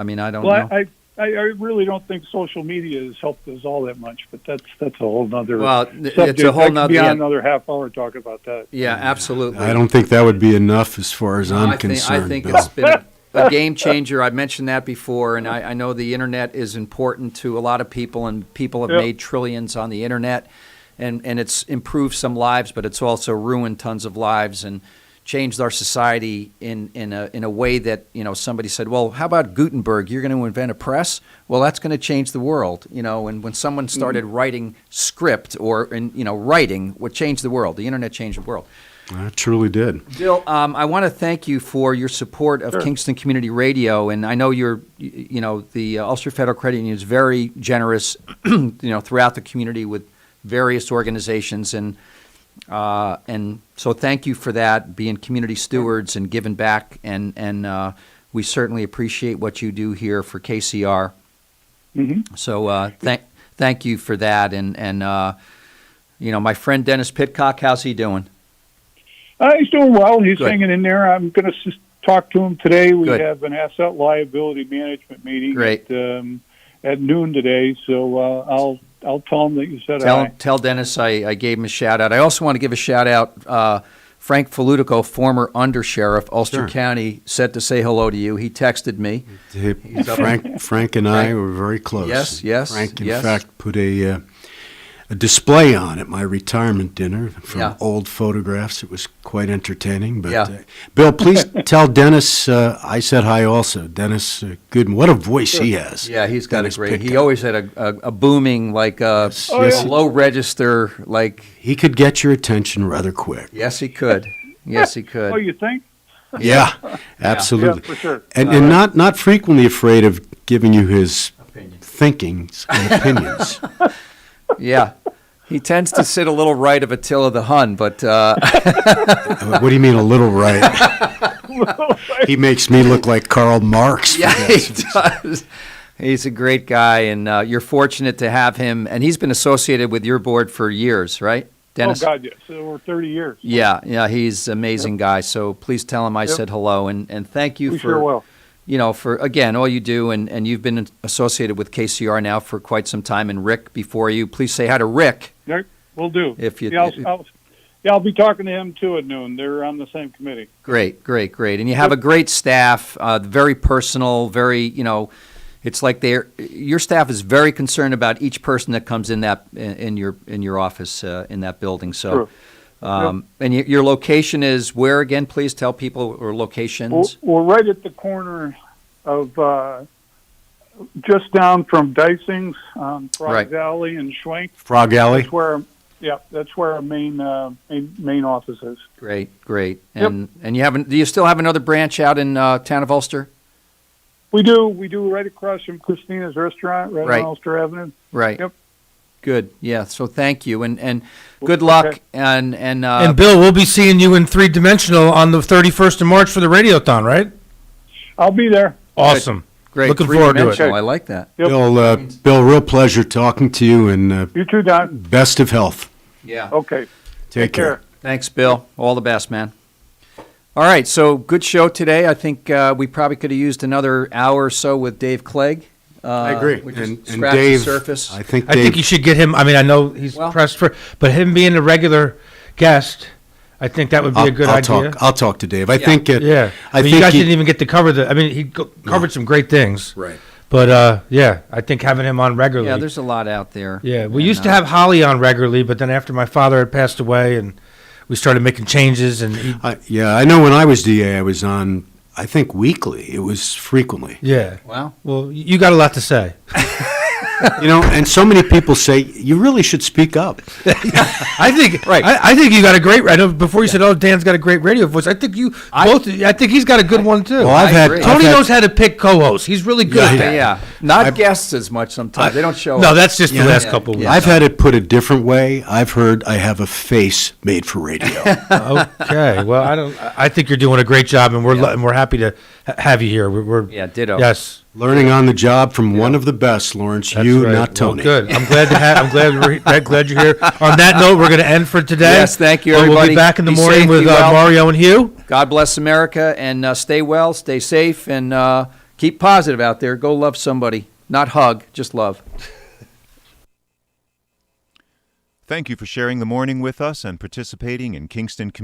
mean, I don't know.
I really don't think social media has helped us all that much, but that's a whole nother subject.
It's a whole
I could
nother
be on another half hour talking about that.
Yeah, absolutely.
I don't think that would be enough as far as I'm
I
concerned.
think
Bill.
it's been a game changer. I've mentioned that before, and I know the internet is important to a lot of people, and people have
Yep.
made trillions on the internet, and it's improved some lives, but it's also ruined tons of lives and changed our society in a way that, somebody said, well, how about Gutenberg? You're going to invent a press? Well, that's going to change the world, and when someone started writing script writing, what changed the world? The internet changed the world.
I truly did.
Bill, I want to thank you for your support of Kingston Community Radio, and I know the Ulster Federal Credit Union is very generous, throughout the community with various organizations, and so thank you for that, being community stewards and giving back, and we certainly appreciate what you do here for KCR.
Mm-hmm.
So thank you for that, and my friend Dennis Pitcock, how's he doing?
He's doing well. He's
Good.
hanging in there. I'm going to talk to him today. We
Good.
have an asset liability management meeting
Great.
at noon today, so I'll tell him that you said hi.
Tell Dennis I gave him a shout out. I also want to give a shout out. Frank Falutico, former undersheriff, Ulster County, said to say hello to you. He texted me.
Frank and I were very close.
Yes.
Frank, in fact, put a display on at my retirement dinner from old photographs. It was quite entertaining. But Bill, please tell Dennis I said hi also. Dennis Goodman, what a voice he has.
Yeah, he's got
Dennis
a great.
Pitcock.
He always had a booming, low register,
He could get your attention rather quick.
Yes, he could. Yes, he could.
Oh, you think?
Yeah, absolutely.
Yeah, for sure.
And not frequently afraid of giving you his thinkings and opinions.
Yeah. He tends to sit a little right of Attila the Hun, but...
What do you mean a little right? He makes me look like Karl Marx.
Yeah, he does. He's a great guy, and you're fortunate to have him. And he's been associated with your board for years, right, Dennis?
Oh, God, yes. Over 30 years.
Yeah, he's an amazing guy. So please tell him I said hello, and thank you
We
for...
sure will.
For, again, all you do, and you've been associated with KCR now for quite some time, and Rick before you. Please say hi to Rick.
Yeah, we'll do.
If you,
I'll be talking to him, too, at noon. They're on the same committee.
Great. And you have a great staff, very personal, very, it's like your staff is very concerned about each person that comes in your office, in that building. So, and your location is where again? Please tell people or locations.
We're right at the corner of just down from Dysing's on Frog Alley and Schwenk.
Frog Alley.
That's where our main office is.
Great. And do you still have another branch out in town of Ulster?
We do right across from Christina's restaurant, right on Ulster Avenue.
Right.
Yep.
Good. Yeah. So thank you, and good luck.
Okay.
And
Bill, we'll be seeing you in 3-dimensional on the 31st of March for the Radiothon, right?
I'll be there.
Awesome.
Great.
Looking forward to it.
I like that.
Yep.
Bill, real pleasure talking to you, and
you too, Don.
Best of health.
Yeah.
Okay.
Take care.
Thanks, Bill. All the best, man. All right. So good show today. I think we probably could have used another hour or so with Dave Clegg.
I agree.
We
And
just scratched
Dave,
the surface.
I think
you should get him. I mean, I know he's pressed for, but him being a regular guest, I think that would be a good idea.
I'll talk to Dave. I think
you guys didn't even get to cover he covered some great things.
Right.
But I think having him on regularly.
Yeah, there's a lot out there.
Yeah, we used to have Holly on regularly, but then after my father had passed away, and we started making changes, and
I know when I was DA, I was on. I think weekly. It was frequently.
Yeah.
Wow.
Well, you got a lot to say.
And so many people say you really should speak up.
I think I think you got a great. I know before you said, "Oh, Dan's got a great radio voice." I think I think he's got a good one too.
Well,
Tony knows how to pick co-hosts. He's really good at that.
Yeah. Not guests as much sometimes. They don't show up.
No, that's just the last couple of weeks.
I've had it put a different way. I've heard I have a face made for radio.
Okay. Well, I think you're doing a great job, and we're happy to have you here. We're
ditto.
Yes.
Learning on the job from one of the best, Lawrence.
That's
you,
right.
not Tony.
Well, good. I'm glad you're here. On that note, we're going to end for today.
Yes, thank you, everybody.
We'll be back in the morning
safe,
with
be well.
Mario and Hugh.
God bless America, and stay well, stay safe, and keep positive out there. Go love somebody. Not hug, just love.
Thank you for sharing the morning with us and participating in Kingston Community